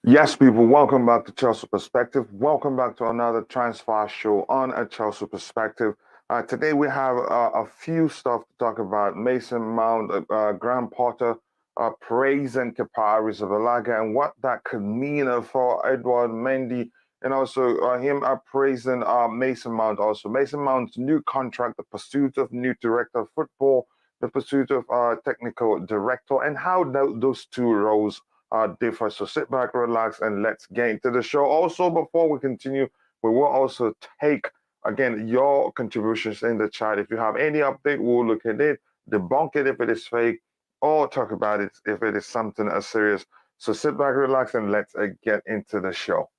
Yes, people, welcome back to Chelsea Perspective. Welcome back to another transfer show on a Chelsea Perspective. Today we have a few stuff to talk about. Mason Mount, Graham Potter, praise and Kepa Arrizabalaga, and what that could mean for Edward Mendy, and also him praising Mason Mount. Also, Mason Mount's new contract, the pursuit of new director of football, the pursuit of technical director, and how those two roles differ. So sit back, relax, and let's get into the show. Also, before we continue, we will also take again your contributions in the chat. If you have any update, we'll look at it, debunk it if it is fake, or talk about it if it is something as serious. So sit back, relax, and let's get into the show.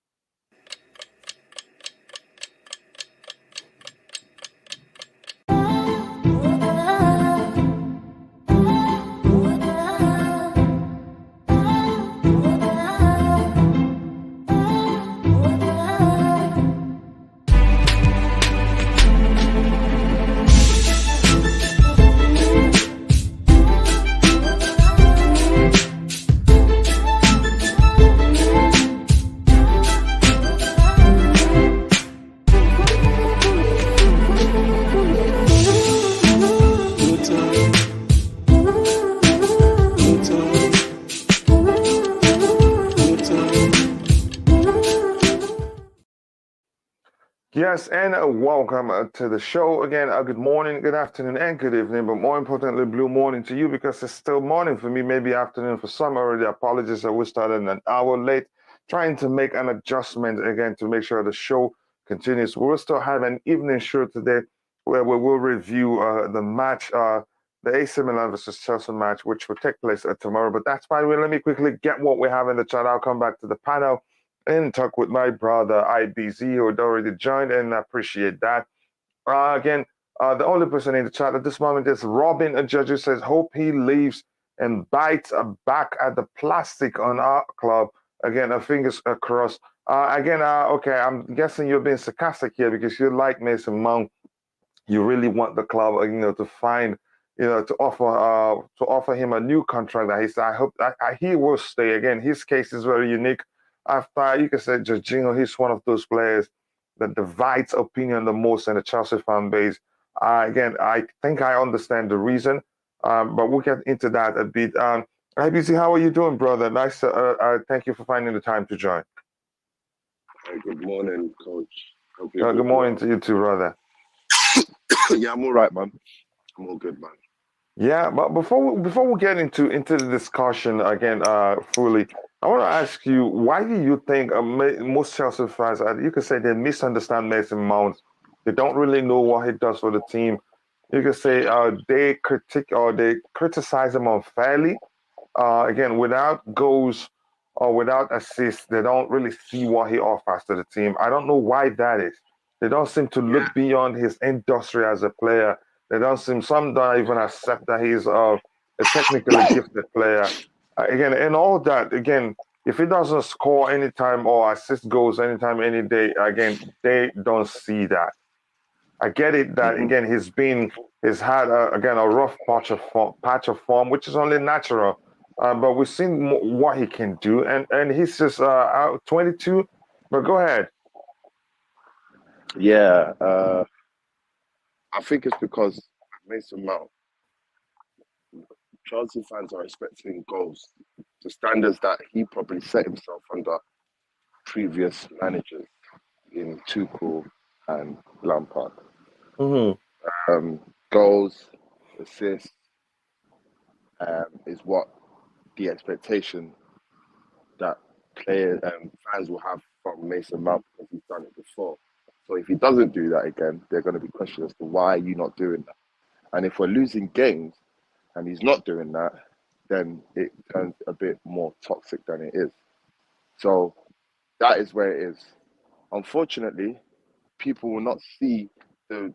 Yes, and welcome to the show again. Good morning, good afternoon, and good evening, but more importantly, blue morning to you because it's still morning for me, maybe afternoon for some already. Apologies that we started an hour late, trying to make an adjustment again to make sure the show continues. We'll still have an evening show today where we will review the match, the AC Milan versus Chelsea match, which will take place tomorrow. But that's fine. Well, let me quickly get what we have in the chat. I'll come back to the panel and talk with my brother IBZ, who had already joined, and I appreciate that. Again, the only person in the chat at this moment is Robin Judge, who says, hope he leaves and bites back at the plastic on our club. Again, fingers crossed. Okay, I'm guessing you're being sarcastic here because you like Mason Mount. You really want the club, to find, to offer him a new contract. That I hope that he will stay. Again, his case is very unique. After you can say Jorginho, he's one of those players that divides opinion the most in the Chelsea fan base. Again, I think I understand the reason, but we'll get into that a bit. IBC, how are you doing, brother? Nice. Thank you for finding the time to join. Good morning, Coach. Good morning to you too, brother. Yeah, I'm all right, man. I'm all good, man. Yeah, but before we get into the discussion again, fully, I want to ask you, why do you think most Chelsea fans, you could say they misunderstand Mason Mount? They don't really know what he does for the team. You could say they critique or they criticize him unfairly. Again, without goals or without assists, they don't really see what he offers to the team. I don't know why that is. They don't seem to look beyond his industry as a player. They don't seem, some don't even accept that he's a technically gifted player. Again, and all that, again, if he doesn't score anytime or assist goals anytime, any day, again, they don't see that. I get it that, again, he's had, again, a rough patch of form, which is only natural. But we've seen what he can do, and he's just 22. But go ahead. Yeah, I think it's because Mason Mount, Chelsea fans are expecting goals, the standards that he probably set himself under previous managers in Tuchel and Lampard. Mm-hmm. Goals, assists, is what the expectation that players and fans will have from Mason Mount because he's done it before. So if he doesn't do that again, they're going to be questioned as to why are you not doing that? And if we're losing games and he's not doing that, then it turns a bit more toxic than it is. So that is where it is. Unfortunately, people will not see the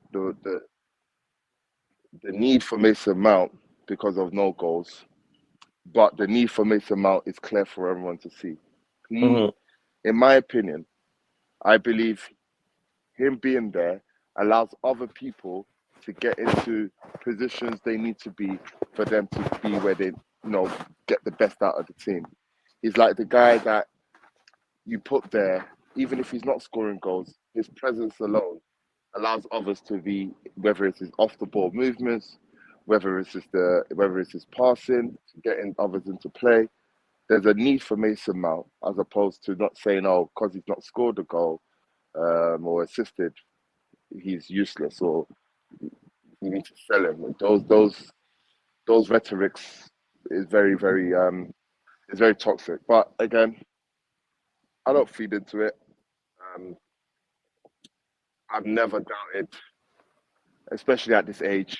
need for Mason Mount because of no goals, but the need for Mason Mount is clear for everyone to see. In my opinion, I believe him being there allows other people to get into positions they need to be for them to be where they, get the best out of the team. He's like the guy that you put there, even if he's not scoring goals, his presence alone allows others to be, whether it's his off the ball movements, whether it's his passing, getting others into play. There's a need for Mason Mount as opposed to not saying, oh, because he's not scored a goal or assisted, he's useless or you need to sell him. Those rhetorics is very toxic. But again, I don't feed into it. Um, I've never doubted, especially at this age.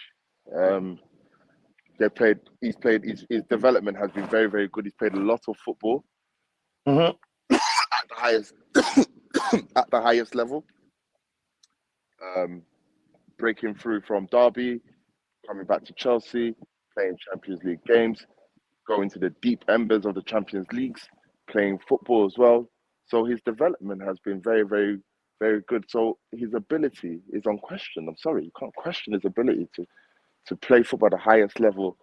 Um, his development has been very, very good. He's played a lot of football Mm-hmm. at the highest at the highest level. Breaking through from Derby, coming back to Chelsea, playing Champions League games, going to the deep embers of the Champions Leagues, playing football as well. So his development has been very, very, very good. So his ability is unquestioned. I'm sorry, you can't question his ability to play football at the highest level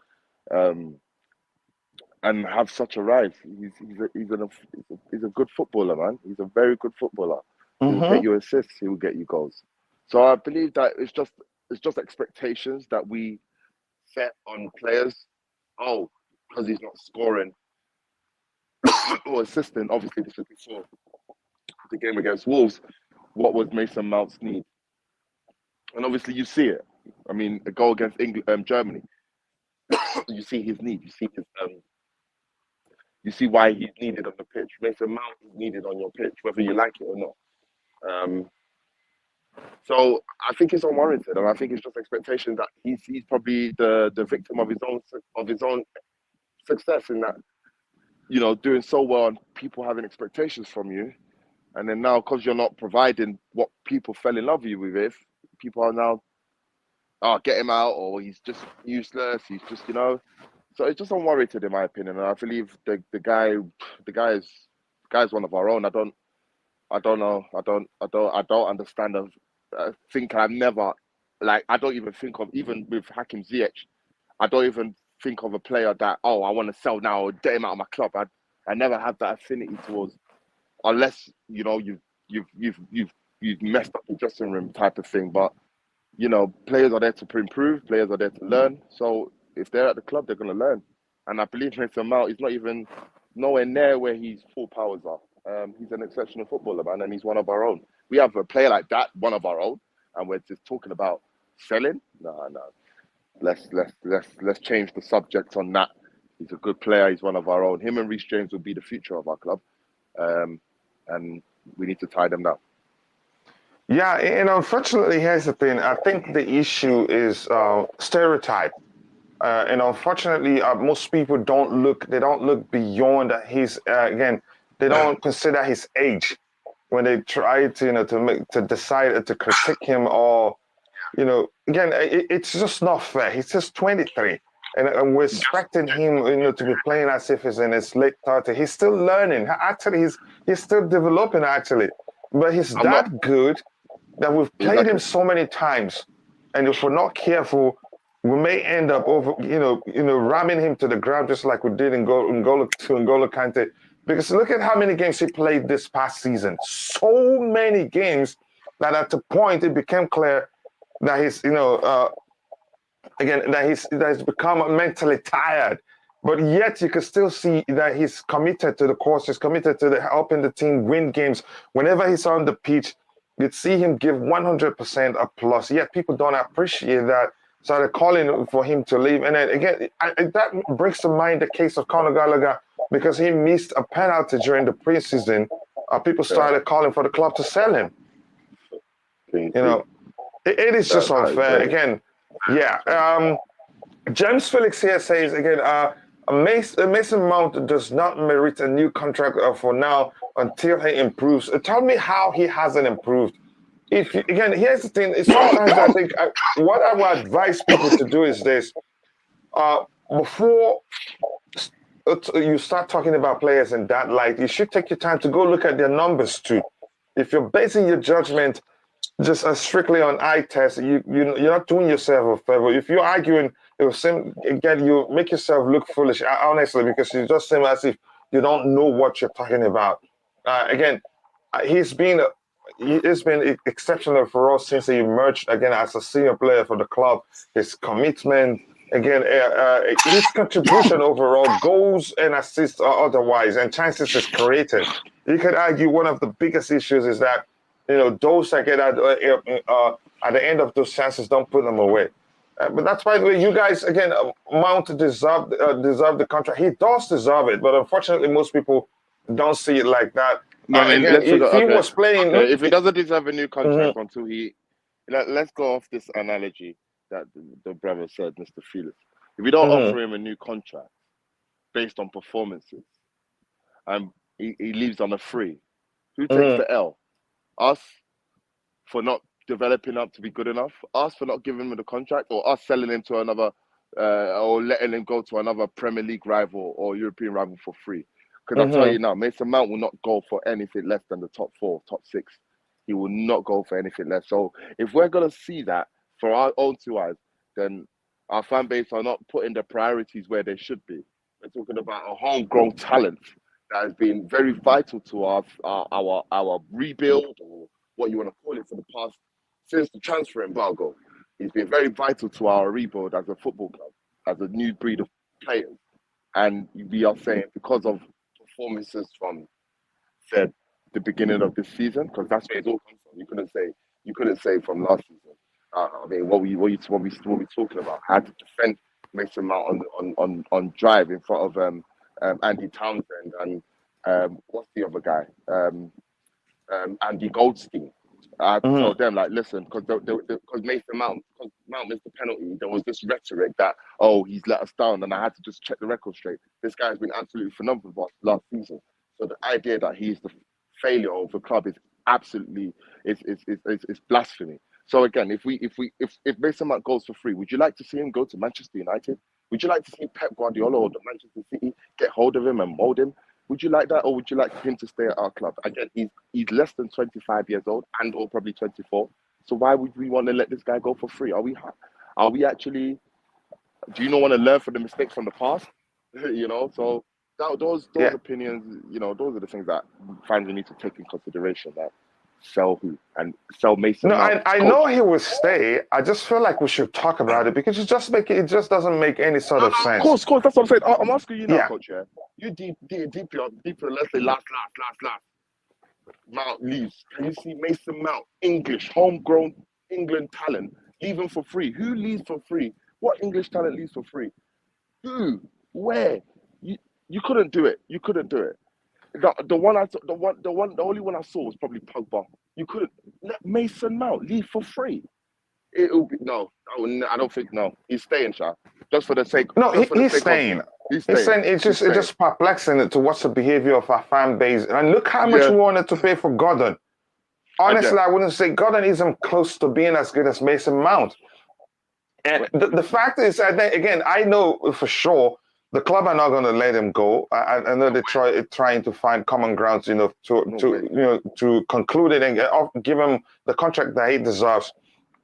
and have such a rise. He's a good footballer, man. He's a very good footballer. He will get Mm-hmm. you assists. He will get you goals. So I believe that it's just expectations that we set on players. Oh, because he's not scoring or assisting. Obviously, this was before the game against Wolves. What was Mason Mount's need? And obviously, you see it. I mean, a goal against England, Germany. You see his need. You see why he's needed on the pitch. Mason Mount is needed on your pitch, whether you like it or not. So I think it's unwarranted, and I think it's just expectation that he's probably the victim of his own success in that, doing so well and people having expectations from you, and then now because you're not providing what people fell in love with you with, people are now, oh, get him out, or he's just useless. He's just, So it's just unwarranted in my opinion, and I believe the guy's one of our own. I don't know. I don't understand. I think I've never, like, I don't even think of, even with Hakim Ziyech, I don't even think of a player that, oh, I want to sell now or get him out of my club. I never have that affinity towards, unless, you've messed up the dressing room type of thing. But, players are there to improve, players are there to learn. So if they're at the club, they're going to learn. And I believe Mason Mount is not even nowhere near where his full powers are. He's an exceptional footballer, man, and he's one of our own. We have a player like that, one of our own, and we're just talking about selling. No. Let's change the subject on that. He's a good player. He's one of our own. Him and Reece James will be the future of our club, and we need to tie them down. Yeah, and unfortunately, here's the thing. I think the issue is stereotype. And unfortunately, most people don't look. They don't look beyond his. Again, they don't consider his age when they try to to decide to critique him or again, it's just not fair. He's just 23, and we're expecting him to be playing as if he's in his late 30s. He's still learning. Actually, he's still developing. Actually, but he's good that we've played him so many times, and if we're not careful, we may end up ramming him to the ground just like we did in N'Golo Kante. Because look at how many games he played this past season. So many games that at the point it became clear that he's he's become mentally tired. But yet you can still see that he's committed to the course. He's committed to helping the team win games. Whenever he's on the pitch, you'd see him give 100% a plus. Yet people don't appreciate that. So they're calling for him to leave. And then again, that brings to mind the case of Conor Gallagher because he missed a penalty during the preseason. People started calling for the club to sell him. It is just unfair. Again, yeah. James Felix here says, again, Mason Mount does not merit a new contract for now until he improves. Tell me how he hasn't improved. Again, here's the thing. Sometimes I think what I would advise people to do is this. Before you start talking about players in that light, you should take your time to go look at their numbers too. If you're basing your judgment just strictly on eye test, you're not doing yourself a favor. If you're arguing, again, you make yourself look foolish, honestly, because you just seem as if you don't know what you're talking about. Again, he's been he's been exceptional for us since he emerged again as a senior player for the club. His commitment, again, his contribution overall, goals and assists or otherwise, and chances is created. You could argue one of the biggest issues is that those that get at the end of those chances don't put them away. But that's why you guys again Mount deserve the contract. He does deserve it, but unfortunately, most people don't see it like that. No, I mean, Again, let's figure. if he Okay, was playing, okay. If he doesn't deserve a new contract Mhm, until let's go off this analogy that the brother said, Mr. Felix. If we don't mhm, offer him a new contract based on performances, and he leaves on a free, who takes mhm, the L? Us for not developing up to be good enough, us for not giving him the contract, or us selling him to another, or letting him go to another Premier League rival or European rival for free. Because I tell mhm, you now, Mason Mount will not go for anything less than the top four, top six. He will not go for anything less. So if we're gonna see that for our own two eyes, then our fan base are not putting the priorities where they should be. We're talking about a homegrown talent that has been very vital to our rebuild, or what you want to call it, for the past, since the transfer embargo. He's been very vital to our rebuild as a football club, as a new breed of players. And we are saying because of performances from, said, the beginning of this season, because that's where it's all comes from. You couldn't say from last season. I mean, what we talking about? How to defend Mason Mount on drive in front of Andy Townsend and what's the other guy? Andy Goldstein. I had to mhm. tell them, like, listen, because Mason Mount, because Mount missed the penalty, there was this rhetoric that, oh, he's let us down, and I had to just check the record straight. This guy's been absolutely phenomenal for us last season. So the idea that he's the failure of the club is absolutely is blasphemy. So again, if Mason Mount goes for free, would you like to see him go to Manchester United? Would you like to see Pep Guardiola or the Manchester City get hold of him and mold him? Would you like that, or would you like him to stay at our club? Again, he's less than 25 years old, and or probably 24. So why would we want to let this guy go for free? Are we actually? Do you not want to learn from the mistakes from the past? So those Yeah. opinions, those are the things that fans need to take in consideration. That sell who and sell No, Mason Mount, I know coach. he will stay. I just feel like we should talk about it because it just doesn't make any sort No, of no, of sense. course, course. That's what I'm saying. I'm asking you now, Yeah. coach. Yeah, you deeper. Let's say last. Mount leaves. Can you see Mason Mount, English, homegrown England talent, leaving for free? Who leaves for free? What English talent leaves for free? Who? Where? You you couldn't do it. You couldn't do it. The only one I saw was probably Pogba. You couldn't let Mason Mount leave for free. It'll be no. I don't think no. He's staying, Sha. Just for the sake. No, Just for the he's sake of. staying. He's He's staying. saying He's it's staying. just perplexing to watch the behavior of our fan base. And look how much Yeah, we wanted to pay for Gordon. I get. Honestly, I wouldn't say Gordon isn't close to being as good as Mason Mount. And But the fact is, again, I know for sure the club are not going to let him go. I know they're trying to find common grounds, no way. to conclude it and give him the contract that he deserves.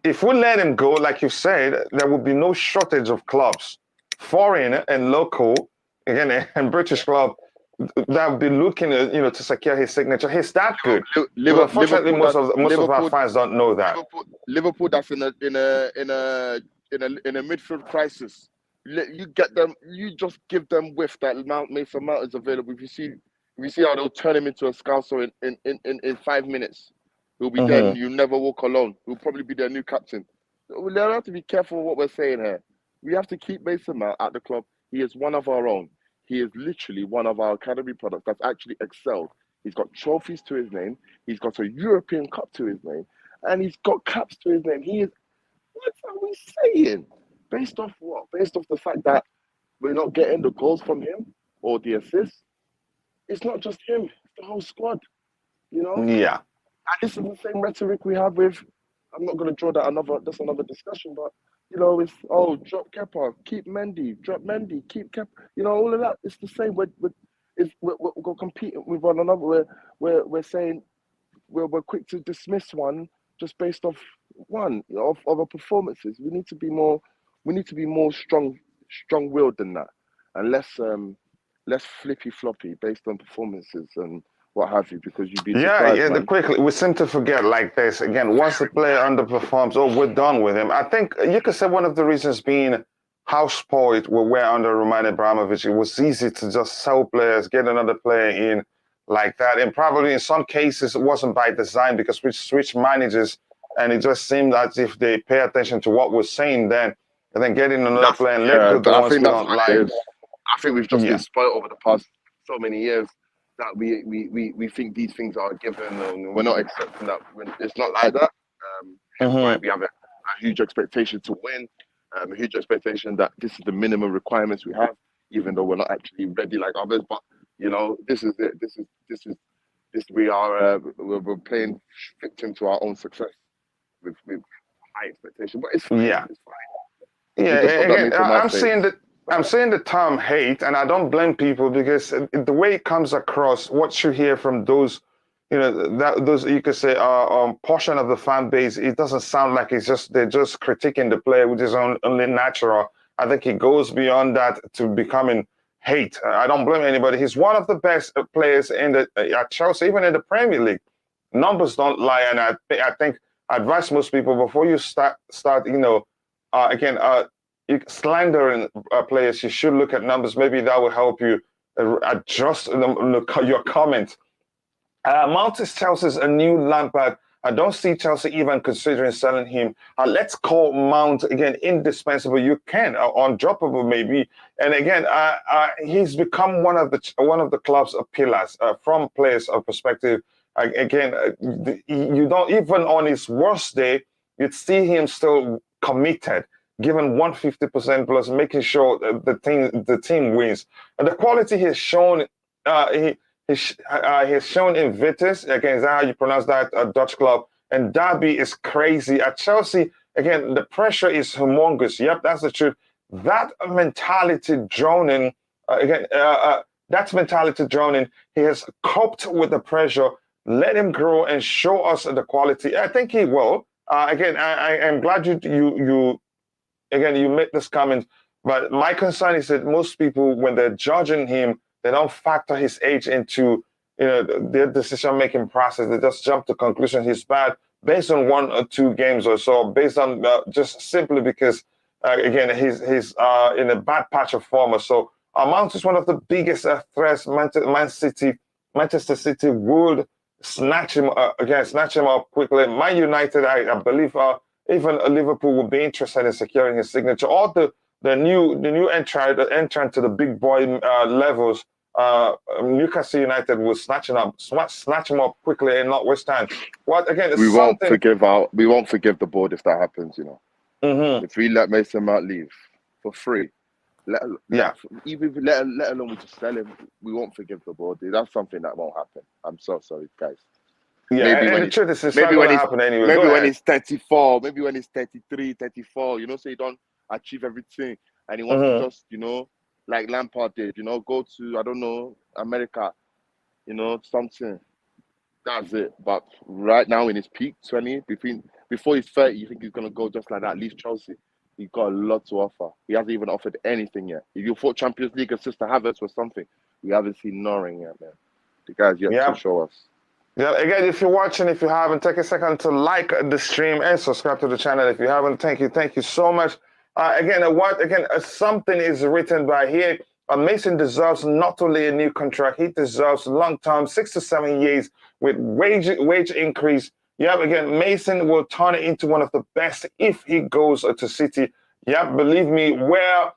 If we let him go, like you said, there will be no shortage of clubs, foreign and local, again, and British club that will be looking, to secure his signature. He's that good, but unfortunately, Liverpool that most of our Liverpool fans don't know that. Liverpool that's in a midfield crisis. You get them. You just give them whiff that Mason Mount is available. If you see how they'll turn him into a scouser in 5 minutes, he'll be there. Hmm. And you never walk alone. He'll probably be their new captain. We have to be careful what we're saying here. We have to keep Mason Mount at the club. He is one of our own. He is literally one of our academy products that's actually excelled. He's got trophies to his name. He's got a European Cup to his name, and he's got caps to his name. He is. What are we saying? Based off what? Based off the fact that we're not getting the goals from him or the assists. It's not just him. It's the whole squad. You know. Yeah. And this is the same rhetoric we have with. I'm not going to draw that's another discussion, but it's drop Kepa, keep Mendy, drop Mendy, keep Kepa. All of that. It's the same. We're competing with one another. We're saying we're quick to dismiss one just based off one of our performances. We need to be more. We need to be more strong willed than that, and less flippy floppy based on performances and what have you, because you'd be Yeah, surprised, yeah. man. Quickly, we seem to forget like this again. Once the player underperforms, oh, we're done with him. I think you could say one of the reasons being how spoiled we were under Roman Abramovich. It was easy to just sell players, get another player in like that, and probably in some cases it wasn't by design because we switched managers, and it just seemed as if they pay attention to what we're saying then, and then getting another That's player and let yeah. go the I ones think we that's don't what it like. is. I think we've just been Yeah, spoiled over the past so many years that we think these things are given, and we're not accepting that when it's not like that. Hence why hmm we have a huge expectation to win, a huge expectation that this is the minimum requirements we have, even though we're not actually ready like others. But you know, this is it. This we are. We're playing victim to our own success with high expectation, but it's fine. yeah. It's fine. We Yeah, just hope that again, Mason Mount I'm stays. saying that I'm saying the term hate, and I don't blame people because the way it comes across, what you hear from those, those you could say portion of the fan base, it doesn't sound like it's just they're just critiquing the player, which is only natural. I think it goes beyond that to becoming hate. I don't blame anybody. He's one of the best players in the at Chelsea, even in the Premier League. Numbers don't lie, and I think I advise most people before you start again, slandering players, you should look at numbers. Maybe that will help you adjust your comment. Mount is Chelsea's a new Lampard. I don't see Chelsea even considering selling him. Let's call Mount again indispensable. You can undroppable maybe. And again, he's become one of the club's pillars from players' perspective. Again, you don't even on his worst day, you'd see him still committed, given 150% plus, making sure that the team wins. And the quality he's shown, he has shown Invictus, again, is that how you pronounce that, Dutch club? And Derby is crazy. At Chelsea, again, the pressure is humongous. Yep, that's the truth. That mentality droning, again, that mentality droning, he has coped with the pressure. Let him grow and show us the quality. I think he will. Again, I am glad you made this comment. But my concern is that most people, when they're judging him, they don't factor his age into their decision-making process. They just jump to conclusion he's bad based on one or two games or so, based on just simply because again he's in a bad patch of form or so. Mount is one of the biggest threats. Manchester City would snatch him up quickly. Man United, I believe, even Liverpool will be interested in securing his signature. Or the new entrant to the big boy levels. Newcastle United will snatch him up quickly and not withstand. What again? It's We won't something. forgive the board if that happens. You know, Hmm if we let Mason Mount leave for free, let, Yeah, let even if let alone we just sell him, we won't forgive the board. That's something that won't happen. I'm so sorry, guys. yeah. Maybe And when the he's truth is, it's not maybe going when to he's happen anyway. Go maybe when ahead. he's 34, maybe when he's 33, 34, so you don't achieve everything and he wants to Hmm just, like Lampard did, go to, I don't know, America, something. That's it. But right now in his peak, 20, before he's 30, you think he's gonna go just like that, leave Chelsea. He's got a lot to offer. He hasn't even offered anything yet. If you thought Champions League assist to Havertz was something, we haven't seen nothing yet, man. The guy's yet to Yeah. show us. Yeah, again, if you're watching, if you haven't, take a second to like the stream and subscribe to the channel. If you haven't, thank you so much. Something is written by here. Mason deserves not only a new contract, he deserves long-term, 6 to 7 years with wage increase. Yeah, again, Mason will turn it into one of the best if he goes to City. Yeah, believe me, where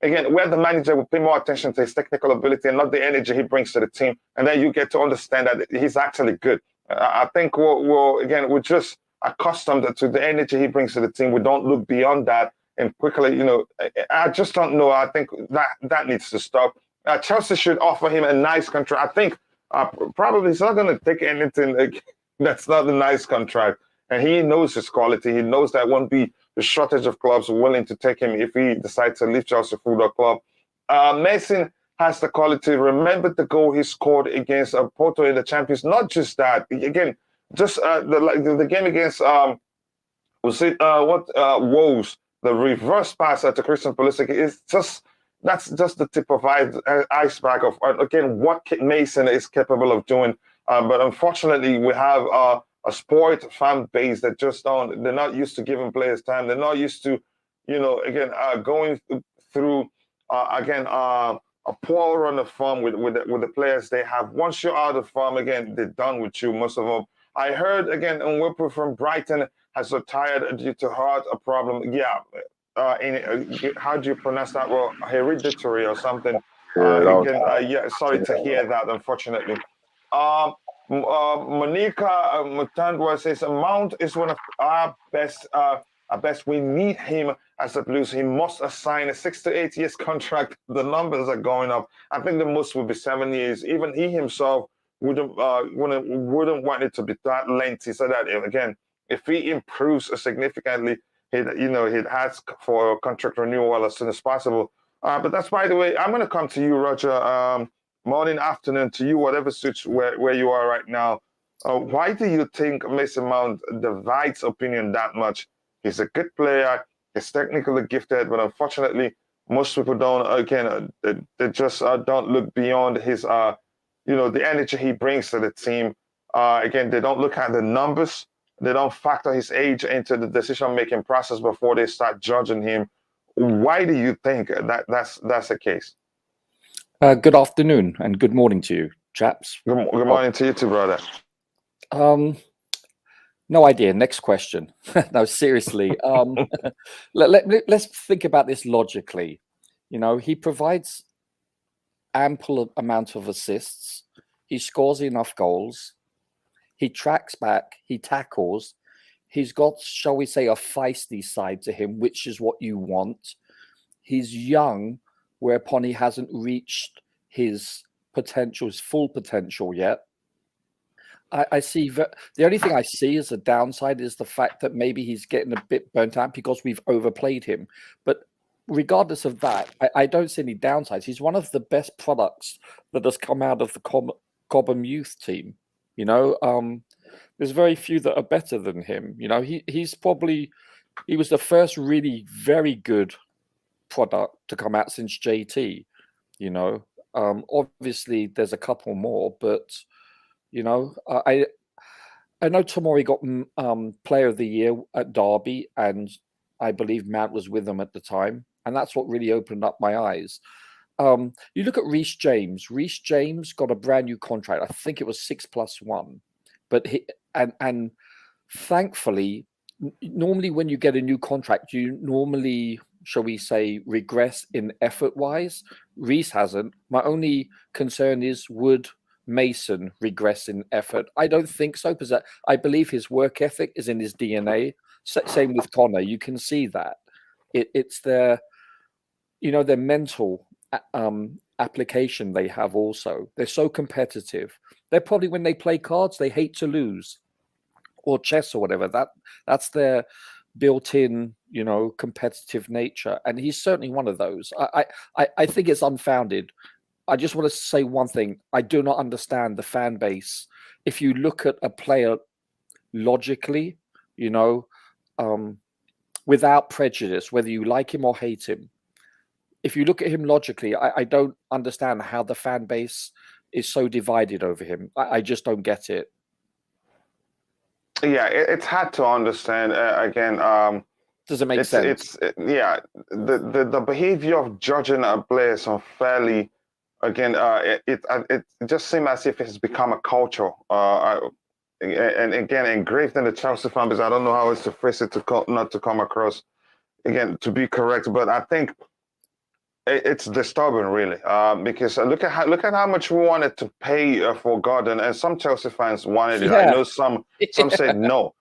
the manager will pay more attention to his technical ability and not the energy he brings to the team, and then you get to understand that he's actually good. I think we're just accustomed to the energy he brings to the team. We don't look beyond that and quickly, I just don't know. I think that needs to stop. Chelsea should offer him a nice contract. I think probably he's not going to take anything that's not a nice contract, and he knows his quality. He knows that won't be the shortage of clubs willing to take him if he decides to leave Chelsea Football Club. Mason has the quality. Remember the goal he scored against Porto in the Champions. Not just that. Again, just the game against was it what Wolves? The reverse pass to Christian Pulisic is just that's just the tip of iceberg of again what Mason is capable of doing. But unfortunately, we have a sport fan base that just don't. They're not used to giving players time. They're not used to, again going through again a poor run of form with the players they have. Once you're out of form, again, they're done with you. Most of them. I heard again, Nwupu from Brighton has retired due to heart a problem. Yeah, how do you pronounce that? Well, hereditary or something. Yeah, that was Again, yeah, sorry to hear that, unfortunately. Monica Mutandwa says Mount is one of our best. Our best. We need him as a Blues. He must assign a 6 to 8 years contract. The numbers are going up. I think the most would be 7 years. Even he himself wouldn't want it to be that lengthy. So that again, if he improves significantly, he'd ask for a contract renewal as soon as possible. But that's, by the way, I'm going to come to you, Roger. Morning, afternoon to you, whatever suits where you are right now. Why do you think Mason Mount divides opinion that much? He's a good player. He's technically gifted, but unfortunately, most people don't. Again, they just don't look beyond his, the energy he brings to the team. Again, they don't look at the numbers. They don't factor his age into the decision-making process before they start judging him. Why do you think that's the case? Good afternoon and good morning to you, chaps. Good morning to you too, brother. No idea. Next question. No, seriously. Let's think about this logically. He provides ample amount of assists. He scores enough goals. He tracks back. He tackles. He's got, shall we say, a feisty side to him, which is what you want. He's young, whereupon he hasn't reached his potential, his full potential yet. I see the only thing I see as a downside is the fact that maybe he's getting a bit burnt out because we've overplayed him. But regardless of that, I don't see any downsides. He's one of the best products that has come out of the Cobham youth team. There's very few that are better than him. He was the first really very good product to come out since JT. Obviously there's a couple more, but I know Tomori got Player of the Year at Derby, and I believe Mount was with them at the time, and that's what really opened up my eyes. You look at Reece James. Reece James got a brand new contract. I think it was 6+1, but and thankfully, normally when you get a new contract, you normally, shall we say, regress in effort wise. Reece hasn't. My only concern is would Mason regress in effort? I don't think so, because I believe his work ethic is in his DNA. Same with Connor. You can see that it's their mental application they have. Also, they're so competitive. They're probably, when they play cards, they hate to lose, or chess or whatever. That's their built-in, competitive nature, and he's certainly one of those. I think it's unfounded. I just want to say one thing. I do not understand the fan base. If you look at a player logically, without prejudice, whether you like him or hate him, if you look at him logically, I don't understand how the fan base is so divided over him. I just don't get it. Yeah, it's hard to understand. Again, does it make sense? The behavior of judging a player so unfairly. Again, it just seems as if it's become a culture, and again engraved in the Chelsea fan base. I don't know how else to phrase it not to come across again to be correct, but I think it's disturbing, really, because look at how much we wanted to pay for Gordon, and some Chelsea fans wanted it. I know some said no.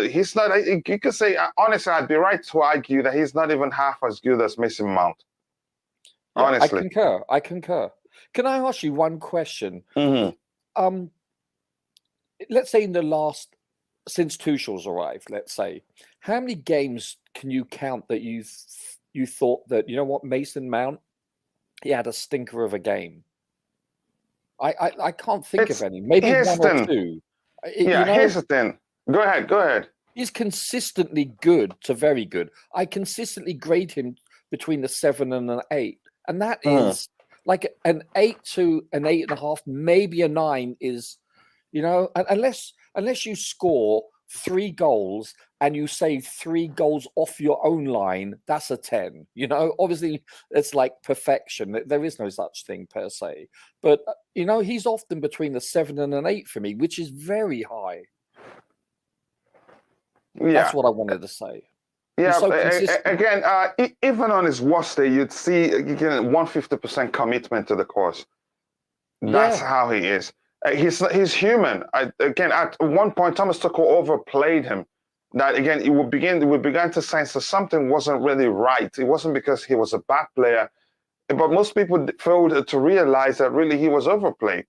He's not. You could say honestly, I'd be right to argue that he's not even half as good as Mason Mount. Yeah, honestly, I concur. Can I ask you one question? Mm-hmm. Let's say since Tuchel's arrived, let's say, how many games can you count that you thought that, Mason Mount, he had a stinker of a game? I can't think of any. Maybe one or two. Here's the thing. Go ahead. He's consistently good to very good. I consistently grade him between a 7 and an 8. and that is like an 8 to an 8.5, maybe a 9 is, unless you score 3 goals and you save 3 goals off your own line, that's a 10. Obviously it's like perfection. There is no such thing per se, but he's often between a 7 and an 8 for me, which is very high. Yeah, that's what I wanted to say. Yeah, So again, even on his worst day, you'd see again 150% commitment to the cause. That's how he is. He's human. Again, at one point, Thomas Tuchel overplayed him. That again, we began to sense that something wasn't really right. It wasn't because he was a bad player, but most people failed to realize that really he was overplayed.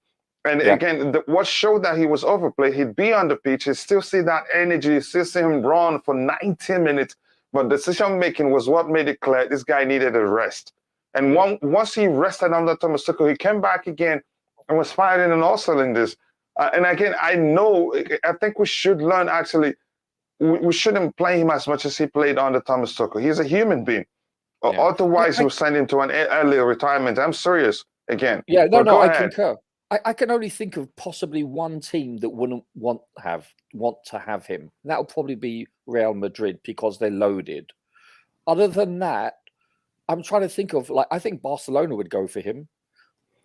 And again, what showed that he was overplayed, he'd be on the pitch, he'd still see that energy, still see him run for 90 minutes. But decision making was what made it clear this guy needed a rest. And once he rested under Thomas Tuchel, he came back again and was firing on all cylinders. And again, I think we should learn actually, we shouldn't play him as much as he played under Thomas Tuchel. He's a human being. Otherwise, we'll send him to an earlier retirement. I'm serious again. Yeah, no, I concur. I can only think of possibly one team that wouldn't want to have him. That would probably be Real Madrid because they're loaded. Other than that, I'm trying to think of I think Barcelona would go for him.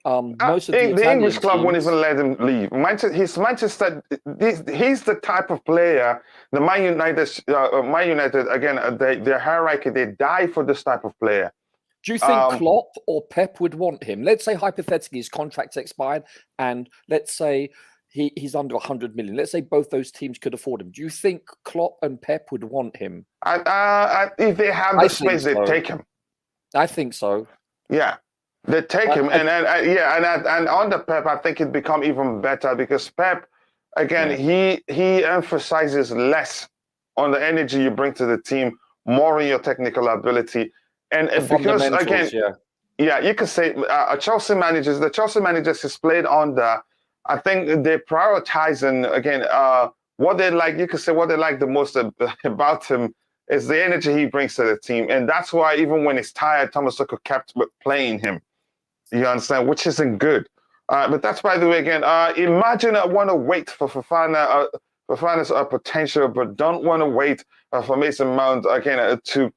Most of the English club won't even let him leave. He's Manchester. He's the type of player. The Man United again. Their hierarchy. They die for this type of player. Do you think Klopp or Pep would want him? Let's say hypothetically his contract's expired, and let's say he's under 100 million. Let's say both those teams could afford him. Do you think Klopp and Pep would want him? If they have the space, they take him. I think so. Yeah, they take him, and under Pep, I think it become even better because Pep, again, he emphasizes less on the energy you bring to the team, more on your technical ability. And because again, you could say the Chelsea managers he's played under, I think they prioritize and again what they like. You could say what they like the most about him is the energy he brings to the team, and that's why even when he's tired, Thomas Tuchel kept playing him. You understand, which isn't good. But that's by the way again. Imagine I want to wait for Fofana's potential, but don't want to wait for Mason Mount again to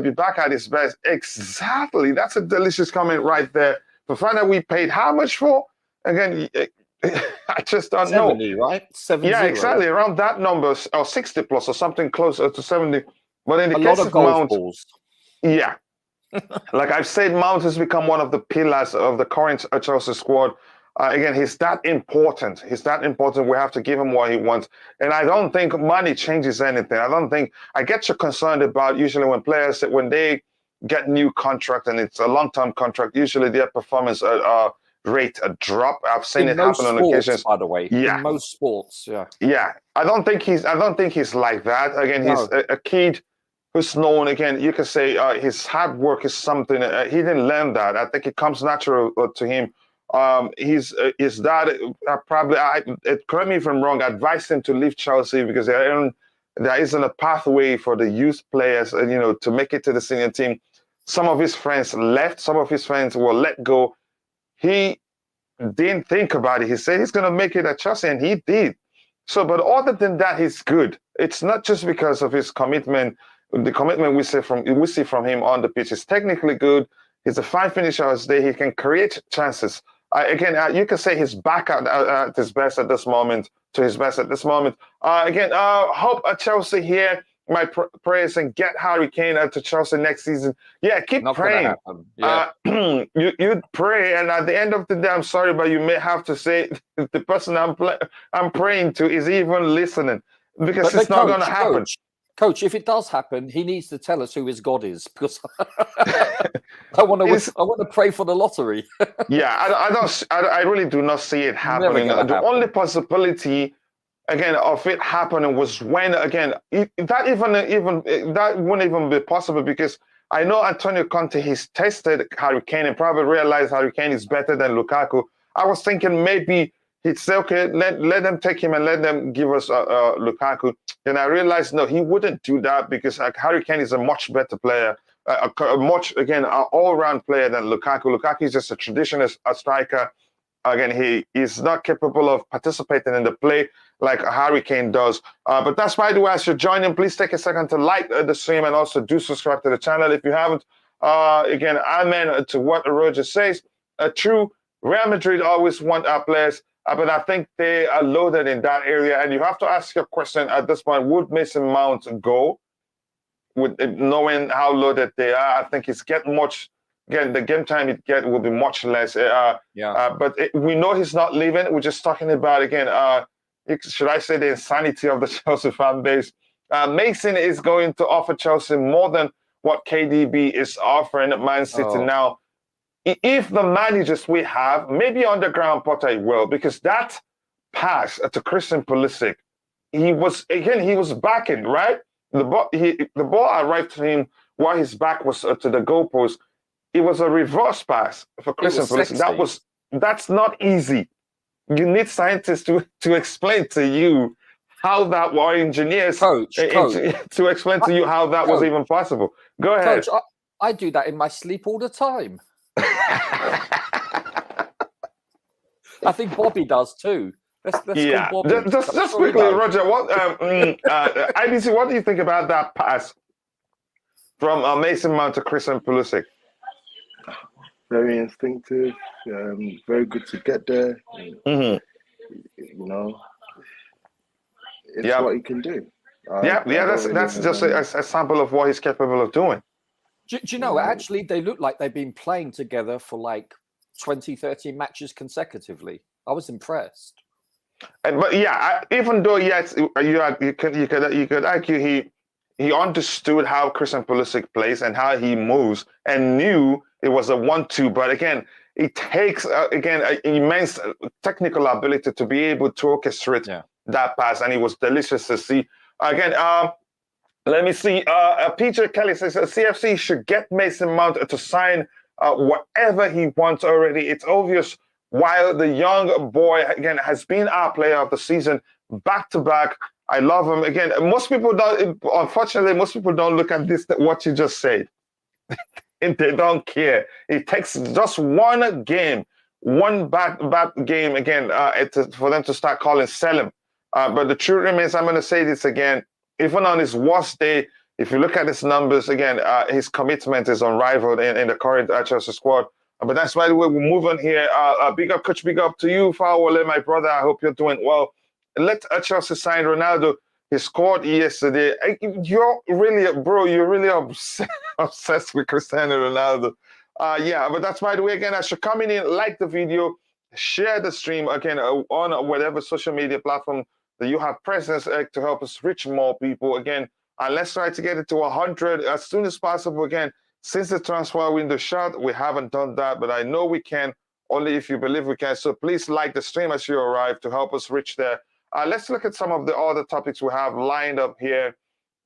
be back at his best. Exactly. That's a delicious comment right there. Fofana, we paid how much for? Again, I just don't 70, know. Right? 70. Yeah, exactly. Around that number, or 60 plus, or something closer to 70. But in the case of Mount, like I've said, Mount has become one of the pillars of the current Chelsea squad. Again, he's that important. He's that important. We have to give him what he wants. And I don't think money changes anything. I get you concerned about usually when players, when they get new contract and it's a long-term contract, usually their performance rate drop. I've seen it happen on occasions. By the way, in most sports, Yeah, I don't think he's like that. Again, he's a kid who's known. Again, you can say his hard work is something. He didn't learn that. I think it comes natural to him. His dad probably, correct me if I'm wrong, advised him to leave Chelsea because there isn't a pathway for the youth players, to make it to the senior team. Some of his friends left. Some of his friends were let go. He didn't think about it. He said he's going to make it at Chelsea, and he did. So, but other than that, he's good. It's not just because of his commitment. The commitment we see from him on the pitch is technically good. He's a fine finisher as day. He can create chances. You can say he's back at his best at this moment. Hope Chelsea here. My prayers and get Harry Kane to Chelsea next season. Yeah, keep praying. You'd pray, and at the end of the day, I'm sorry, but you may have to say the person I'm praying to is even listening because it's not going to happen. Coach, if it does happen, he needs to tell us who his God is because I want to pray for the lottery. I really do not see it happening. The only possibility, again, of it happening was when, again, that wouldn't even be possible because I know Antonio Conte, he's tested Harry Kane and probably realized Harry Kane is better than Lukaku. I was thinking maybe he'd say, okay, let them take him and let them give us Lukaku. Then I realized, no, he wouldn't do that because Harry Kane is a much better player. much again an all-round player than Lukaku. Lukaku is just a traditional striker. Again, he is not capable of participating in the play like Harry Kane does. But that's why, as you're joining, please take a second to like the stream and also do subscribe to the channel if you haven't. Again, amen to what Roger says. True, Real Madrid always want our players, but I think they are loaded in that area. And you have to ask your question at this point, would Mason Mount go? With knowing how loaded they are, I think it's getting much. Again, the game time it get will be much less. But we know he's not leaving. We're just talking about again. Should I say the insanity of the Chelsea fan base? Mason is going to offer Chelsea more than what KDB is offering Man City now. If the managers we have, maybe underground Potter will, because that pass to Christian Pulisic, he was backing right. The ball arrived to him while his back was to the goalpost. It was a reverse pass for Christian Pulisic. That's not easy. You need scientists to explain to you how that, or engineers to explain to you how that was even possible. Go ahead. Coach, I do that in my sleep all the time. I think Bobby does too. Let's call Bobby. Just quickly, Roger. What IBC? What do you think about that pass from Mason Mount to Christian Pulisic? Very instinctive, very good to get there. You know, it's what he can do. That's just a sample of what he's capable of doing. Do you know, actually, they look like they've been playing together for like 20, 30 matches consecutively. I was impressed. But even though you could argue he understood how Christian Pulisic plays and how he moves and knew it was a 1-2. But again, it takes an immense technical ability to be able to orchestrate that pass, and it was delicious to see. Again, let me see. Peter Kelly says CFC should get Mason Mount to sign whatever he wants already. It's obvious. While the young boy, again, has been our player of the season back to back. I love him. Again, unfortunately, most people don't look at this, what you just said. And they don't care. It takes just one game, one bad game, again, for them to start sell him. But the truth remains, I'm going to say this again, even on his worst day, if you look at his numbers, again, his commitment is unrivaled in the current Chelsea squad. But that's why we're moving here. Big up, Coach. Big up to you, Fawole, my brother. I hope you're doing well. Let Chelsea sign Ronaldo. He scored yesterday. You're really obsessed with Cristiano Ronaldo. But that's by the way, again, as you're coming in, like the video, share the stream, again, on whatever social media platform that you have presence to help us reach more people. Again, and let's try to get it to 100 as soon as possible. Again, since the transfer window shut, we haven't done that, but I know we can, only if you believe we can. So please like the stream as you arrive to help us reach there. Let's look at some of the other topics we have lined up here.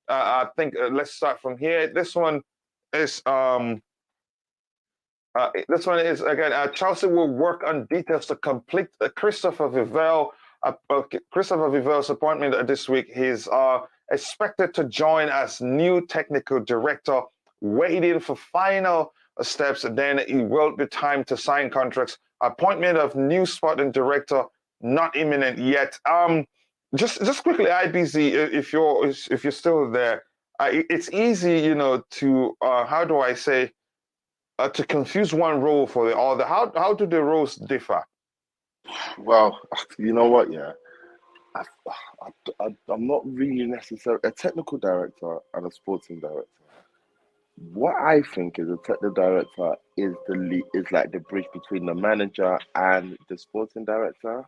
I think let's start from here. This one is again, Chelsea will work on details to complete Christopher Vivell. Christopher Vivell's appointment this week. He's expected to join as new technical director, waiting for final steps, and then it will be time to sign contracts. Appointment of new sporting director not imminent yet. Just quickly, IBZ, if you're still there, it's easy, to how do I say, to confuse one role for the other. How do the roles differ? Well, you know what? Yeah, I'm not really necessarily a technical director and a sporting director. What I think is a technical director is like the bridge between the manager and the sporting director.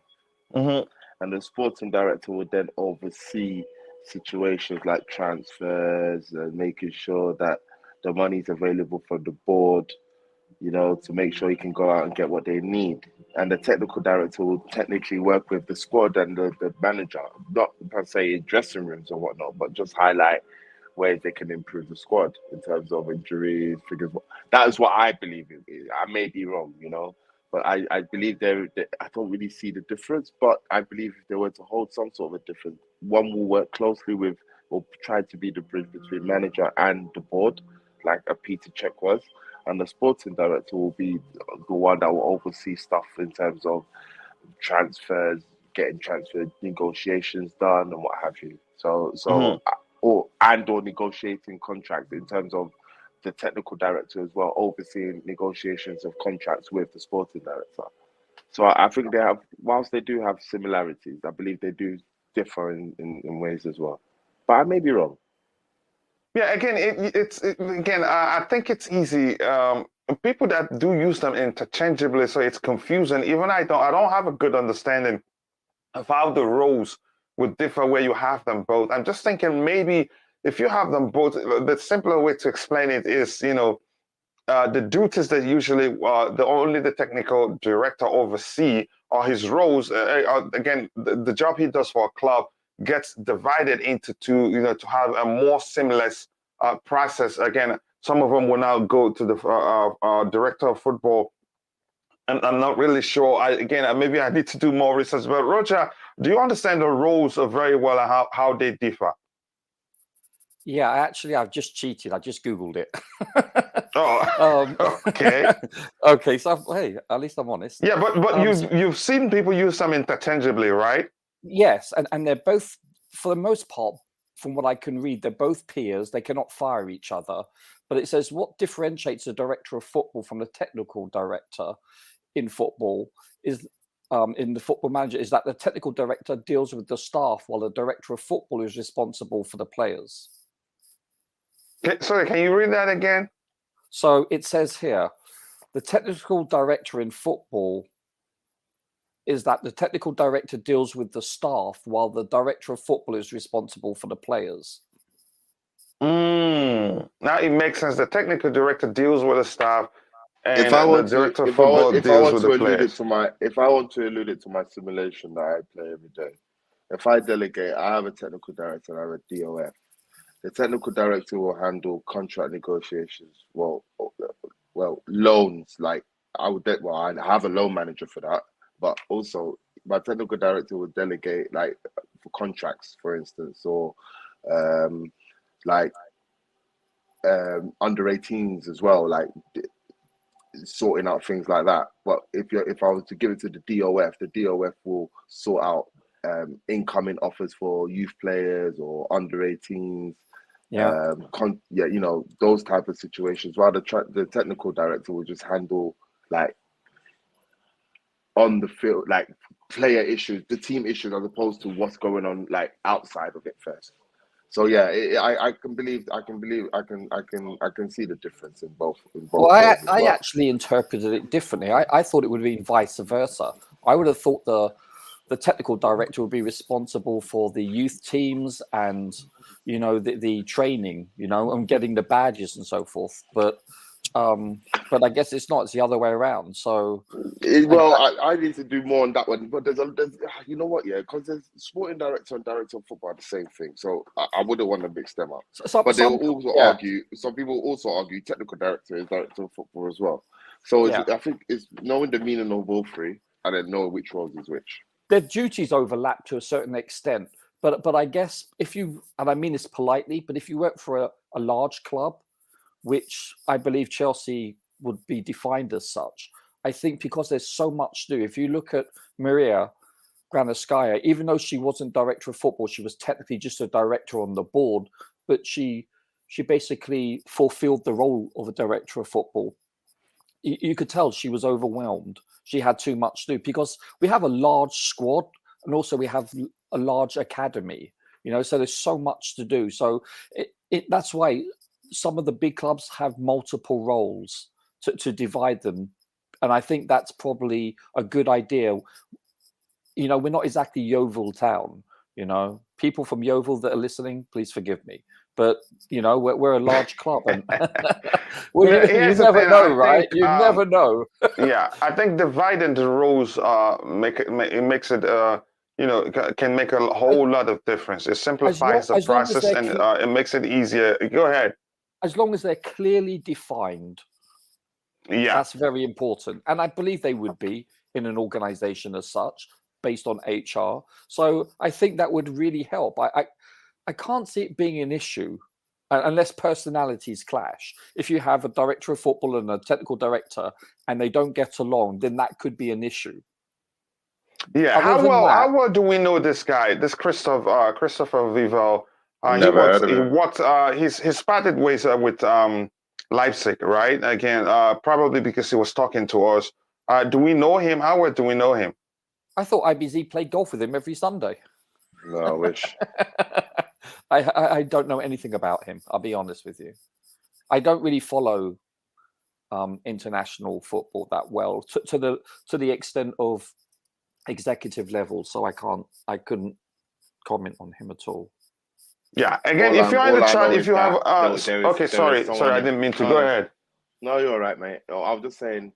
And the sporting director would then oversee situations like transfers and making sure that the money's available for the board, to make sure he can go out and get what they need. And the technical director will technically work with the squad and the manager, not per se in dressing rooms or whatnot, but just highlight ways they can improve the squad in terms of injuries, figures. That is what I believe in. I may be wrong, but I believe I don't really see the difference, but I believe if they were to hold some sort of a difference, one will work closely with or try to be the bridge between manager and the board. like a Peter Cech was, and the sporting director will be the one that will oversee stuff in terms of transfers, getting transfer negotiations done, and what have you. Or negotiating contracts in terms of the technical director as well, overseeing negotiations of contracts with the sporting director. So I think they have, whilst they do have similarities, I believe they do differ in ways as well. But I may be wrong. Yeah, again, I think it's easy. People that do use them interchangeably, so it's confusing. Even I don't have a good understanding of how the roles would differ where you have them both. I'm just thinking maybe if you have them both, the simpler way to explain it is, the duties that usually only the technical director oversee are his roles. Again, the job he does for a club gets divided into two, to have a more seamless process. Again, some of them will now go to the director of football. And I'm not really sure. Maybe I need to do more research. But Roger, do you understand the roles very well and how they differ? Yeah, I've just cheated. I just Googled it. Okay. Okay, so hey, at least I'm honest. Yeah, but you've seen people use them interchangeably, right? Yes, and they're both, for the most part, from what I can read, they're both peers. They cannot fire each other. But it says what differentiates the director of football from the technical director in football is in the football manager is that the technical director deals with the staff while the director of football is responsible for the players. Sorry, can you read that again? So it says here, the technical director in football is that the technical director deals with the staff while the director of football is responsible for the players. Now it makes sense. The technical director deals with the staff, and If I want the director of football deals with the players. If I want to allude it to my simulation that I play every day, if I delegate, I have a technical director and I have a DOF. The technical director will handle contract negotiations. Well, loans. Like I have a loan manager for that, but also my technical director will delegate like for contracts, for instance, or under 18s as well, like sorting out things like that. But if I was to give it to the DOF will sort out incoming offers for youth players or under 18s. Those type of situations. While the technical director will just handle like on the field, like player issues, the team issues, as opposed to what's going on like outside of it first. So yeah, I can see the difference in both. Well, I actually interpreted it differently. I thought it would be vice versa. I would have thought the technical director would be responsible for the youth teams and the training, and getting the badges and so forth. But I guess it's not. It's the other way around. So I need to do more on that one. But there's you know what? Yeah, because there's sporting director and director of football are the same thing. So I wouldn't want to mix them up. But they will also argue. Some people also argue technical director is director of football as well. So I think it's knowing the meaning of all three and then know which roles is which. Their duties overlap to a certain extent. But I guess if you, and I mean this politely, but if you work for a large club, which I believe Chelsea would be defined as such, I think because there's so much to do. If you look at Maria Granovskaya, even though she wasn't director of football, she was technically just a director on the board, but she basically fulfilled the role of a director of football. You could tell she was overwhelmed. She had too much to do because we have a large squad and also we have a large academy, so there's so much to do. So that's why some of the big clubs have multiple roles to divide them. And I think that's probably a good idea. We're not exactly Yeovil town, people from Yeovil that are listening, please forgive me. But, we're a large club. And well, you never know, right? You never know. Yeah, I think dividing the roles makes it, can make a whole lot of difference. It simplifies the process and it makes it easier. Go ahead. As long as they're clearly defined. Yeah. That's very important. And I believe they would be in an organization as such, based on HR. So I think that would really help. I can't see it being an issue unless personalities clash. If you have a director of football and a technical director and they don't get along, then that could be an issue. Yeah, Other how than well that- how well do we know this guy, this Christopher Vivell? Never heard of him. He's parted ways with Leipzig, right? Again, probably because he was talking to us. Do we know him? How well do we know him? I thought IBZ played golf with him every Sunday. No, I wish. I don't know anything about him. I'll be honest with you. I don't really follow international football that well to the extent of executive level. So I couldn't comment on him at all. Yeah. Again, All if you're in the I chat, know if is you have that there okay, is sorry, someone I in- didn't mean to. no, Go no. ahead. No, you're all right, mate. I was just saying,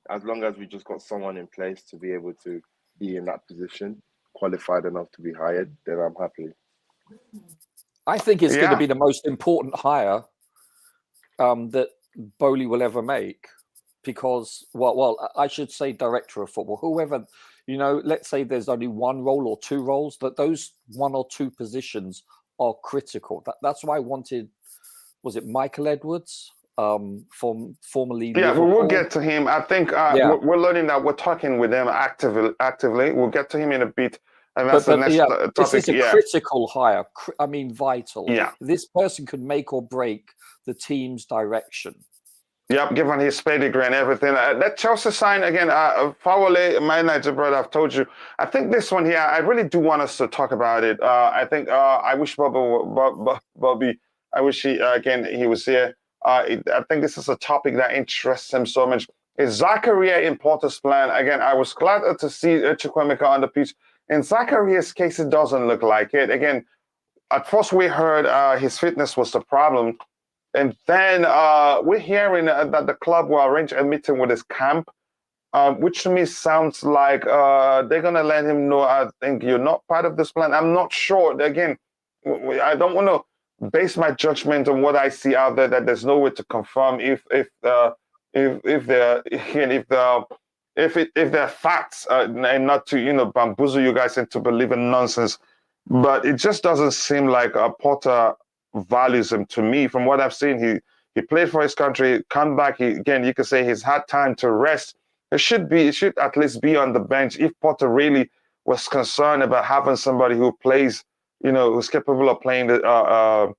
as long as we just got someone in place to be able to be in that position, qualified enough to be hired, then I'm happy. I think it's going to Yeah. be the most important hire that Boehly will ever make, because well, I should say director of football, whoever, let's say there's only one role or two roles, that those one or two positions are critical. That's why I wanted, was it Michael Edwards, formerly Yeah, we will Liverpool? get to him. I think Yeah. we're learning that we're talking with them actively. We'll get to him in a bit, and that's the next This topic. is a critical hire. I mean, vital. Yeah. This person could make or break the team's direction. Yep, given his pedigree and everything. That Chelsea sign again, Fawole, my Niger brother, I've told you. I think this one here, I really do want us to talk about it. I think I wish Bobby, I wish he was here. I think this is a topic that interests him so much. Is Zakaria in Porter's plan? Again, I was glad to see Chukwemeka on the pitch. In Zakaria's case, it doesn't look like it. Again, at first we heard his fitness was the problem. And then we're hearing that the club will arrange a meeting with his camp, which to me sounds like they're going to let him know, I think you're not part of this plan. I'm not sure. Again, I don't want to base my judgment on what I see out there, that there's no way to confirm if they're facts, and not to, bamboozle you guys into believing nonsense. But it just doesn't seem like Porter values him to me. From what I've seen, he played for his country, come back. You could say he's had time to rest. It should at least be on the bench. If Potter really was concerned about having somebody who plays, who's capable of playing the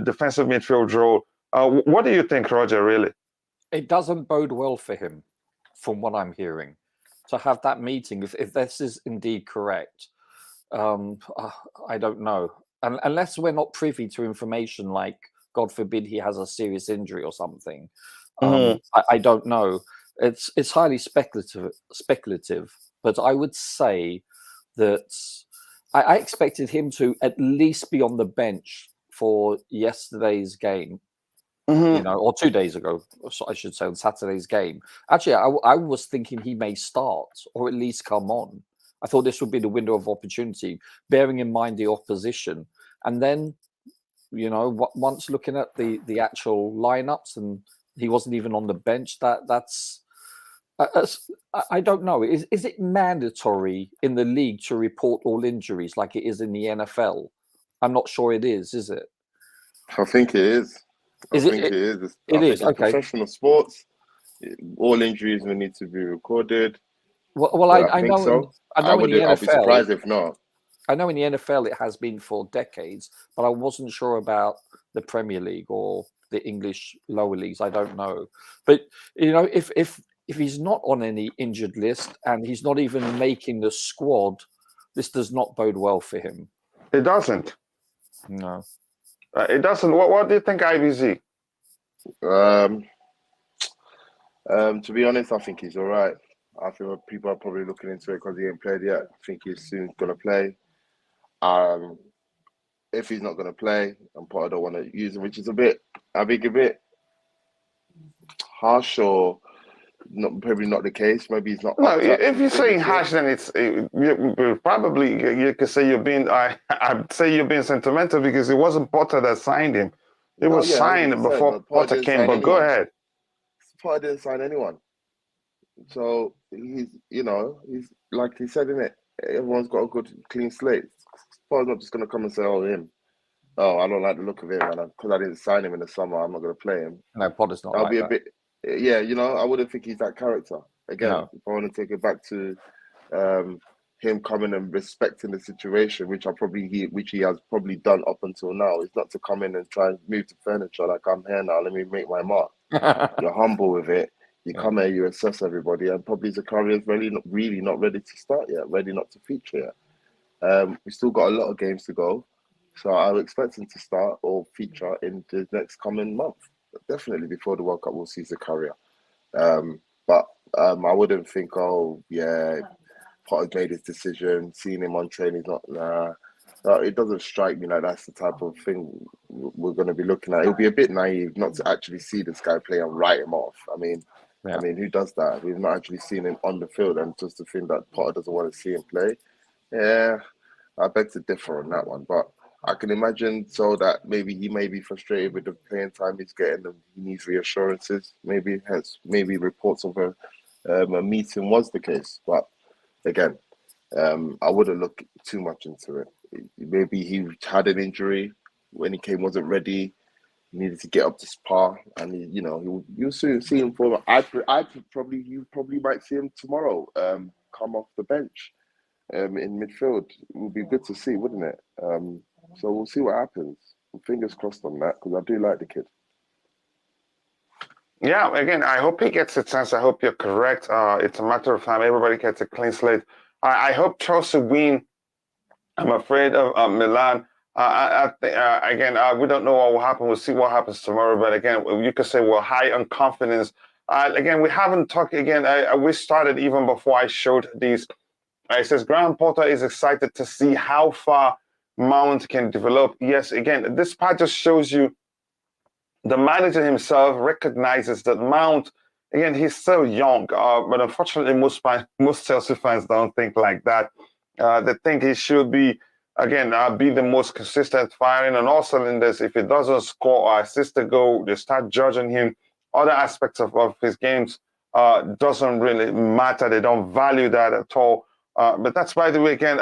defensive midfield role. What do you think, Roger, really? It doesn't bode well for him, from what I'm hearing, to have that meeting. If this is indeed correct, I don't know. Unless we're not privy to information like, God forbid, he has a serious injury or something. I don't know. It's highly speculative, but I would say that I expected him to at least be on the bench for yesterday's game, or 2 days ago, I should say, on Saturday's game. Actually, I was thinking he may start or at least come on. I thought this would be the window of opportunity, bearing in mind the opposition. And then, once looking at the actual lineups, and he wasn't even on the bench, that's I don't know. Is it mandatory in the league to report all injuries like it is in the NFL? I'm not sure it is it? I think it is. I think it is. It's Okay. professional sports. All injuries will need to be recorded. Well, I know. So. I know in the NFL. I'll be surprised if not. I know in the NFL it has been for decades, but I wasn't sure about the Premier League or the English lower leagues. I don't know. But if he's not on any injured list and he's not even making the squad, this does not bode well for him. It doesn't. No. It doesn't. What do you think, IBZ? To be honest, I think he's all right. I think people are probably looking into it because he ain't played yet. I think he's soon going to play. If he's not going to play, and Potter don't want to use him, which is a bit harsh, or probably not the case. Maybe he's not. No, if you're saying harsh, then probably you could say you're being. I'd say you're being sentimental because it wasn't Potter that signed him. It was signed before Potter came. But go ahead. Potter didn't sign anyone. So he's like he said in it. Everyone's got a good clean slate. Potter's not just going to come and say, "Oh, him." Oh, I don't like the look of it, man. Because I didn't sign him in the summer, I'm not going to play him. No, Potter's not I'll like be a that. bit, yeah, I wouldn't think he's that character. Again, No. if I want to take it back to him coming and respecting the situation, which he has probably done up until now, is not to come in and try and move the furniture like I'm here now. Let me make my mark. You're humble with it. You come here, you assess everybody, and probably Zakaria is really not ready to start yet, ready not to feature yet. We still got a lot of games to go, so I would expect him to start or feature in the next coming month. Definitely before the World Cup, we'll see Zakaria. But I wouldn't think, oh yeah, Potter's made his decision. Seeing him on train, he's not. Nah, it doesn't strike me like that's the type of thing we're going to be looking at. It'll be a bit naive not to actually see this guy play and write him off. I mean, who does that? We've not actually seen him on the field, and just to think that Potter doesn't want to see him play. Yeah, I beg to differ on that one, but I can imagine so that maybe he may be frustrated with the playing time he's getting, and he needs reassurances. Maybe reports of a meeting was the case, but again, I wouldn't look too much into it. Maybe he had an injury when he came, wasn't ready. He needed to get up to par, and you'll soon see him for. You probably might see him tomorrow. Come off the bench. In midfield, it would be good to see, wouldn't it? So we'll see what happens. Fingers crossed on that, because I do like the kid. Yeah, again, I hope he gets a chance. I hope you're correct. It's a matter of time. Everybody gets a clean slate. I hope Chelsea win. I'm afraid of Milan. Again, we don't know what will happen. We'll see what happens tomorrow. But again, you could say we're high on confidence. Again, we haven't talked. Again, we started even before I showed these. It says Graham Potter is excited to see how far Mount can develop. Yes, again, this part just shows you the manager himself recognizes that Mount, again, he's still young, but unfortunately, most Chelsea fans don't think like that. They think he should be, again, be the most consistent, firing on all cylinders. If he doesn't score or assist a goal, they start judging him. Other aspects of his games doesn't really matter. They don't value that at all. But that's, by the way, again,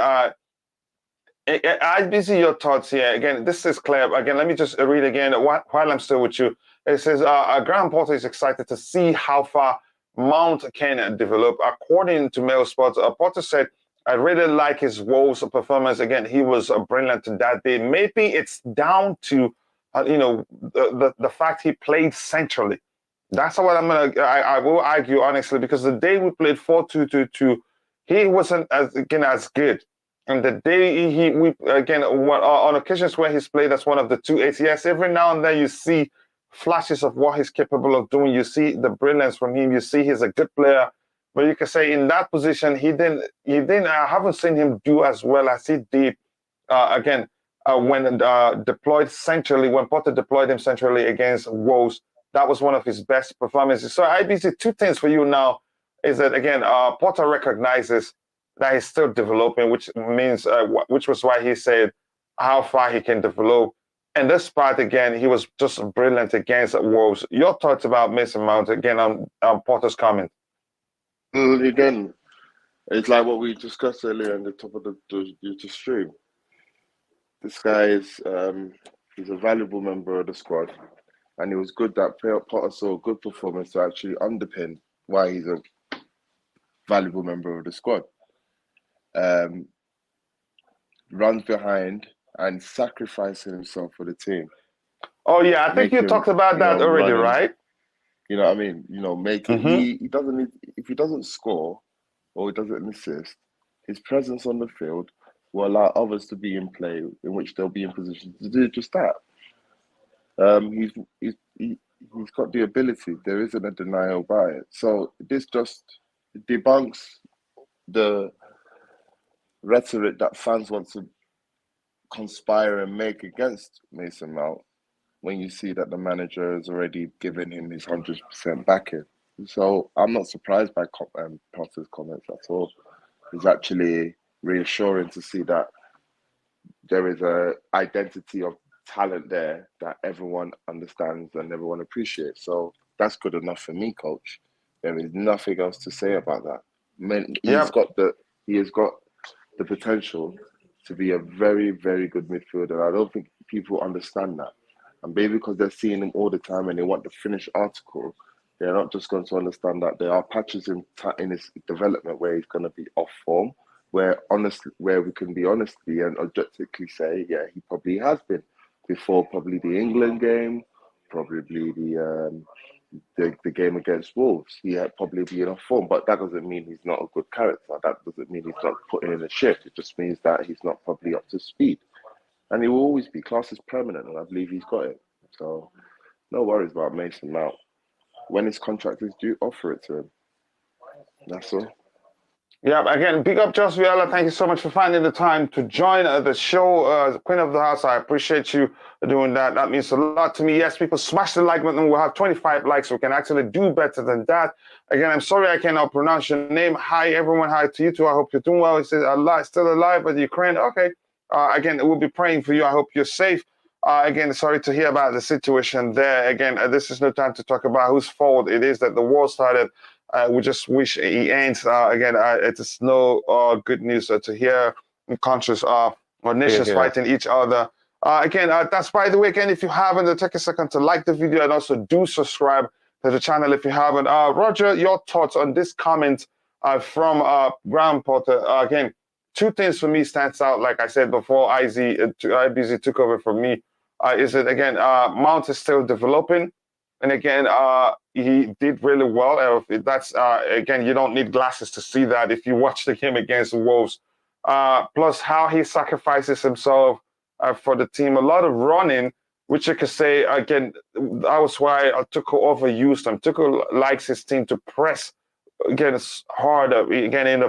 I'd be your thoughts here. Again, this is clear. Again, let me just read again while I'm still with you. It says, Graham Potter is excited to see how far Mount can develop. According to Mail Sports, Potter said, I really like his Wolves performance. Again, he was brilliant that day. Maybe it's down to, the fact he played centrally. That's what I will argue, honestly, because the day we played 4-2-2-2, he wasn't as good. And the day on occasions where he's played as one of the 2-8s, yes, every now and then you see flashes of what he's capable of doing. You see the brilliance from him. You see he's a good player. But you can say in that position, he didn't. I haven't seen him do as well as he did when deployed centrally. When Potter deployed him centrally against Wolves, that was one of his best performances. So IBC, two things for you now is that again, Potter recognizes that he's still developing, which means, which was why he said how far he can develop. And this part, again, he was just brilliant against Wolves. Your thoughts about Mason Mount, again, on Potter's comment? Again, it's like what we discussed earlier in the top of the stream. This guy is he's a valuable member of the squad, and it was good that Potter saw a good performance to actually underpin why he's a valuable member of the squad. Runs behind and sacrificing himself for the team. Oh yeah, I think you talked about that already, right? You know what I mean? He doesn't need, if he doesn't score or he doesn't assist, his presence on the field will allow others to be in play in which they'll be in position to do just that. He's got the ability. There isn't a denial by it. So this just debunks the rhetoric that fans want to conspire and make against Mason Mount when you see that the manager has already given him his 100% backing. So I'm not surprised by Potter's comments at all. It's actually reassuring to see that there is a identity of talent there that everyone understands and everyone appreciates. So that's good enough for me, coach. There is nothing else to say about that. He has got the potential to be a very, very good midfielder. I don't think people understand that. And maybe because they're seeing him all the time and they want the finished article, they're not just going to understand that there are patches in his development where he's going to be off form, where we can be honestly and objectively say, yeah, he probably has been before, probably the England game, probably the game against Wolves. He had probably been off form, but that doesn't mean he's not a good character. That doesn't mean he's not putting in a shift. It just means that he's not probably up to speed. And he will always be. Class is permanent, and I believe he's got it. So no worries about Mason Mount. When his contract is due, offer it to him. That's all. Yeah, again, big up Josh Viola. Thank you so much for finding the time to join the show. Queen of the House, I appreciate you doing that. That means a lot to me. Yes, people smash the like button. We'll have 25 likes. We can actually do better than that. Again, I'm sorry I cannot pronounce your name. Hi, everyone. Hi to you too. I hope you're doing well. He says, still alive, but Ukraine. Okay. Again, we'll be praying for you. I hope you're safe. Again, sorry to hear about the situation there. Again, this is no time to talk about whose fault it is that the war started. We just wish it ends. Again, it is no good news to hear countries or nations fighting each other. Again, that's by the way, again, if you haven't, take a second to like the video and also do subscribe to the channel if you haven't. Roger, your thoughts on this comment from Graham Potter. Again, two things for me stands out. Like I said before, IBZ took over from me. Is it again? Mount is still developing, and again, he did really well. That's again, you don't need glasses to see that if you watch the game against Wolves. Plus, how he sacrifices himself for the team. A lot of running, which you could say again. That was why Tuchel overused him. Tuchel likes his team to press again harder. Again in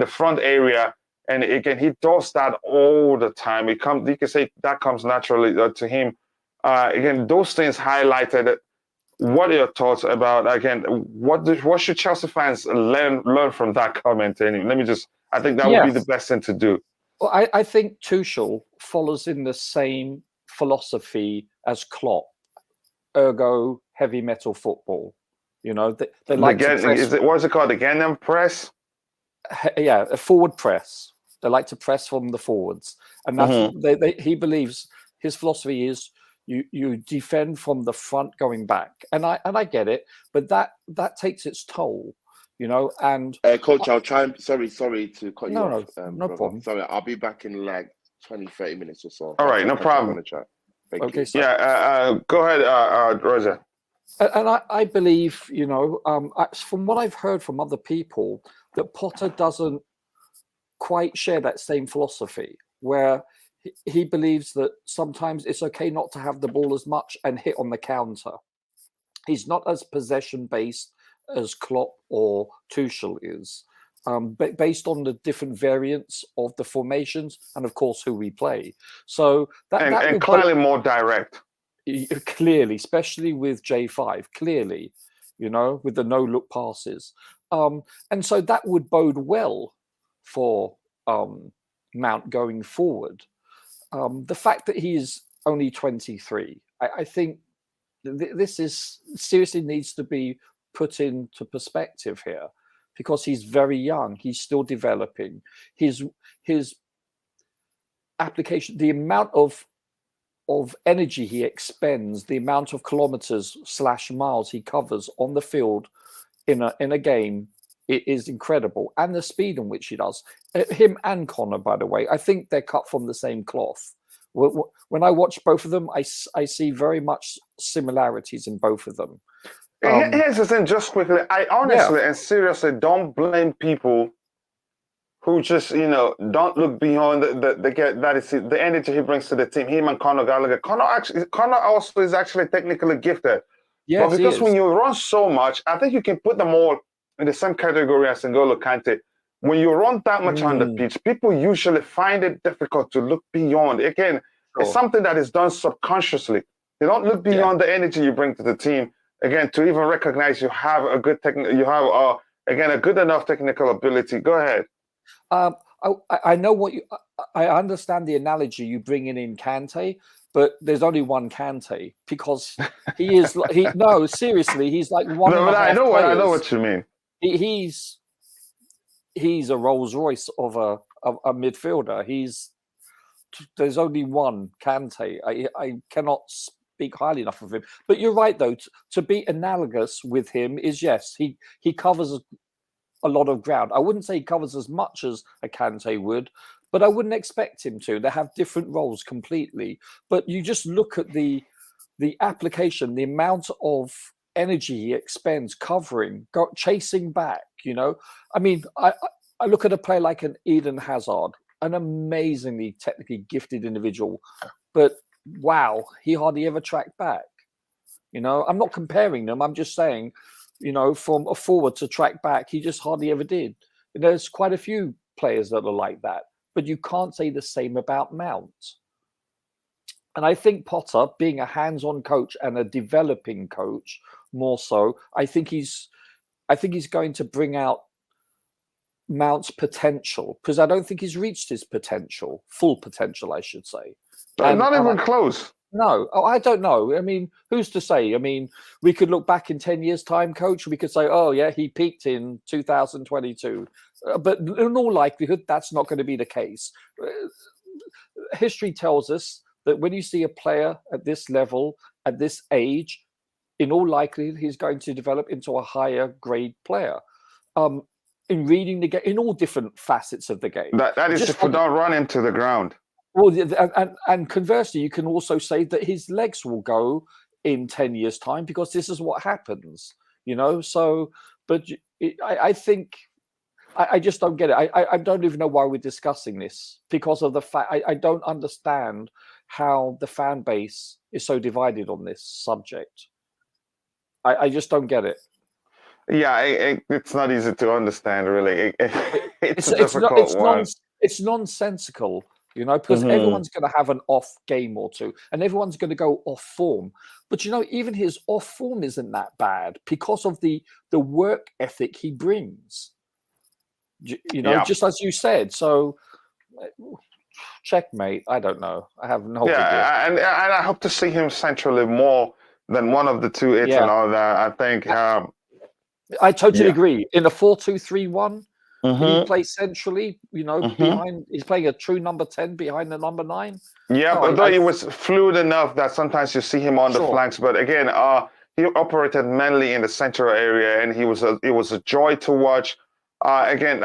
the front area. And again, he does that all the time. You can say that comes naturally to him. Again, those things highlighted. What are your thoughts about, again, what should Chelsea fans learn from that comment? Anyway, I think that would be the best thing to do. Well, I think Tuchel follows in the same philosophy as Klopp, ergo heavy metal football. You know, they like to press. What is it called? The Gangnam press? Yeah, a forward press. They like to press from the forwards, and that's he believes his philosophy is you defend from the front going back, and I get it, but that takes its toll, you know. And Coach, I'll try and sorry to cut you off. No problem. Sorry, I'll be back in like 20-30 minutes or so. All right, no problem. Thank you. So, go ahead, Roger. And I believe, you know, from what I've heard from other people, that Potter doesn't quite share that same philosophy, where he believes that sometimes it's okay not to have the ball as much and hit on the counter. He's not as possession-based as Klopp or Tuchel is, but based on the different variants of the formations and, of course, who we play. So that clearly more direct. Clearly, especially with J5, clearly, you know, with the no-look passes. And so that would bode well for Mount going forward. The fact that he is only 23, I think this is seriously needs to be put into perspective here, because he's very young. He's still developing. His application, the amount of energy he expends, the amount of kilometers / miles he covers on the field in a game, it is incredible. And the speed in which he does. Him and Connor, by the way, I think they're cut from the same cloth. When I watch both of them, I see very much similarities in both of them. Here's the thing, just quickly. I honestly and seriously don't blame people who just, you know, don't look beyond the energy he brings to the team. Him and Conor Gallagher. Conor also is actually technically gifted. Yes, but because when you run so much, I think you can put them all in the same category as N'Golo Kante. When you run that much on the pitch, people usually find it difficult to look beyond. Again, it's something that is done subconsciously. You don't look beyond the energy you bring to the team. Again, to even recognize you have a good a good enough technical ability. Go ahead. I know what I understand the analogy you bring in Kante, but there's only one Kante, because he is no, seriously, he's like one. No, but I know what you mean. He's a Rolls Royce of a midfielder. He's there's only one, Kante. I cannot speak highly enough of him. But you're right, though. To be analogous with him is, yes, he covers a lot of ground. I wouldn't say he covers as much as a Kante would, but I wouldn't expect him to. They have different roles completely. But you just look at the application, the amount of energy he expends covering, chasing back. I mean, I look at a player like an Eden Hazard, an amazingly technically gifted individual, but wow, he hardly ever tracked back. I'm not comparing them. I'm just saying, from a forward to track back, he just hardly ever did. There's quite a few players that are like that, but you can't say the same about Mount. And I think Potter, being a hands-on coach and a developing coach, more so, I think he's going to bring out Mount's potential, because I don't think he's reached his potential, full potential, I should say. Not even close. No, I don't know. I mean, who's to say? I mean, we could look back in 10 years' time, coach. We could say, oh, yeah, he peaked in 2022. But in all likelihood, that's not going to be the case. History tells us that when you see a player at this level, at this age, in all likelihood, he's going to develop into a higher grade player. In reading the game, in all different facets of the game. That is if we don't run into the ground. Well, and conversely, you can also say that his legs will go in 10 years' time, because this is what happens, So, but I think I just don't get it. I don't even know why we're discussing this, because of the fact I don't understand how the fan base is so divided on this subject. I just don't get it. Yeah, it's not easy to understand, really. It's a difficult one. It's nonsensical, because everyone's going to have an off game or two, and everyone's going to go off form. But even his off form isn't that bad, because of the work ethic he brings. Just as you said. So, checkmate. I don't know. I have no idea. And I hope to see him centrally more than one of the two and all that. I think. I totally agree. In a 4-2-3-1, he plays centrally. Behind. He's playing a true number 10 behind the number 9. Yeah, although he was fluid enough that sometimes you see him on the flanks. But again, he operated mainly in the central area, and it was a joy to watch. Again,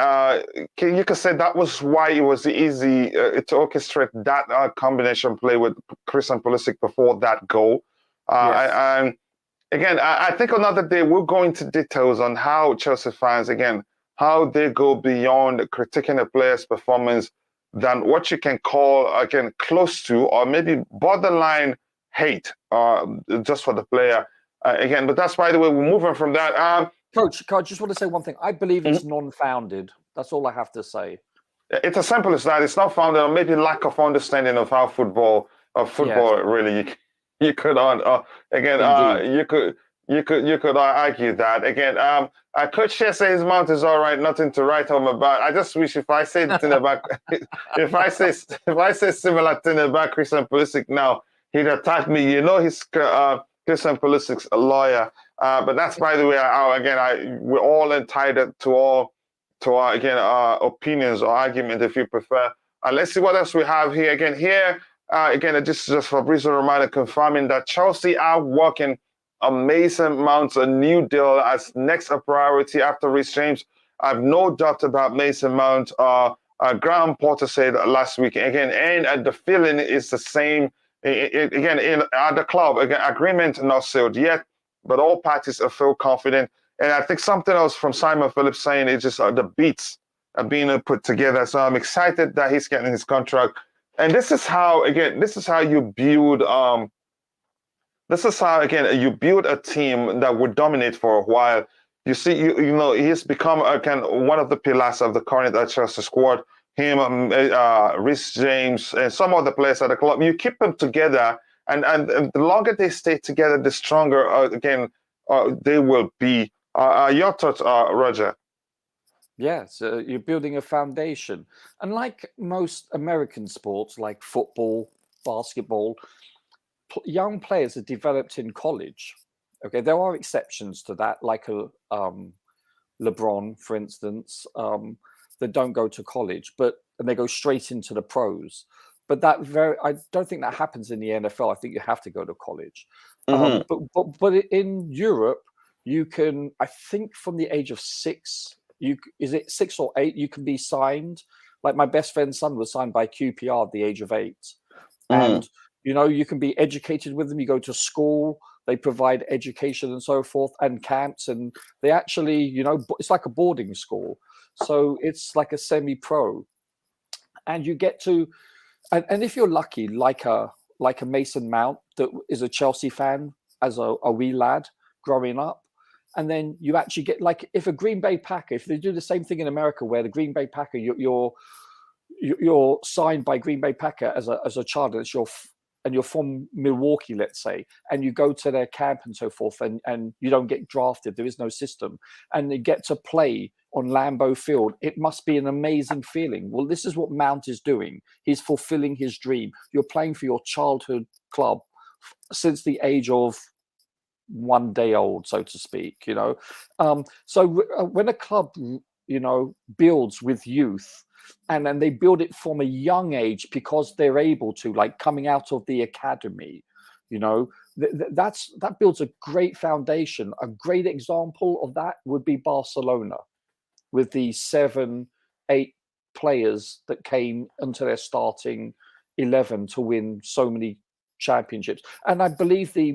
you could say that was why it was easy to orchestrate that combination play with Christian Pulisic before that goal. Again, I think another day we'll go into details on how Chelsea fans, again, how they go beyond critiquing a player's performance than what you can call, again, close to or maybe borderline hate just for the player. Again, but that's, by the way, we're moving from that. Coach, I just want to say one thing. I believe it's non-founded. That's all I have to say. It's as simple as that. It's not founded on maybe lack of understanding of how football really. You could you could argue that again. Coach Shea says Mount is all right, nothing to write home about. I just wish if I say the thing about if I say similar thing about Christian Pulisic now, he'd attack me. He's Christian Pulisic's a lawyer. But that's, by the way, we're all entitled to our opinions or argument if you prefer. Let's see what else we have here. Again, this is just Fabrizio Romano confirming that Chelsea are working on Mason Mount's a new deal as next a priority after Reece James. I have no doubt about Mason Mount. Graham Potter said last week again, and the feeling is the same. At the club, again, agreement not sealed yet, but all parties feel confident. And I think something else from Simon Phillips saying is just the beats are being put together. So I'm excited that he's getting his contract. And this is how you build. This is how you build a team that would dominate for a while. You see, he's become one of the pillars of the current Chelsea squad. Him, Reece James, and some of the players at the club. You keep them together, and the longer they stay together, the stronger they will be. Your thoughts, Roger? Yes, you're building a foundation. And like most American sports, like football, basketball, young players are developed in college. Okay, there are exceptions to that, like LeBron, for instance, that don't go to college, and they go straight into the pros. but I don't think that happens in the NFL. I think you have to go to college. But in Europe, you can, I think, from the age of 6, is it 6 or 8, you can be signed. Like my best friend's son was signed by QPR at the age of 8, and you can be educated with them. You go to school, they provide education and so forth, and camps, and they actually, it's like a boarding school. So it's like a semi-pro, and you get to, and if you're lucky, like a Mason Mount that is a Chelsea fan as a wee lad growing up, and then you actually get, like, if a Green Bay Packer, if they do the same thing in America, where the Green Bay Packer, you're signed by Green Bay Packer as a child, and you're from Milwaukee, let's say, and you go to their camp and so forth, and you don't get drafted, there is no system, and you get to play on Lambeau Field, it must be an amazing feeling. Well, this is what Mount is doing. He's fulfilling his dream. You're playing for your childhood club since the age of 1 day old, so to speak, So when a club, builds with youth, and then they build it from a young age because they're able to, like coming out of the academy, that builds a great foundation. A great example of that would be Barcelona, with the 7, 8 players that came into their starting 11 to win so many championships. And I believe the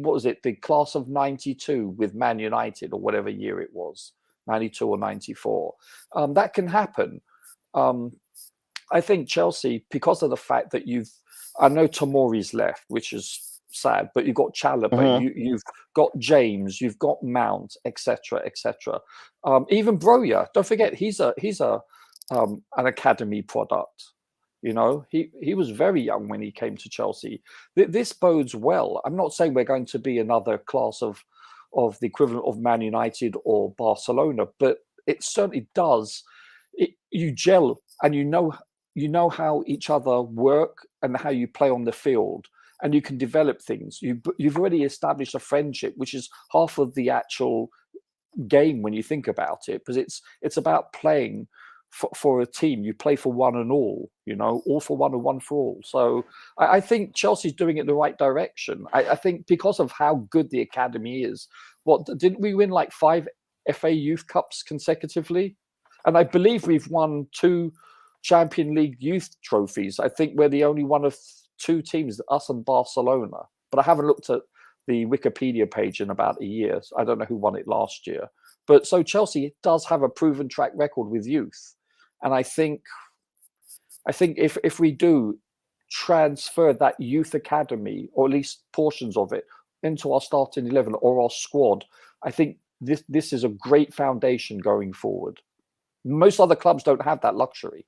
class of 92 with Man United, or whatever year it was, 92 or 94, that can happen. I think Chelsea, because of the fact that I know Tomori's left, which is sad, but you've got Chalobah, you've got James, you've got Mount, etc., etc. Even Broja, don't forget, he's an academy product. He was very young when he came to Chelsea. This bodes well. I'm not saying we're going to be another class of the equivalent of Man United or Barcelona, but it certainly does. You gel, and you know how each other work and how you play on the field, and you can develop things. You've already established a friendship, which is half of the actual game when you think about it, because it's about playing for a team. You play for one and all, all for one and one for all. So I think Chelsea's doing it in the right direction. I think because of how good the academy is. Didn't we win like 5 FA Youth Cups consecutively? And I believe we've won 2 Champion League youth trophies. I think we're the only one of 2 teams, us and Barcelona. But I haven't looked at the Wikipedia page in about a year. So I don't know who won it last year. But so Chelsea does have a proven track record with youth. And I think if we do transfer that youth academy, or at least portions of it, into our starting 11 or our squad, I think this is a great foundation going forward. Most other clubs don't have that luxury.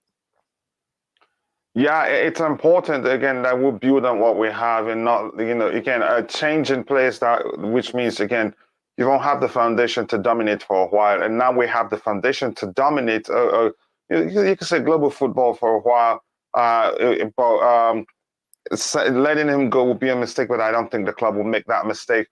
Yeah, it's important, again, that we build on what we have, and not, again, a change in place, which means, again, you don't have the foundation to dominate for a while. And now we have the foundation to dominate, you can say, global football for a while. Letting him go will be a mistake, but I don't think the club will make that mistake.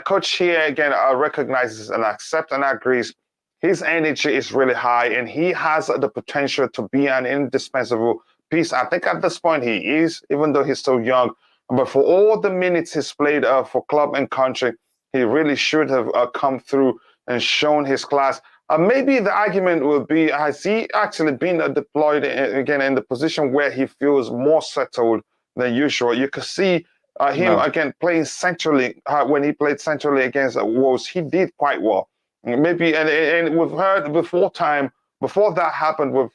Coach here, again, recognizes and accepts and agrees. His energy is really high, and he has the potential to be an indispensable piece. I think at this point he is, even though he's still young. But for all the minutes he's played for club and country, he really should have come through and shown his class. Maybe the argument will be, has he actually been deployed again in the position where he feels more settled than usual? You could see him again playing centrally. When he played centrally against Wolves, he did quite well. Maybe, and we've heard before that happened, we've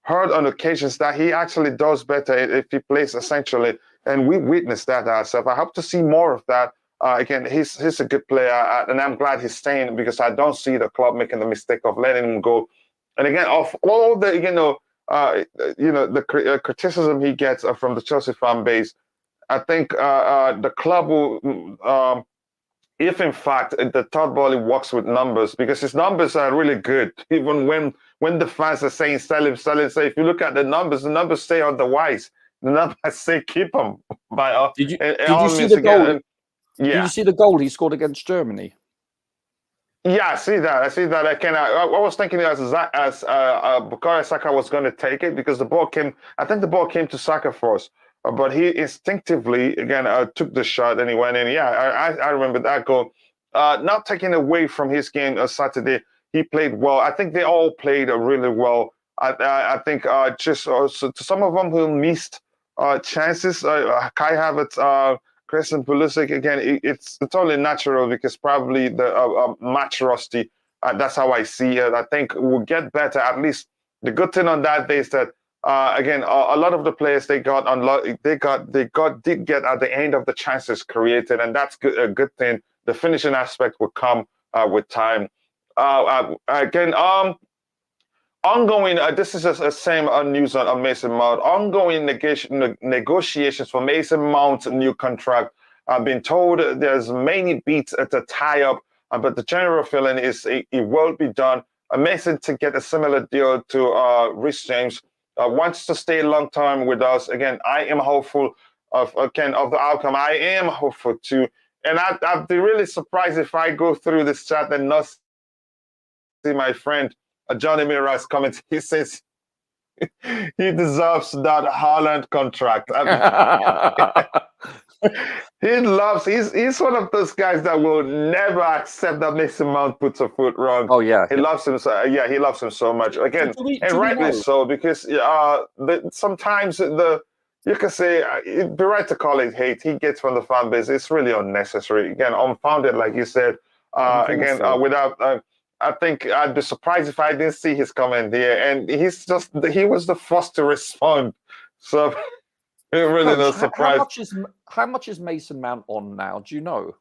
heard on occasions that he actually does better if he plays essentially, and we witnessed that ourselves. I hope to see more of that. Again, he's a good player, and I'm glad he's staying, because I don't see the club making the mistake of letting him go. And again, of all the the criticism he gets from the Chelsea fan base, I think the club will. If in fact the Todd Boehly works with numbers, because his numbers are really good, even when the fans are saying sell him, say, if you look at the numbers say otherwise. The numbers say keep him. Did you see the goal? Yeah. Did you see the goal he scored against Germany? Yeah, I see that. I was thinking as Bukayo Saka was going to take it, because the ball came. I think the ball came to Saka first. but he instinctively again took the shot and he went in. Yeah, I remember that goal. Not taking away from his game Saturday, he played well. I think they all played really well. I think just so to some of them who missed chances, Kai Havertz, Christian Pulisic, again, it's only natural because probably the match rusty. That's how I see it. I think we'll get better. At least the good thing on that day is that again, a lot of the players did get at the end of the chances created, and that's a good thing. The finishing aspect will come with time. Again, ongoing. This is the same news on Mason Mount. Ongoing negotiations for Mason Mount's new contract. I've been told there's many beats to tie up, but the general feeling is it will be done. Mason to get a similar deal to Reece James. Wants to stay long term with us. Again, I am hopeful of the outcome. I am hopeful too, and I'd be really surprised if I go through this chat and not see my friend Johnny Miraz comment. He says he deserves that Haaland contract. He's one of those guys that will never accept that Mason Mount puts a foot wrong. Oh yeah, he loves him. He loves him so much. Again, and rightly so, because sometimes you can say it'd be right to call it hate. He gets from the fan base. It's really unnecessary. Again, unfounded, like you said. Without. I think I'd be surprised if I didn't see his comment here. And he was the first to respond. So really no surprise. How much is Mason Mount on now? Do you know?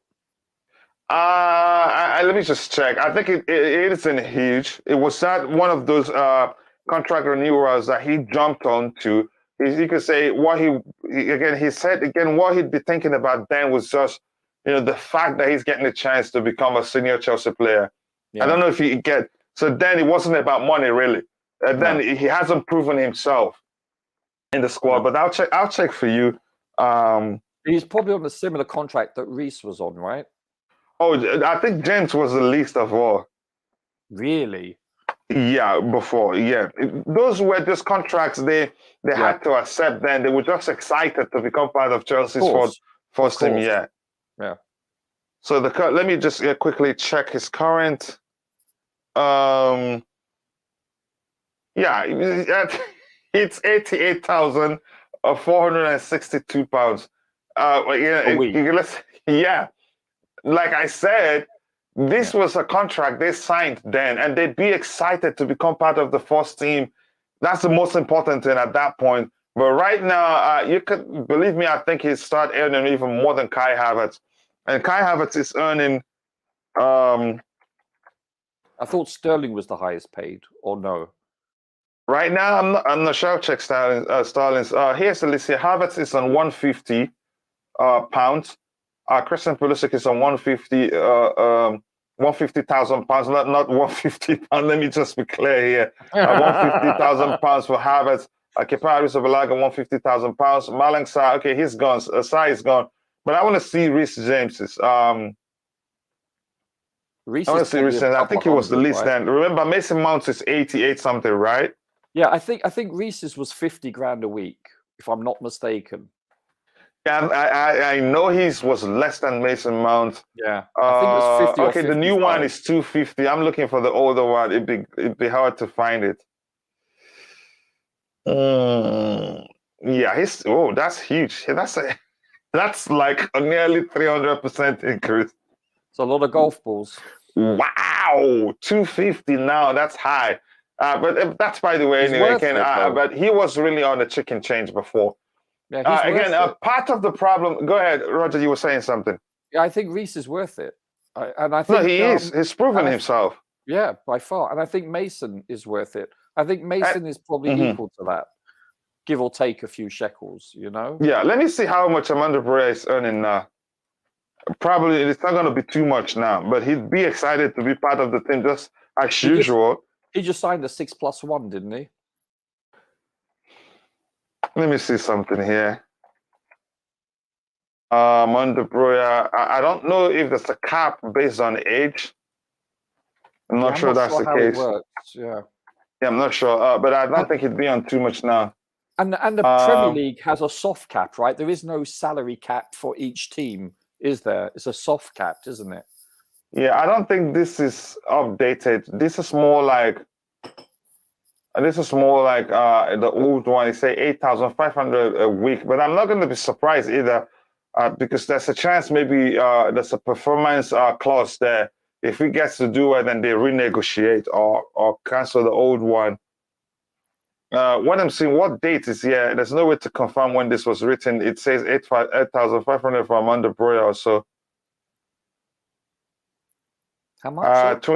Let me just check. I think it isn't huge. It was not one of those contract renewals that he jumped onto. You could say what he said what he'd be thinking about then was just the fact that he's getting a chance to become a senior Chelsea player. Yeah. I don't know if he get so then it wasn't about money really. Then he hasn't proven himself in the squad. But I'll check for you. He's probably on a similar contract that Reece was on, right? Oh, I think James was the least of all. Really? Yeah, before. Yeah, those were just contracts they had to accept. Then they were just excited to become part of Chelsea's first team. Yeah. So let me just quickly check his current. It's £88,462. Like I said, this was a contract they signed then, and they'd be excited to become part of the first team. That's the most important thing at that point. But right now, you could believe me, I think he'd start earning even more than Kai Havertz. And Kai Havertz is earning. I thought Sterling was the highest paid, or no? Right now, I'm not sure. I'll check Sterling's. Here's the list here. Havertz is on £150. Christian Pulisic is on £150,000. Not £150. Let me just be clear here. £150,000 for Havertz. Kepa Arrizabalaga, £150,000. Malang Sarr, okay, he's gone. Sarr is gone. But I want to see Reece James's. I want to see Reece James. I think he was the least then. Remember, Mason Mount is 88 something, right? Yeah, I think Reece's was 50 grand a week, if I'm not mistaken. Yeah, I know his was less than Mason Mount. Yeah, I think it was 50. Okay, the new one is 250. I'm looking for the older one. It'd be hard to find it. Yeah, that's huge. That's like a nearly 300% increase. It's a lot of golf balls. Wow, 250 now. That's high. But that's by the way. Anyway, but he was really on the chicken change before. Yeah, part of the problem. Go ahead, Roger. You were saying something. Yeah, I think Reece is worth it, and I think he is. He's proven himself. Yeah, by far, and I think Mason is worth it. I think Mason is probably equal to that, give or take a few shekels. Yeah. Let me see how much Amanda Brea is earning now. Probably it's not going to be too much now, but he'd be excited to be part of the team just as usual. He just signed a 6+1, didn't he? Let me see something here. Amanda Brea, I don't know if there's a cap based on age. I'm not sure that's the case. Yeah, I'm not sure, but I don't think he'd be on too much now. And the Premier League has a soft cap, right? There is no salary cap for each team, is there? It's a soft cap, isn't it? Yeah, I don't think this is updated. This is more like the old one. They say 8,500 a week, but I'm not going to be surprised either, because there's a chance maybe there's a performance clause there. If he gets to do it, then they renegotiate or cancel the old one. What I'm seeing, what date is here? There's no way to confirm when this was written. It says 8,500 for Amanda Broya or so. How much?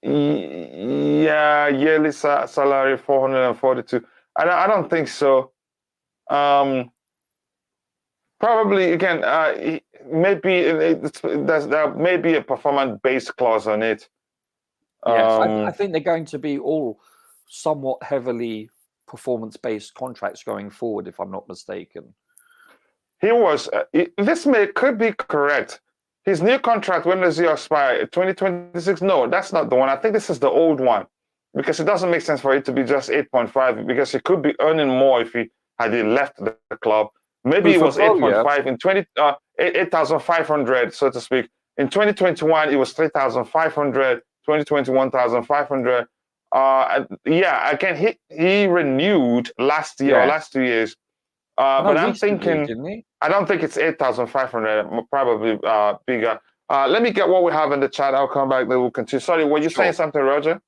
Yeah, yearly salary 442. I don't think so. Probably again, maybe there may be a performance-based clause on it. Yes, I think they're going to be all somewhat heavily performance-based contracts going forward, if I'm not mistaken. He was. This could be correct. His new contract, when does he expire? 2026? No, that's not the one. I think this is the old one, because it doesn't make sense for it to be just 8.5, because he could be earning more if he had left the club. Maybe it was 8.5 in 8,500, so to speak. In 2021, it was 3,500. 2020, 1,500. Yeah, again, he renewed last year or last 2 years. But I'm thinking, didn't he? I don't think it's 8,500, probably bigger. Let me get what we have in the chat. I'll come back. Then we'll continue. Sorry, were you saying something, Roger?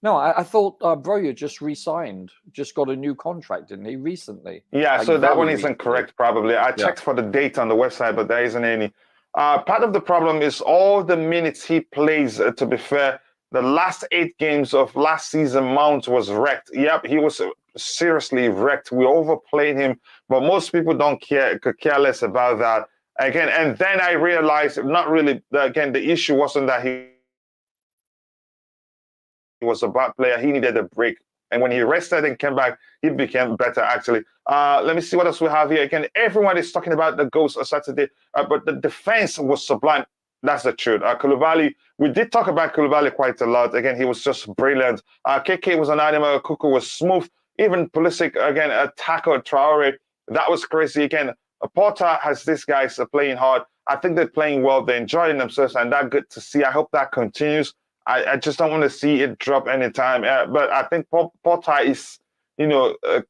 No, I thought Broya just re-signed, just got a new contract, didn't he, recently? Yeah, so that one isn't correct, probably. I checked for the date on the website, but there isn't any. Part of the problem is all the minutes he plays, to be fair. The last 8 games of last season, Mount was wrecked. Yep, he was seriously wrecked. We overplayed him, but most people could care less about that. Again, and then I realized, not really, again, the issue wasn't that he was a bad player. He needed a break. And when he rested and came back, he became better, actually. Let me see what else we have here. Again, everyone is talking about the goals on Saturday, but the defense was sublime. That's the truth. Koulibaly, we did talk about Koulibaly quite a lot. Again, he was just brilliant. KK was an animal. Kuku was smooth. Even Pulisic, again, Taco Traore, that was crazy. Again, Porta has these guys playing hard. I think they're playing well. They're enjoying themselves, and that's good to see. I hope that continues. I just don't want to see it drop anytime. But I think Porta is,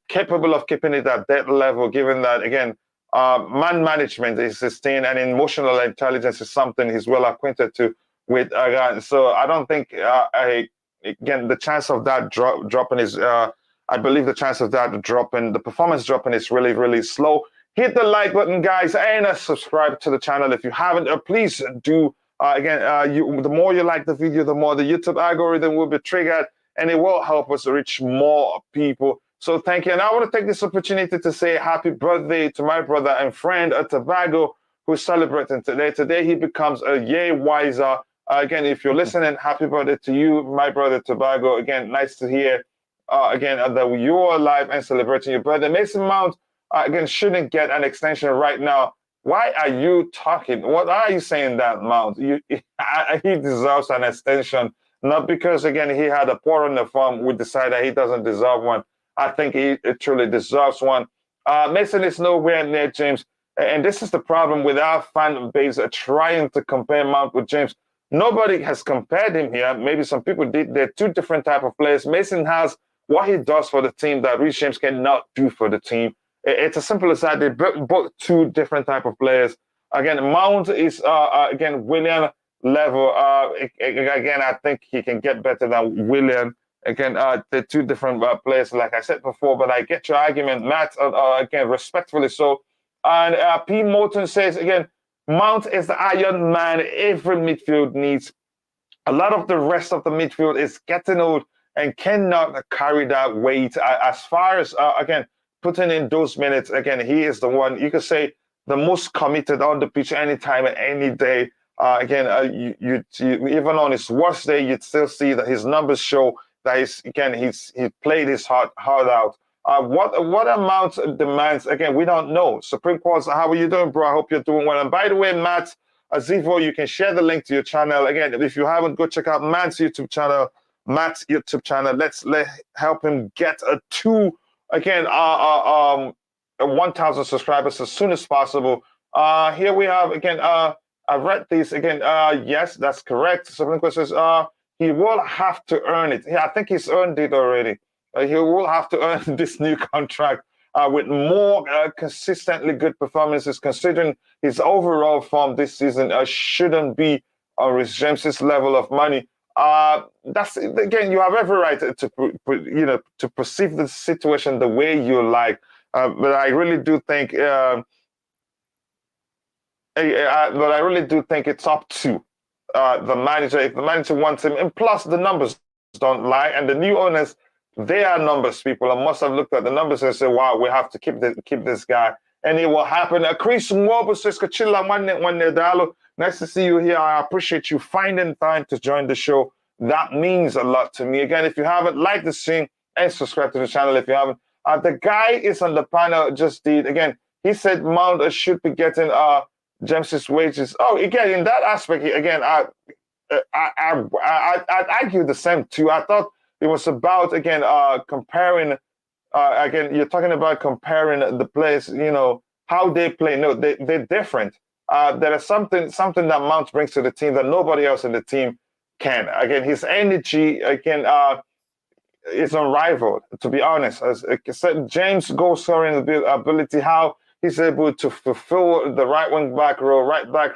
capable of keeping it at that level, given that, again, man management is his thing, and emotional intelligence is something he's well acquainted to with. So I don't think, again, the chance of that dropping is, I believe the chance of that dropping, the performance dropping is really, really slow. Hit the like button, guys, and subscribe to the channel if you haven't. Please do. The more you like the video, the more the YouTube algorithm will be triggered, and it will help us reach more people. So thank you. And I want to take this opportunity to say happy birthday to my brother and friend Tobago, who's celebrating today. Today he becomes a year wiser. Again, if you're listening, happy birthday to you, my brother Tobago. Again, nice to hear that you're alive and celebrating your birthday. Mason Mount, again, shouldn't get an extension right now. Why are you talking? What are you saying that, Mount? He deserves an extension, not because, again, he had a poor on the form. We decided he doesn't deserve one. I think he truly deserves one. Mason is nowhere near James. And this is the problem with our fan base trying to compare Mount with James. Nobody has compared him here. Maybe some people did. They're two different type of players. Mason has what he does for the team that Reece James cannot do for the team. It's as simple as that. They're both two different type of players. Again, Mount is, again, Willian level. Again, I think he can get better than Willian. Again, they're two different players, like I said before, but I get your argument, Matt, again, respectfully so. And P. Morton says, again, Mount is the iron man every midfield needs. A lot of the rest of the midfield is getting old and cannot carry that weight. As far as, again, putting in those minutes, again, he is the one, you could say, the most committed on the pitch anytime and any day. Again, you even on his worst day, you'd still see that his numbers show that he played his heart out. What amount demands? Again, we don't know. Supreme Court, how are you doing, bro? I hope you're doing well. And by the way, Matt Azivo, you can share the link to your channel. Again, if you haven't, go check out Matt's YouTube channel. Let's help him get again 1,000 subscribers as soon as possible. Here we have again. I read this again. Yes, that's correct. Soblinko says he will have to earn it. Yeah, I think he's earned it already. He will have to earn this new contract with more consistently good performances, considering his overall form this season shouldn't be on Rhys James's level of money. That's again, you have every right to perceive the situation the way you like. But I really do think, it's up to the manager. If the manager wants him, and plus the numbers don't lie, and the new owners, they are numbers people. I must have looked at the numbers and said, "Wow, we have to keep this guy," and it will happen. Chris Mwobo says, "Kachila one dalo." Nice to see you here. I appreciate you finding time to join the show. That means a lot to me. Again, if you haven't, like the stream and subscribe to the channel if you haven't. The guy is on the panel just did again. He said Mount should be getting James's wages. Oh, again, in that aspect, again, I'd argue the same too. I thought it was about again comparing. Again, you're talking about comparing the players. You know how they play. No, they're different. There is something that Mount brings to the team that nobody else in the team can. Again, his energy again is unrivaled. To be honest, as I said, James goal scoring ability, how he's able to fulfill the right back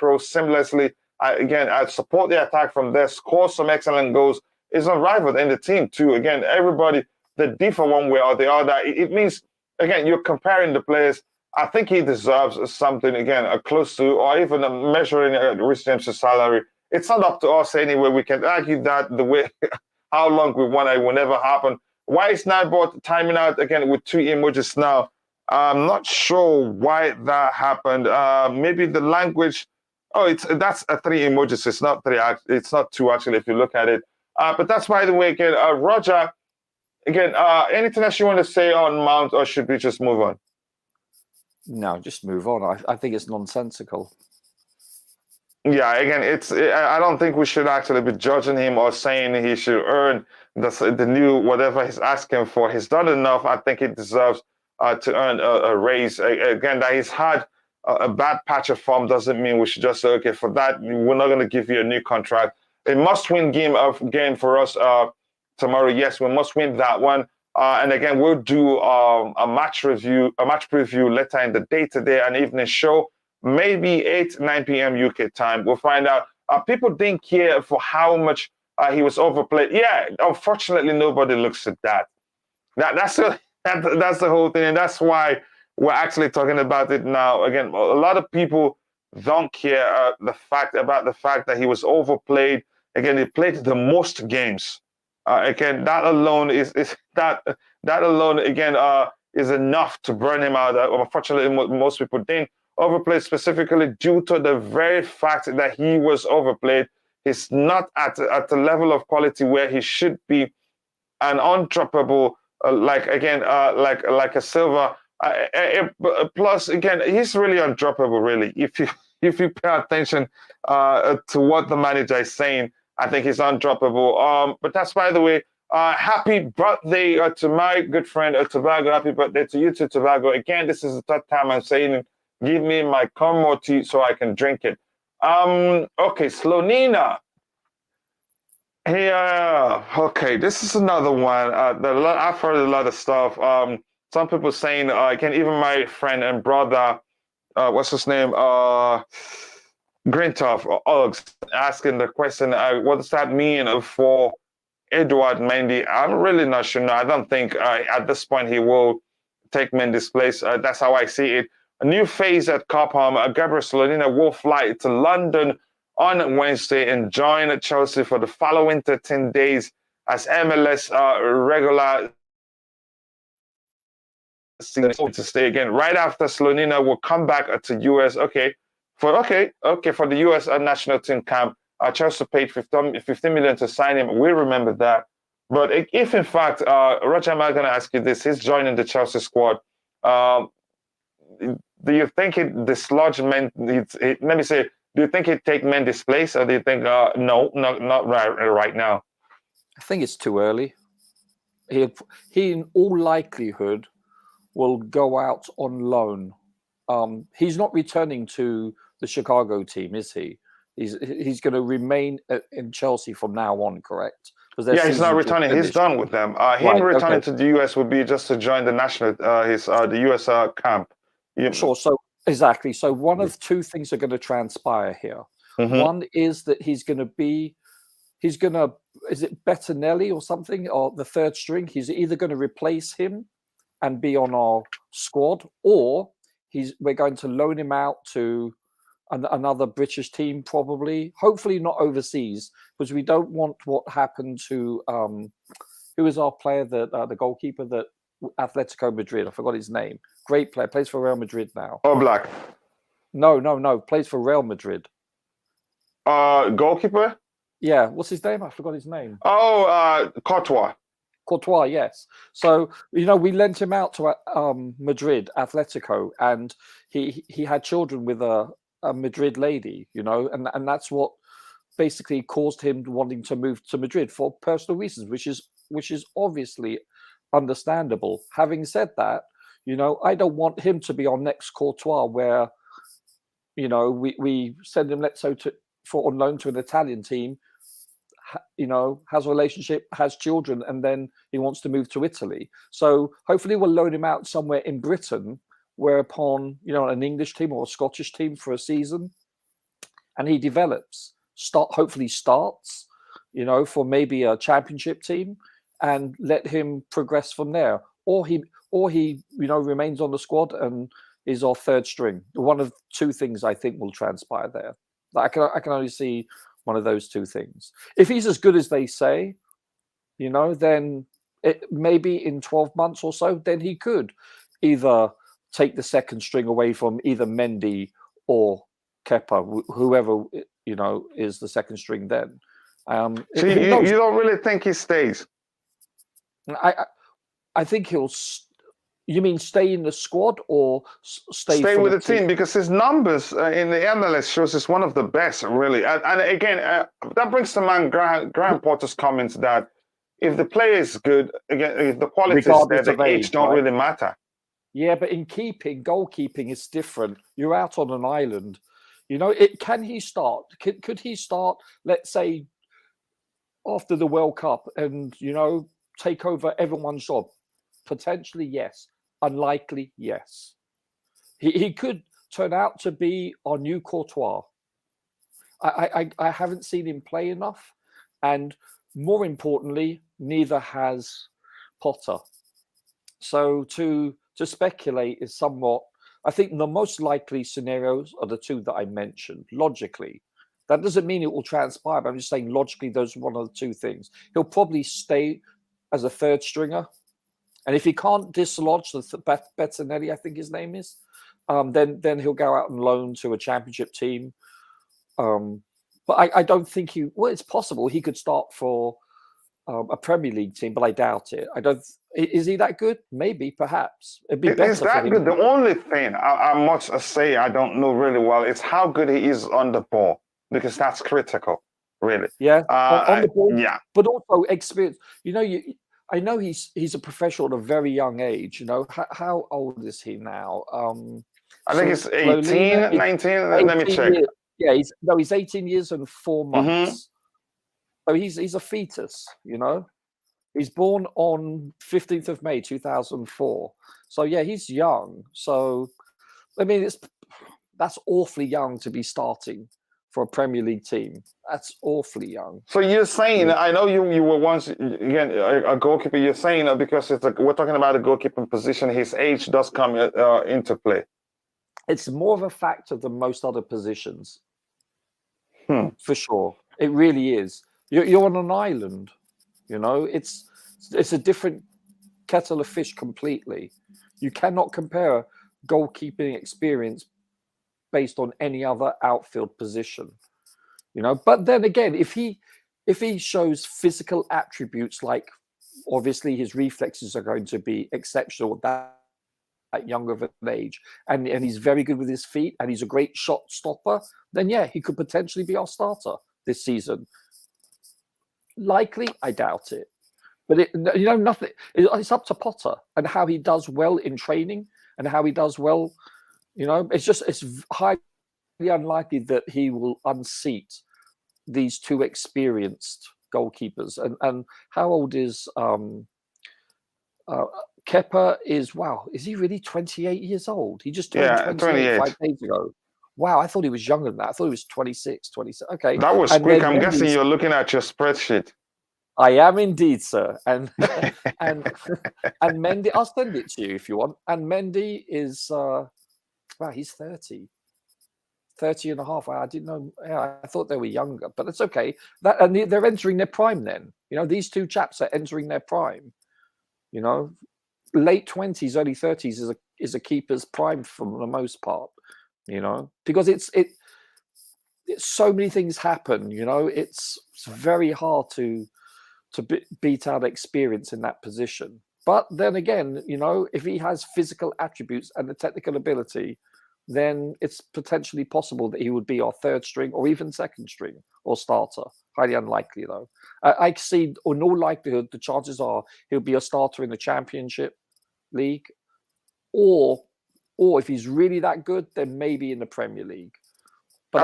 row seamlessly. I support the attack from there, score some excellent goals. Is unrivaled in the team too. Again, everybody they differ one way or the other. It means again you're comparing the players. I think he deserves something again close to or even measuring Rhys James' salary. It's not up to us anyway. We can argue that the way how long we want it will never happen. Why is Nightbot timing out again with 2 emojis now? I'm not sure why that happened. Maybe the language. Oh, that's 3 emojis. It's not 3. It's not 2 actually. If you look at it, but that's by the way again. Roger, again, anything else you want to say on Mount, or should we just move on? No, just move on. I think it's nonsensical. Yeah, again, I don't think we should actually be judging him or saying he should earn the new whatever he's asking for. He's done enough. I think he deserves to earn a raise. Again, that he's had a bad patch of form doesn't mean we should just say, okay, for that, we're not going to give you a new contract. A must-win game for us tomorrow. Yes, we must win that one. And again, we'll do a match preview later in the day today, an evening show, maybe 9 p.m. UK time. We'll find out. People didn't care for how much he was overplayed. Yeah, unfortunately, nobody looks at that. That's the whole thing, and that's why we're actually talking about it now. Again, a lot of people don't care the fact that he was overplayed. Again, he played the most games. Again, that alone is enough to burn him out. Unfortunately, most people didn't overplay, specifically due to the very fact that he was overplayed. He's not at the level of quality where he should be, an undroppable like a Silva. Plus, again, he's really undroppable. Really, if you pay attention to what the manager is saying, I think he's undroppable. But that's, by the way, happy birthday to my good friend Tobago. Happy birthday to you too, Tobago. Again, this is the third time I'm saying it. Give me my Conmore tea so I can drink it. Okay, Slonina. Yeah, okay, this is another one. I've heard a lot of stuff. Some people saying, again, even my friend and brother, what's his name? Grintoff, Uggs, asking the question, what does that mean for Edouard Mendy? I'm really not sure. No, I don't think at this point he will take Mendy's place. That's how I see it. A new phase at Cobham. Gabriel Slonina will fly to London on Wednesday and join Chelsea for the following 13 days as MLS regular season to stay again. Right after Slonina will come back to US. For the US national team camp. Chelsea paid 15 million to sign him. We remember that. But if in fact, Roger, I'm going to ask you this: he's joining the Chelsea squad. Do you think it dislodge men? Let me say, do you think he'd take Mendy's place, or do you think no, not right now? I think it's too early. He in all likelihood will go out on loan. He's not returning to the Chicago team, is he? He's going to remain in Chelsea from now on, correct? Yeah, he's not returning. He's done with them. Him returning to the US would be just to join the national, the US camp. Sure. So exactly. So one of two things are going to transpire here. One is that is it Bettinelli or something, or the third string? He's either going to replace him and be on our squad, or we're going to loan him out to another British team, probably, hopefully not overseas, because we don't want what happened to who is our player, the goalkeeper that Atletico Madrid. I forgot his name. Great player, plays for Real Madrid now. Oh, Black. No, plays for Real Madrid. Goalkeeper. Yeah, what's his name? I forgot his name. Oh, Courtois. Courtois, yes. So we lent him out to Madrid, Atletico, and he had children with a Madrid lady, and that's what basically caused him wanting to move to Madrid for personal reasons, which is obviously understandable. Having said that, I don't want him to be our next Courtois, where we send him, let's say, on loan to an Italian team, has a relationship, has children, and then he wants to move to Italy. So hopefully we'll loan him out somewhere in Britain, whereupon, an English team or a Scottish team for a season, and he develops, hopefully starts, for maybe a championship team, and let him progress from there. Or he remains on the squad and is our third string. One of two things I think will transpire there. I can only see one of those two things. If he's as good as they say, then maybe in 12 months or so, then he could either take the second string away from either Mendy or Kepa, whoever is the second string then. So you don't really think he stays? I think he'll. You mean stay in the squad or stay with the team? Because his numbers in the MLS shows is one of the best, really. And again, that brings to mind Graham Potter's comments that if the player is good, again, if the quality is there, the age don't really matter. Yeah, but in goalkeeping is different. You're out on an island. Can he start? Could he start, let's say, after the World Cup and, take over everyone's job? Potentially, yes. Unlikely, yes. He could turn out to be our new Courtois. I haven't seen him play enough, and more importantly, neither has Potter. So to speculate is somewhat. I think the most likely scenarios are the two that I mentioned. Logically, that doesn't mean it will transpire. But I'm just saying logically, those are one of the two things. He'll probably stay as a third stringer. And if he can't dislodge the Bettinelli, I think his name is, then he'll go out and loan to a championship team. But I don't think it's possible he could start for a Premier League team, but I doubt it. Is he that good? Maybe, perhaps. It'd be better. Is that good? The only thing I must say I don't know really well is how good he is on the ball, because that's critical, really. Yeah, on the ball. Yeah, but also experience. I know he's a professional at a very young age. How old is he now? I think it's 18, 19. Let me check. Years. Yeah, he's 18 years and 4 months. So he's a fetus. He's born on 15th of May 2004. So yeah, he's young. So I mean, that's awfully young to be starting for a Premier League team. That's awfully young. So you're saying, I know you were once, again, a goalkeeper, you're saying because we're talking about a goalkeeping position, his age does come into play. It's more of a factor than most other positions. For sure. It really is. You're on an island, it's a different kettle of fish completely. You cannot compare goalkeeping experience based on any other outfield position, But then again, if he shows physical attributes, like obviously his reflexes are going to be exceptional at that young of an age, and he's very good with his feet, and he's a great shot stopper, then yeah, he could potentially be our starter this season. Likely, I doubt it. But nothing. It's up to Potter and how he does well in training and how he does well. It's highly unlikely that he will unseat these two experienced goalkeepers. And how old is Kepa? Is he really 28 years old? He just turned 28 5 days ago. Wow, I thought he was younger than that. I thought he was 26, 27. Okay. That was quick. I'm guessing you're looking at your spreadsheet. I am indeed, sir. And Mendy, I'll send it to you if you want. And Mendy is, he's 30 and a half. I didn't know. Yeah, I thought they were younger, but it's okay. And they're entering their prime then. These two chaps are entering their prime. Late 20s, early 30s is a keeper's prime for the most part. Because it's so many things happen. It's very hard to beat out experience in that position. But then again, if he has physical attributes and the technical ability, then it's potentially possible that he would be our third string or even second string or starter. Highly unlikely, though. I see, in all likelihood, the chances are he'll be a starter in the Championship League, or if he's really that good, then maybe in the Premier League. But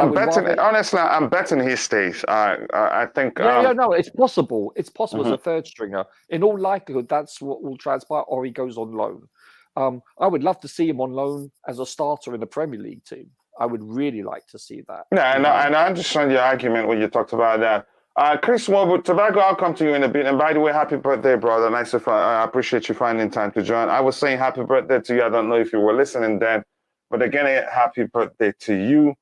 honestly, I'm betting he stays. I think. No, it's possible. It's possible as a third stringer. In all likelihood, that's what will transpire, or he goes on loan. I would love to see him on loan as a starter in the Premier League team. I would really like to see that. Yeah, and I understand your argument when you talked about that. Chris Warwood, Tobago, I'll come to you in a bit. And by the way, happy birthday, brother. Nice to I appreciate you finding time to join. I was saying happy birthday to you. I don't know if you were listening then, but again, happy birthday to you.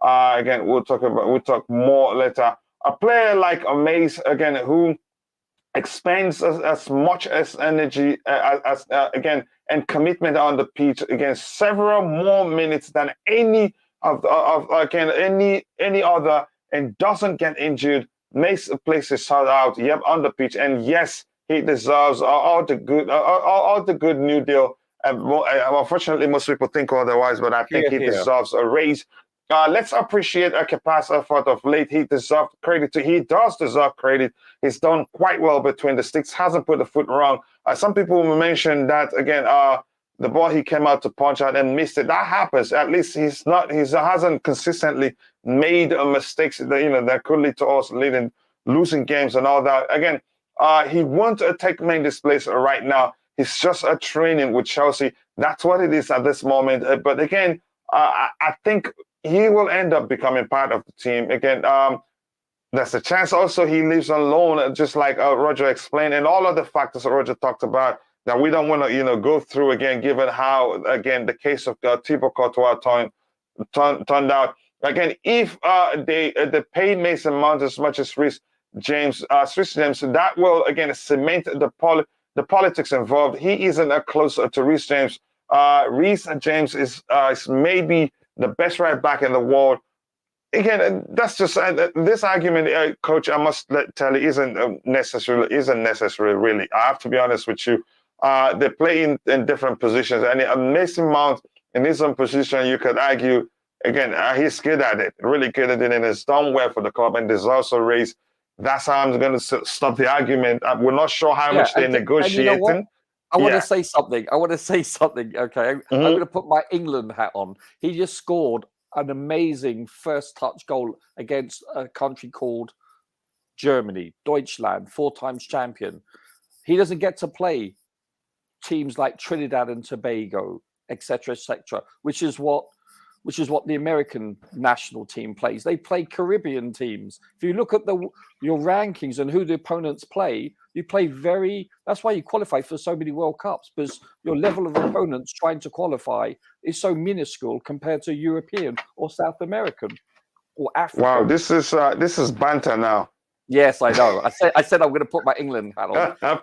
Again, we'll talk more later. A player like Mace, again, who expends as much as energy as and commitment on the pitch, again, several more minutes than any other, and doesn't get injured. Makes the place his heart out, on the pitch, and yes, he deserves all the good New Deal. Unfortunately, most people think otherwise, but I think he deserves a raise. Let's appreciate Kepa's effort of late. He deserves credit. He does deserve credit. He's done quite well between the sticks. Hasn't put the foot wrong. Some people mentioned that again. The ball he came out to punch out and missed it. That happens. At least he hasn't consistently made mistakes that could lead to us losing games and all that. Again, he won't take Mendy's place right now. He's just a training with Chelsea. That's what it is at this moment. But again, I think he will end up becoming part of the team. Again, there's a chance also he leaves on loan, just like Roger explained, and all of the factors that Roger talked about that we don't want to go through again, given how, again, the case of Thibaut Courtois turned out. Again, if they pay Mason Mount as much as Reece James, that will, again, cement the politics involved. He isn't closer to Reece James. Reece James is maybe the best right back in the world. Again, that's just this argument, Coach. I must tell you, isn't necessary. Really, I have to be honest with you. They play in different positions, and Mason Mount in his own position, you could argue again, he's good at it, really good at it, and has done well for the club, and deserves a raise. That's how I'm going to stop the argument. We're not sure how much they're negotiating. I want to say something. Okay, I'm going to put my England hat on. He just scored an amazing first touch goal against a country called Germany, Deutschland, 4 times champion. He doesn't get to play teams like Trinidad and Tobago, etc., which is what the American national team plays. They play Caribbean teams. If you look at your rankings and who the opponents play, you play that's why you qualify for so many World Cups, because your level of opponents trying to qualify is so minuscule compared to European or South American or African. Wow, this is banter now. Yes, I know. I said I'm going to put my England hat on. And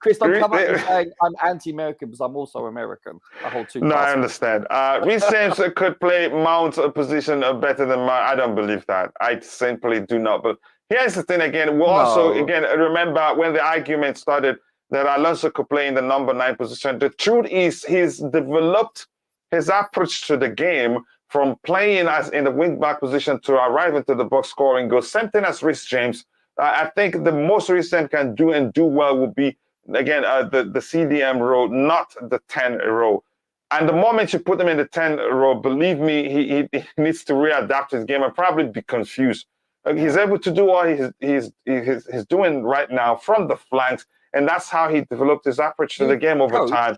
Chris, don't come at me saying I'm anti-American, because I'm also American. I hold 2 passports. I understand. Reece James could play Mount's position better than mine. I don't believe that. I simply do not. But here's the thing again. We'll also, remember when the argument started that Alonso could play in the number 9 position. The truth is he's developed his approach to the game from playing as in the wing-back position to arriving to the box scoring goal. Same thing as Reece James. I think the most recent can do and do well will be, again, the CDM role, not the 10 role. And the moment you put him in the 10 role, believe me, he needs to readapt his game and probably be confused. He's able to do what he's doing right now from the flanks, and that's how he developed his approach to the game over time.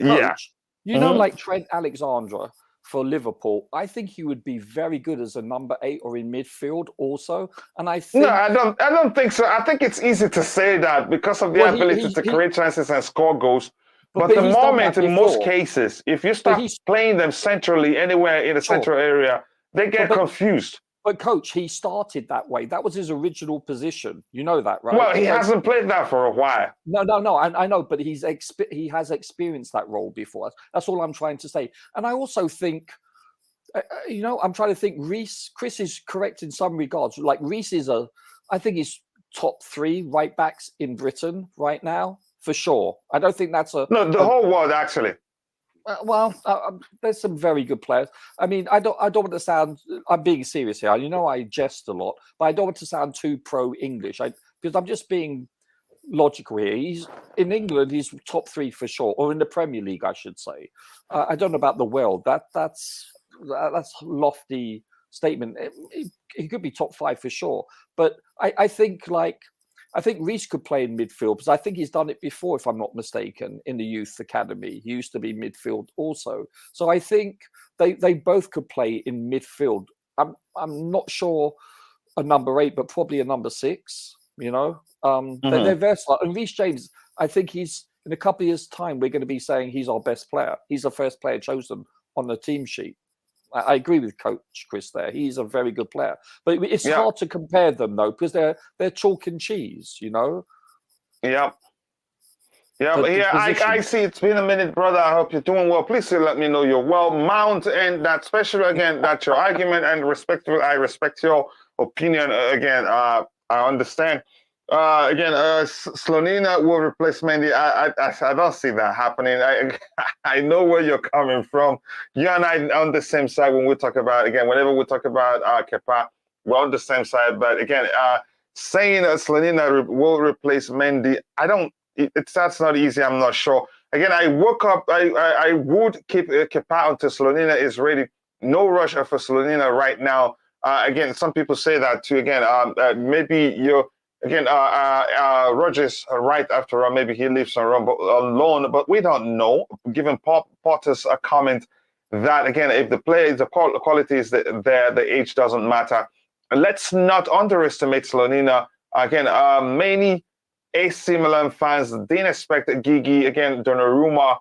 Coach, you know, like Trent Alexander for Liverpool, I think he would be very good as a number 8 or in midfield also. And I think I don't think so. I think it's easy to say that because of the ability to create chances and score goals. But the moment, in most cases, if you start playing them centrally anywhere in the central area, they get confused. But coach, he started that way. That was his original position. You know that, right? Well, he hasn't played that for a while. No. I know, but he has experienced that role before. That's all I'm trying to say. And I also think, you know, I'm trying to think. Chris is correct in some regards. Like Reece is I think he's top 3 right backs in Britain right now for sure. I don't think that's the whole world actually. Well, there's some very good players. I mean, I don't want to sound. I'm being serious here. You know, I jest a lot, but I don't want to sound too pro-English. Because I'm just being logical here. He's in England. He's top 3 for sure, or in the Premier League, I should say. I don't know about the world. That's lofty statement. He could be top 5 for sure, but I think Reece could play in midfield because I think he's done it before, if I'm not mistaken, in the youth academy. He used to be midfield also. So I think they both could play in midfield. I'm not sure a number 8, but probably a number 6, you know. They're versatile. And Reece James, I think he's, in a couple of years' time, we're going to be saying he's our best player. He's the first player chosen on the team sheet. I agree with Coach Chris there. He's a very good player, but it's hard to compare them though because they're chalk and cheese, you know. Yeah. I see. It's been a minute, brother. I hope you're doing well. Please let me know you're well. Mount and that special again. That's your argument and respectful. I respect your opinion again. I understand. Slonina will replace Mendy. I don't see that happening. I know where you're coming from. You and I on the same side when we talk about, again, whenever we talk about Kepa, we're on the same side. But again, saying Slonina will replace Mendy, that's not easy. I'm not sure. Again, I woke up. I would keep Kepa until Slonina is ready. No rush for Slonina right now. Again, some people say that too. Again, maybe you're. Again, Rogers, right after all, maybe he leaves on loan, but we don't know. Given Potter's comment that, again, if the quality is there, the age doesn't matter. Let's not underestimate Slonina. Again, many AC Milan fans didn't expect Gigi, again, Donnarumma,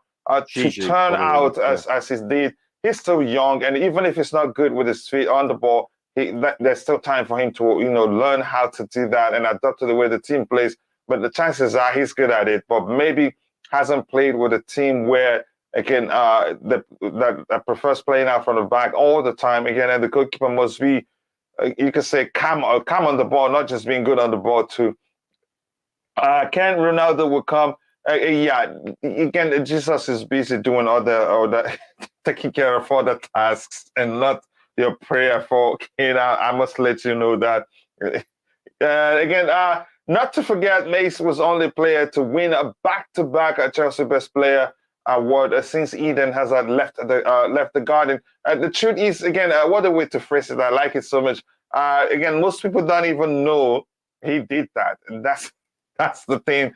to turn out as he did. He's still young, and even if he's not good with his feet on the ball, there's still time for him to, learn how to do that and adapt to the way the team plays. But the chances are he's good at it, but maybe hasn't played with a team where, again, that prefers playing out from the back all the time. Again, and the goalkeeper must be, you could say, calm on the ball, not just being good on the ball too. Ken Ronaldo will come. Again, Jesus is busy doing other taking care of other tasks and not your prayer for Kane. I must let you know that. Again, not to forget, Mace was only player to win a back-to-back Chelsea Best Player award since Eden Hazard left the Garden. The truth is, again, what a way to phrase it. I like it so much. Again, most people don't even know he did that. And that's the thing.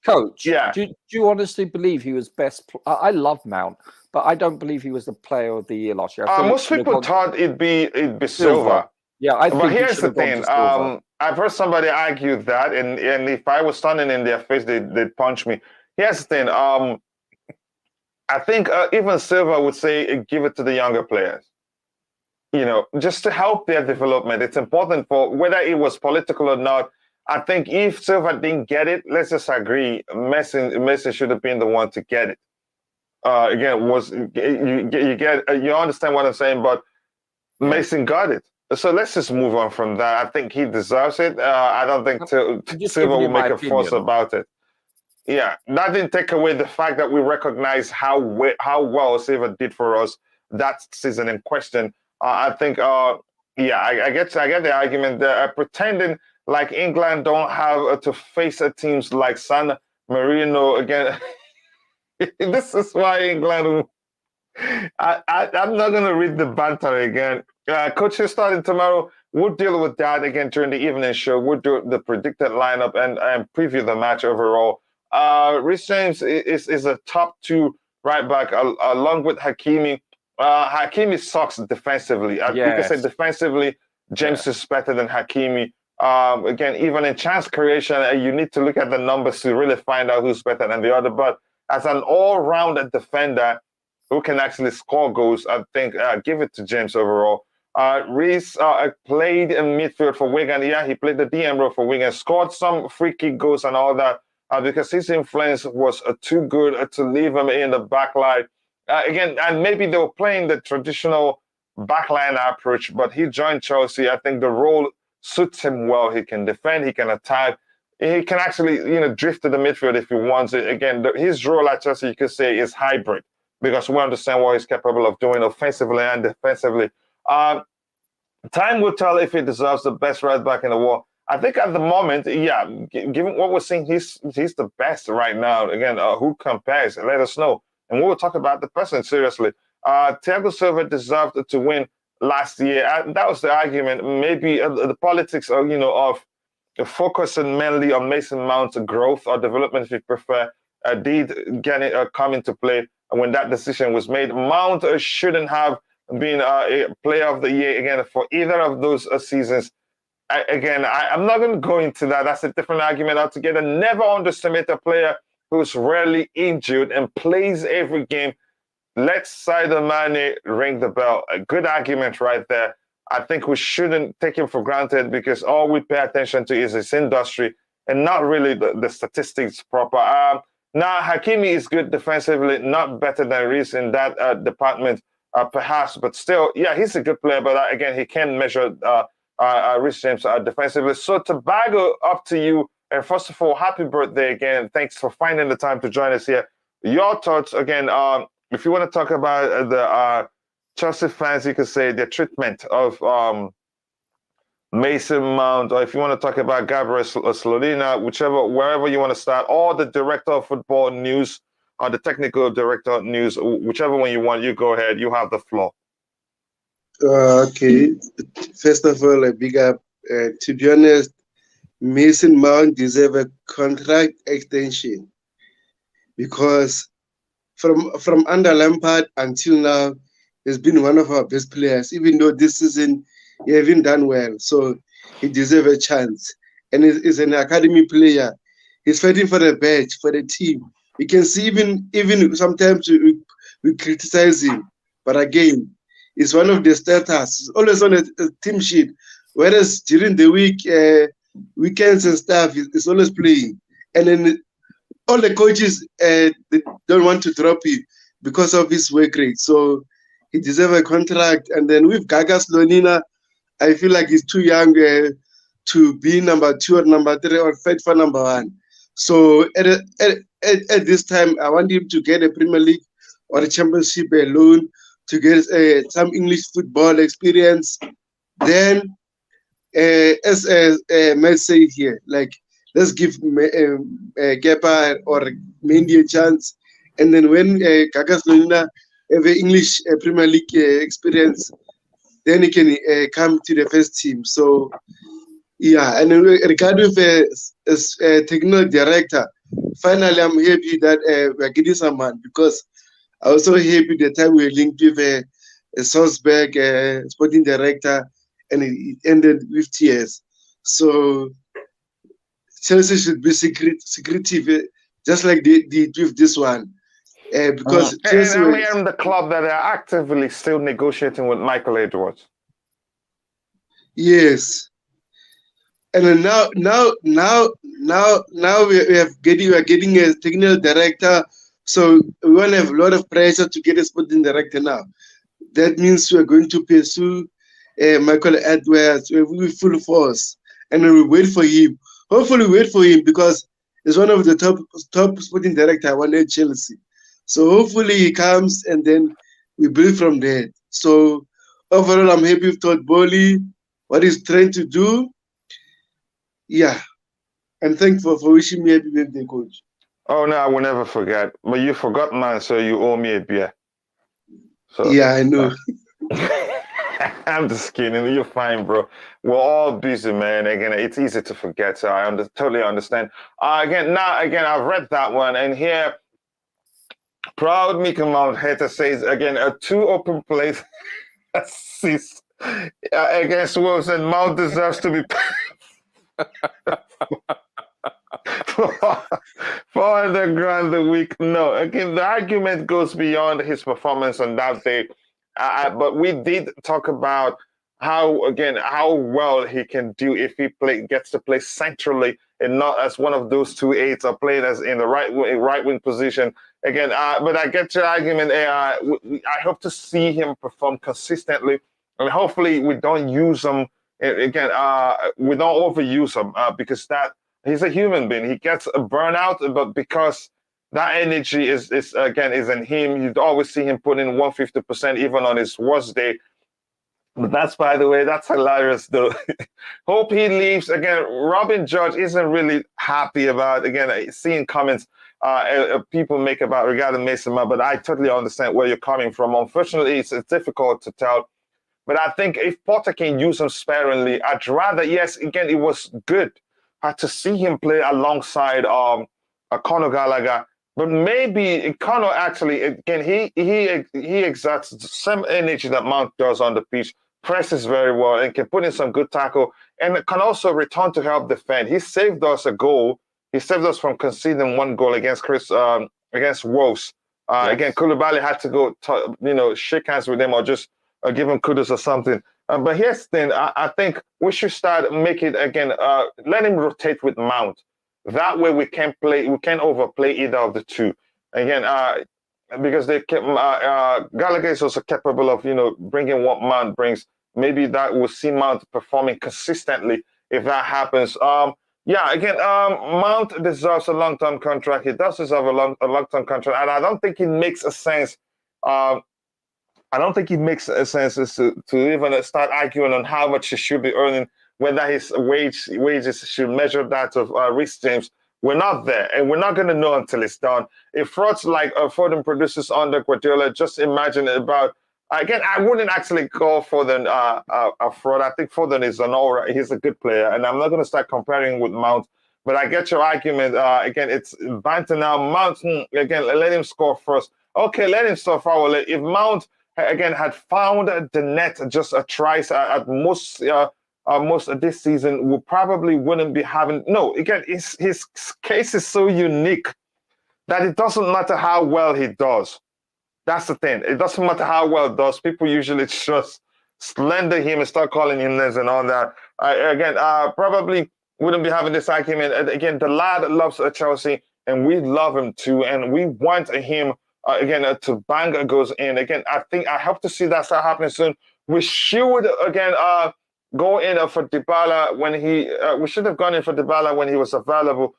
Coach. Yeah. Do you honestly believe he was best? I love Mount, but I don't believe he was the player of the year last year. Most people thought it'd be Silva. Yeah, I think. But here's the thing. I've heard somebody argue that, and if I was standing in their face, they'd punch me. Here's the thing. I think even Silva would say give it to the younger players. Just to help their development. It's important for whether it was political or not. I think if Silva didn't get it, let's just agree, Messi should have been the one to get it. Again, you understand what I'm saying, but Mason got it. So let's just move on from that. I think he deserves it. I don't think Silva will make a fuss about it. Yeah, that didn't take away the fact that we recognize how well Silva did for us that season in question. I think, I get the argument. Pretending like England don't have to face teams like San Marino again. This is why England. I'm not going to read the banter again. Coaches starting tomorrow. We'll deal with that again during the evening show. We'll do the predicted lineup and preview the match overall. Reece James is a top 2 right back along with Hakimi. Hakimi sucks defensively. You can say defensively, James is better than Hakimi. Again, even in chance creation, you need to look at the numbers to really find out who's better than the other. But as an all-round defender who can actually score goals, I think give it to James overall. Reece played in midfield for Wigan. Yeah, he played the DM role for Wigan, scored some free kick goals and all that because his influence was too good to leave him in the back line. Again, and maybe they were playing the traditional backline approach, but he joined Chelsea. I think the role suits him well. He can defend, he can attack. He can actually, drift to the midfield if he wants it. Again, his role at Chelsea, you could say, is hybrid because we understand what he's capable of doing offensively and defensively. Time will tell if he deserves the best right back in the world. I think at the moment, yeah, given what we're seeing, he's the best right now. Again, who compares? Let us know. And we will talk about the person seriously. Thiago Silva deserved to win last year. That was the argument. Maybe the politics of, of focusing mainly on Mason Mount's growth or development, if you prefer, did come into play when that decision was made. Mount shouldn't have been a player of the year again for either of those seasons. I'm not going to go into that. That's a different argument altogether. Never underestimate a player who's rarely injured and plays every game. Let Sadio Mane ring the bell. A good argument right there. I think we shouldn't take him for granted because all we pay attention to is his industry and not really the statistics proper. Now, Hakimi is good defensively, not better than Reece in that department, perhaps, but still, yeah, he's a good player. But again, he can measure Reece James defensively. So, Tobago, up to you. And first of all, happy birthday again. Thanks for finding the time to join us here. Your thoughts, again, if you want to talk about the Chelsea fans, you could say their treatment of Mason Mount, or if you want to talk about Gabriel Slonina, wherever you want to start, or the director of football news, or the technical director of news, whichever one you want, you go ahead. You have the floor. Okay. First of all, a big up. To be honest, Mason Mount deserves a contract extension because from under Lampard until now, he's been one of our best players, even though this season he hasn't done well. So he deserves a chance. And he's an academy player. He's fighting for the badge, for the team. You can see even sometimes we criticize him. But again, he's one of the starters, always on a team sheet. Whereas during the week, weekends and stuff, he's always playing. And then all the coaches they don't want to drop him because of his work rate. So he deserves a contract. And then with Gaga Slonina, I feel like he's too young to be number 2 or number 3 or fight for number 1. So at this time, I want him to get a Premier League or a Championship loan to get some English football experience. Then, as Matt said here, like, let's give Kepa or Mendy a chance. And then when Gaga Slonina have an English Premier League experience, then he can come to the first team. So, yeah, and regarding as technical director, finally, I'm happy that we're getting someone because I was so happy the time we linked with Salzburg sporting director and it ended with tears. So, Chelsea should be secretive, just like they did with this one. Because Chelsea and I'm hearing the club that are actively still negotiating with Michael Edwards. Yes. And now we are getting a technical director, so we won't have a lot of pressure to get a sporting director now. That means we are going to pursue Michael Edwards with full force, and we wait for him. Hopefully, wait for him because he's one of the top sporting director I want at Chelsea. So hopefully he comes, and then we build from there. So overall, I'm happy with Todd Boehly, what he's trying to do. Yeah, and thank you for wishing me happy birthday, coach. Oh no, I will never forget. But you forgot mine, so you owe me a beer. So Yeah, I know. I'm just kidding. You're fine, bro. We're all busy, man. Again, it's easy to forget. So I totally understand. Again, I've read that one, and here, proud Mickey Mount Hatter says again, two open plays assists against Wolves, and Mount deserves to be 400 grand a week. No, again, the argument goes beyond his performance on that day. But we did talk about how well he can do if he gets to play centrally and not as one of those 2/8 or playing as in the right wing position. Again, but I get your argument. I hope to see him perform consistently, and hopefully we don't use him again. We don't overuse him because that he's a human being. He gets a burnout, but because that energy is in him, you'd always see him put in 150% even on his worst day. But that's, by the way, that's hilarious though. Hope he leaves. Again, Robin Judge isn't really happy about seeing comments people make about regarding Mason Mount, but I totally understand where you're coming from. Unfortunately, it's difficult to tell. But I think if Potter can use him sparingly, I'd rather, yes, again, it was good to see him play alongside Conor Gallagher. But maybe Conor actually, again, he exerts the same energy that Mount does on the pitch, presses very well, and can put in some good tackle, and can also return to help defend. He saved us a goal. He saved us from conceding one goal against against Wolves. Yes. Again, Koulibaly had to go, shake hands with him or just give him kudos or something. But here's the thing: I think we should start making again. Let him rotate with Mount. That way we can overplay either of the two. Again, because Gallagher is also capable of bringing what Mount brings. Maybe that will see Mount performing consistently if that happens. Mount deserves a long-term contract. He does deserve a long-term contract, and I don't think it makes a sense. I don't think it makes sense to even start arguing on how much he should be earning, whether his wages should measure that of Rhys James. We're not there, and we're not going to know until it's done. If frauds like Foden produces under Guardiola, just imagine about. Again, I wouldn't actually call Foden a fraud. I think Foden is he's a good player, and I'm not going to start comparing with Mount. But I get your argument. Again, it's banter now. Mount, again, let him score first. Okay, let him score forward. If Mount again had found the net just a twice at most this season, we probably wouldn't be having. No, again, his case is so unique that it doesn't matter how well he does. That's the thing. It doesn't matter how well it does. People usually just slander him and start calling him names and all that. Probably wouldn't be having this argument. Again, the lad loves Chelsea, and we love him too, and we want him to bang goes in. Again, I hope to see that start happening soon. We should go in for Dybala when we should have gone in for Dybala when he was available.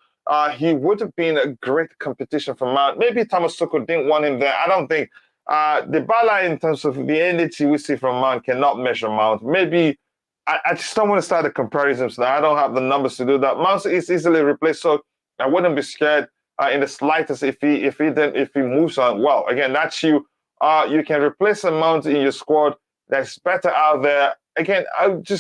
He would have been a great competition for Mount. Maybe Thomas Tuchel didn't want him there. I don't think Dybala, in terms of the energy we see from Mount, cannot measure Mount. Maybe I just don't want to start the comparisons now. I don't have the numbers to do that. Mount is easily replaced, so I wouldn't be scared in the slightest if he moves on. Well, again, that's you. You can replace a Mount in your squad that's better out there. Again,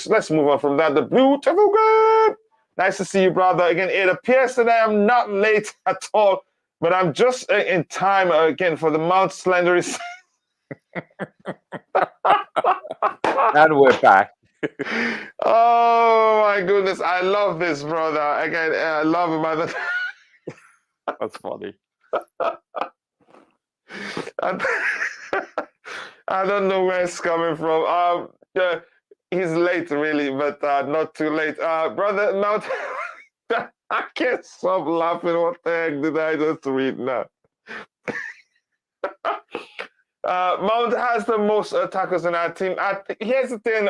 let's move on from that. The Blue Devil Game. Nice to see you, brother. Again, it appears that I am not late at all, but I'm just in time again for the Mount Slenderous. And we're back. Oh my goodness, I love this, brother. Again, I love him. That's funny. I don't know where it's coming from. He's late, really, but not too late. Brother Mount, I can't stop laughing. What the heck did I just read now? Mount has the most tackles in our team. Here's the thing,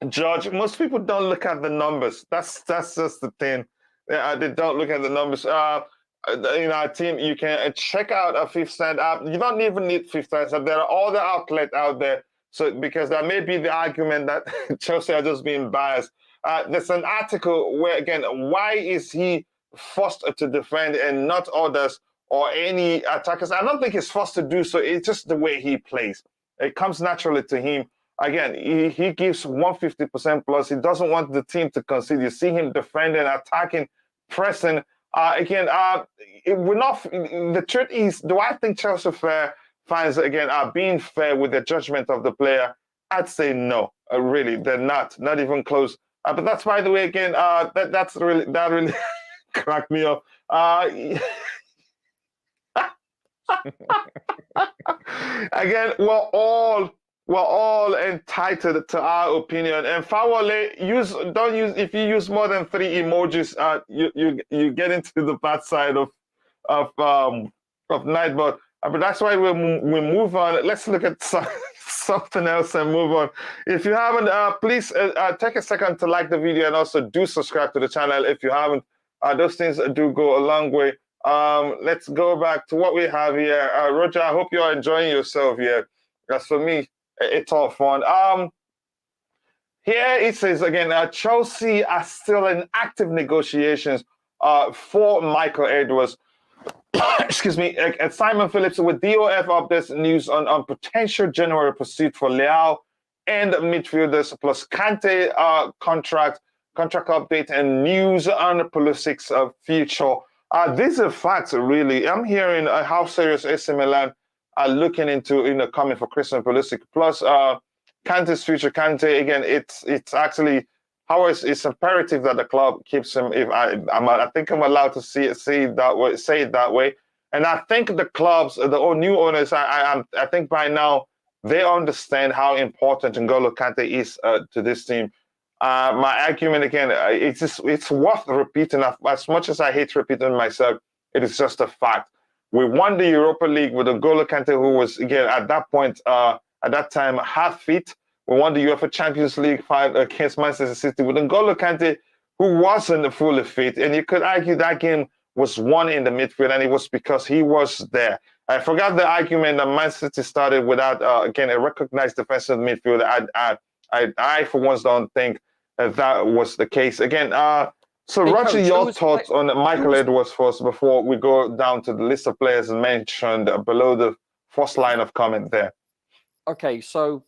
George. Most people don't look at the numbers. That's just the thing. They don't look at the numbers. In our team, you can check out a Fifth Stand app. You don't even need Fifth Stand app. There are other outlets out there. So because that may be the argument that Chelsea are just being biased. there's an article where, again, why is he forced to defend and not others or any attackers? I don't think he's forced to do so. It's just the way he plays. It comes naturally to him. Again, he gives 150% plus. He doesn't want the team to concede. You see him defending, attacking, pressing. We're not. The truth is, do I think Chelsea fans again are being fair with the judgment of the player? I'd say no. Really, they're not even close. But that's, by the way, again, that really cracked me up. Again, we're all entitled to our opinion. And Fawale, if you use more than 3 emojis, you get into the bad side of night. But that's why we move on. Let's look at something else and move on. If you haven't, please take a second to like the video and also do subscribe to the channel if you haven't. Those things do go a long way. Let's go back to what we have here. Roger, I hope you're enjoying yourself here. As for me, it's all fun. Here it says again, Chelsea are still in active negotiations for Michael Edwards. Excuse me, Simon Phillips with DOF updates news on potential January pursuit for Leao and midfielders plus Kante contract update and news on Pulisic's future. These are facts, really. I'm hearing how serious AC Milan are looking into coming for Christian Pulisic. Plus, Kante's future. Kante, again, it's actually it's imperative that the club keeps him. I think I'm allowed to say it that way. And I think the clubs, the new owners, I think by now they understand how important N'Golo Kante is to this team. My argument again, it's worth repeating. As much as I hate repeating myself, it is just a fact. We won the Europa League with N'Golo Kante, who was again at that time half fit. We won the UEFA Champions League against Manchester City with N'Golo Kante, who wasn't fully fit, and you could argue that game was won in the midfield, and it was because he was there. I forgot the argument that Man City started without again a recognized defensive midfielder. I for once don't think that was the case. Again, so Hey, Roger, Coach, your thoughts on Michael Edwards first before we go down to the list of players mentioned below the first line of comment there. Okay, so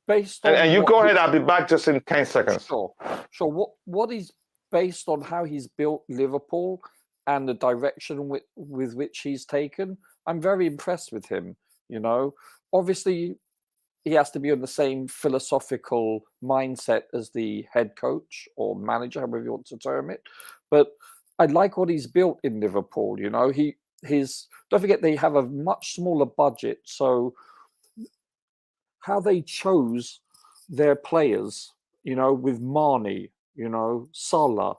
based on and you go ahead, I'll be back just in 10 seconds. Sure. What is based on how he's built Liverpool and the direction with which he's taken, I'm very impressed with him. Obviously he has to be on the same philosophical mindset as the head coach or manager, however you want to term it. But I like what he's built in Liverpool. Don't forget they have a much smaller budget, so how they chose their players, with Mane, Salah,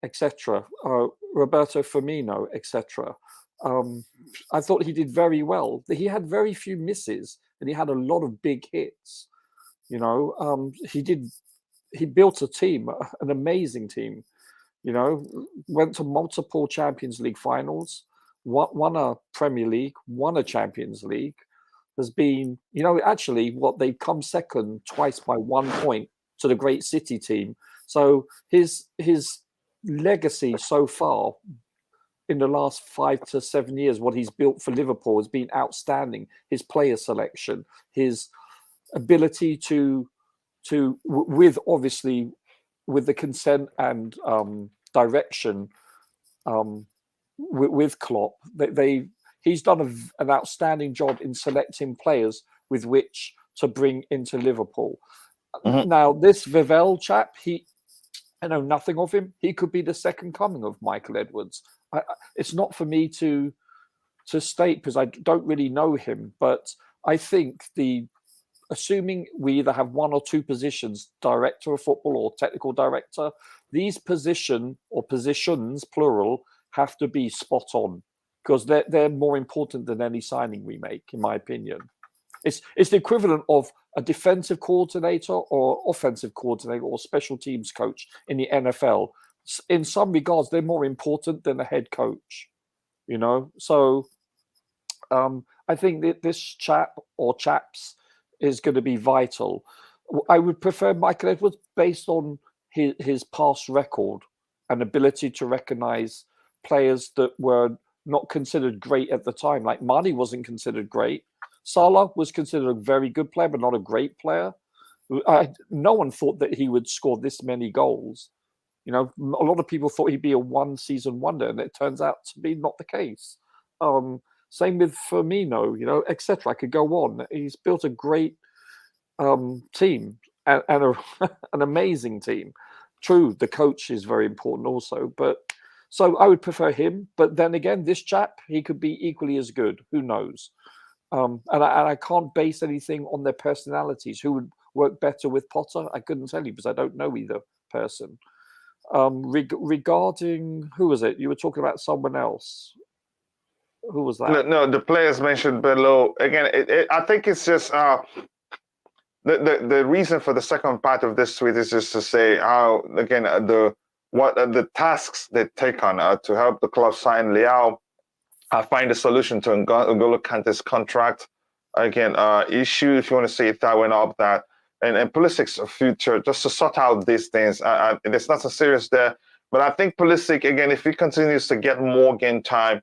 etc., Roberto Firmino, etc. I thought he did very well. He had very few misses, and he had a lot of big hits. He built a team, an amazing team. Went to multiple Champions League finals, won a Premier League, won a Champions League. Has been, actually, they've come second twice by 1 point to the great City team. So his legacy so far in the last 5 to 7 years, what he's built for Liverpool has been outstanding. His player selection, his ability to with the consent and direction with Klopp, he's done an outstanding job in selecting players with which to bring into Liverpool. Mm-hmm. Now, this Vivell chap, I know nothing of him. He could be the second coming of Michael Edwards. It's not for me to state because I don't really know him, but I think assuming we either have 1 or 2 positions, director of football or technical director, these positions, plural, have to be spot on, because they're more important than any signing we make, in my opinion. It's the equivalent of a defensive coordinator or offensive coordinator or special teams coach in the NFL. In some regards, they're more important than a head coach, So I think that this chap or chaps is going to be vital. I would prefer Michael Edwards based on his past record and ability to recognize players that were not considered great at the time. Like Mane wasn't considered great. Salah was considered a very good player, but not a great player. No one thought that he would score this many goals. You know, a lot of people thought he'd be a one-season wonder, and it turns out to be not the case. Same with Firmino, you know, etc. I could go on. He's built a great team and an amazing team. True, the coach is very important also, but so I would prefer him. But then again, this chap, he could be equally as good. Who knows? And I can't base anything on their personalities. Who would work better with Potter? I couldn't tell you because I don't know either person. Regarding who was it? You were talking about someone else. Who was that? No, the players mentioned below. Again, I think it's just the reason for the second part of this tweet is just to say how, again, the tasks they take on to help the club sign Leao, find a solution to N'Golo Kante's contract. Again, issue, if you want to say it that went up that, and Pulisic's future, just to sort out these things. There's nothing serious there, but I think Pulisic, again, if he continues to get more game time,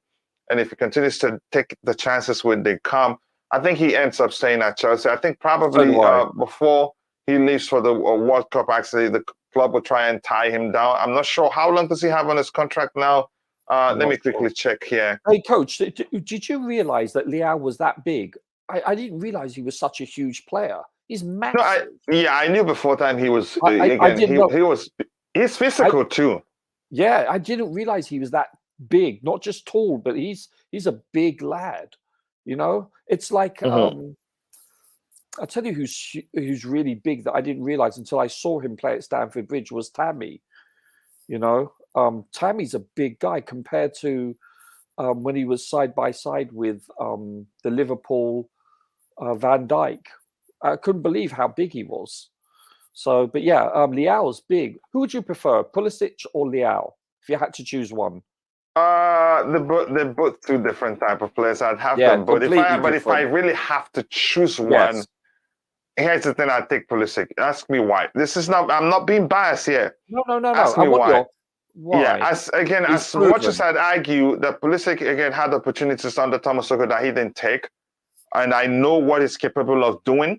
and if he continues to take the chances when they come, I think he ends up staying at Chelsea. I think probably before he leaves for the World Cup, actually, the club will try and tie him down. I'm not sure. How long does he have on his contract now? Let me quickly check here. Hey, Coach, did you realize that Leao was that big? I didn't realize he was such a huge player. He's massive. No, I knew before time he was, he's physical too. Yeah, I didn't realize he was that big, not just tall, but he's a big lad. You know, it's like I'll tell you who's really big that I didn't realize until I saw him play at Stamford Bridge was Tammy. You know, Tammy's a big guy compared to when he was side by side with the Liverpool Van Dijk. I couldn't believe how big he was. So, but yeah, Leao's big. Who would you prefer, Pulisic or Leao, if you had to choose one? They're both two different type of players. I'd have them both. If I really have to choose one, here's the thing: I'd take Pulisic. Ask me why. I'm not being biased here. No. Ask me why. Why? Yeah, as much as I'd argue that Pulisic again had opportunities under Thomas Tuchel that he didn't take, and I know what he's capable of doing.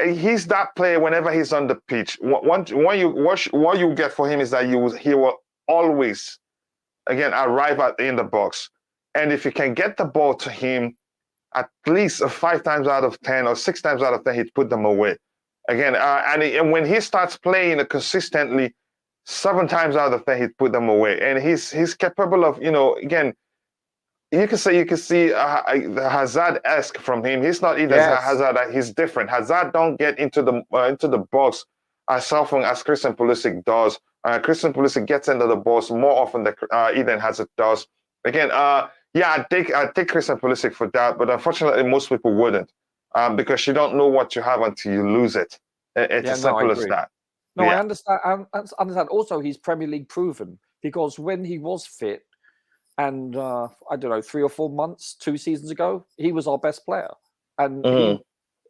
He's that player whenever he's on the pitch. What you get for him is that he will always, again, arrive in the box. And if you can get the ball to him, at least 5 times out of 10 or 6 times out of 10, he'd put them away. Again, and when he starts playing consistently, 7 times out of 10, he'd put them away. And he's capable of, you know, again, you can see the Hazard-esque from him. He's not either Hazard. He's different. Hazard don't get into the box as often as Christian Pulisic does. Christian Pulisic gets into the box more often than Eden Hazard does. Again, I'd take Christian Pulisic for that, but unfortunately, most people wouldn't because you don't know what you have until you lose it. It's as simple as that. No, I understand. I understand. Also, he's Premier League proven because when he was fit, and I don't know, 3 or 4 months, 2 seasons ago, he was our best player. And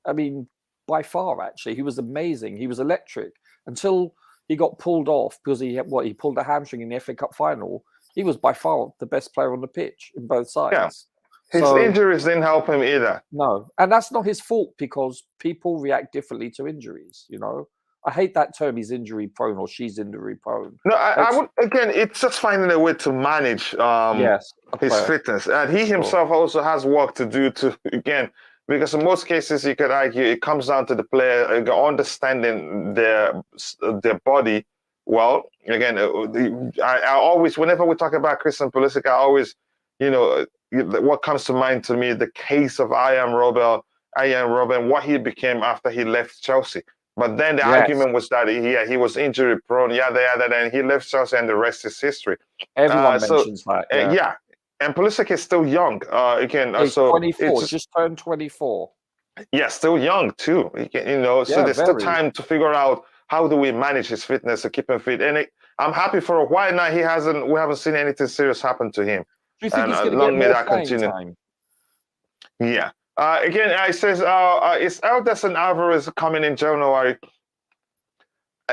I mean, by far, actually, he was amazing. He was electric until he got pulled off because he pulled a hamstring in the FA Cup final. He was by far the best player on the pitch in both sides. Yeah. His injuries didn't help him either. No, and that's not his fault because people react differently to injuries, you know. I hate that term, he's injury prone or she's injury prone. No, I would, again, it's just finding a way to manage his fitness. And he himself also has work to do again, because in most cases, you could argue it comes down to the player understanding their body well. Again, I always, whenever we talk about Christian Pulisic, I always, you know, what comes to mind to me, the case of Arjen Robben, what he became after he left Chelsea. But then the argument was that he was injury prone, and he left Chelsea, and the rest is history. Everyone mentions that. Yeah, and Pulisic is still young. Again, he's 24, just turned 24. Yeah, still young too. You know, so there's still time to figure out how do we manage his fitness to keep him fit. And I'm happy for a while now. We haven't seen anything serious happen to him. Do you think he's going to get more playing time? Yeah. Again, it says, is Elderson Alvarez coming in January?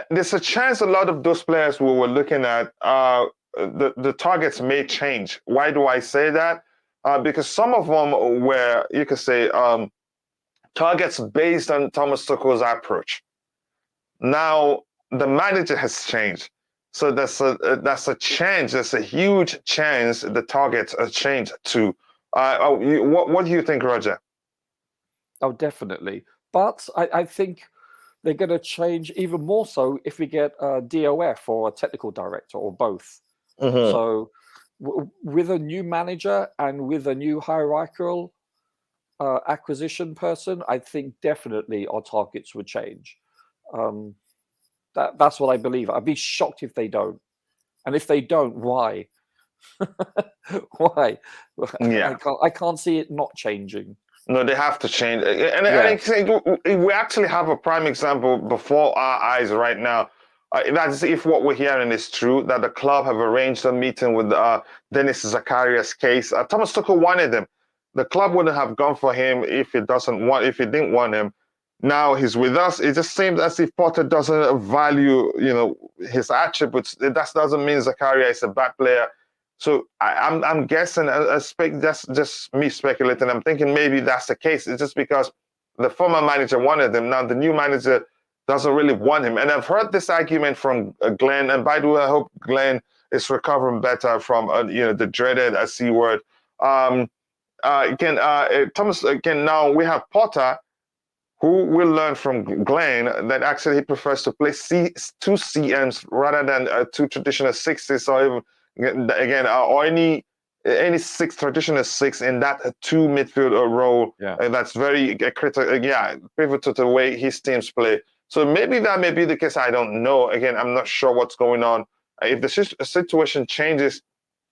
there's a chance a lot of those players we were looking at, the targets may change. Why do I say that? Because some of them were, you could say, targets based on Thomas Tuchel's approach. Now the manager has changed, so that's a change. There's a huge chance the targets are changed too. What do you think, Roger? Oh, definitely. But I think they're going to change even more so if we get a DOF or a technical director or both. Mm-hmm. So with a new manager and with a new hierarchical acquisition person, I think definitely our targets would change. That's what I believe. I'd be shocked if they don't. And if they don't, why? Why? Yeah. I can't see it not changing. No, they have to change. And Yeah. I think we actually have a prime example before our eyes right now. That's if what we're hearing is true, that the club have arranged a meeting with Dennis Zakaria's case. Thomas Tuchel wanted him. The club wouldn't have gone for him if it didn't want him. Now he's with us. It just seems as if Potter doesn't value, his attributes. That doesn't mean Zakaria is a bad player. So I'm guessing, just me speculating. I'm thinking maybe that's the case. It's just because the former manager wanted him. Now the new manager doesn't really want him. And I've heard this argument from Glenn. And by the way, I hope Glenn is recovering better from the dreaded C word. Thomas. Again, now we have Potter, who will learn from Glenn that actually he prefers to play two CMs rather than two traditional sixes, or even again or any six traditional six in that two midfield role. Yeah. That's very critical. Pivotal to the way his teams play. So maybe that may be the case. I don't know. Again, I'm not sure what's going on. If the situation changes,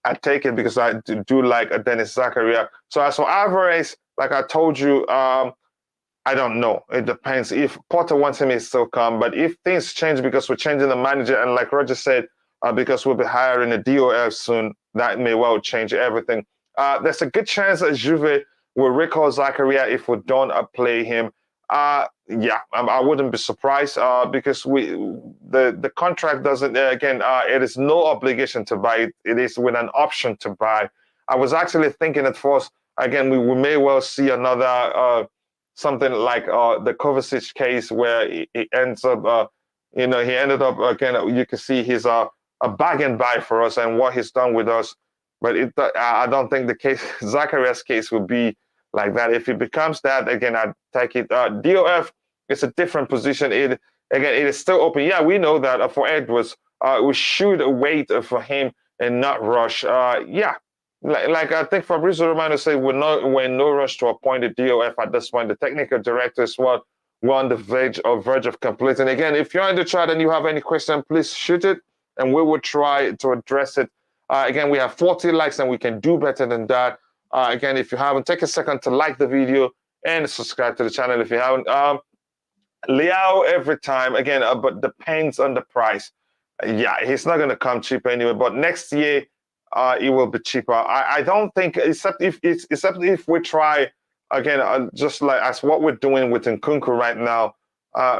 I take it because I do like Dennis Zakaria. So as for Alvarez, like I told you, I don't know. It depends. If Potter wants him, he'll still come. But if things change because we're changing the manager, and like Roger said, because we'll be hiring a DOF soon, that may well change everything. There's a good chance that Juve will recall Zakaria if we don't play him. I wouldn't be surprised because the contract doesn't, it is no obligation to buy. It is with an option to buy. I was actually thinking at first, again, we may well see another something like the Kovacic case where he ends up, he ended up, again, you can see he's a bargain buy for us and what he's done with us. But I don't think the case, Zacharias case would be like that. If it becomes that, again, I'd take it. DOF is a different position. It is still open. Yeah, we know that for Edwards, we should wait for him and not rush. Like I think Fabrizio Romano said, we're in no rush to appoint a DOF at this point. The technical director is we're on the verge of completing. Again, if you're in the chat and you have any question, please shoot it, and we will try to address it. Again, we have 40 likes, and we can do better than that. Again, if you haven't, take a second to like the video and subscribe to the channel if you haven't. Leao every time, again, but depends on the price. He's not going to come cheap anyway, but next year, it will be cheaper. I don't think, except if we try again, just like as what we're doing with Nkunku right now.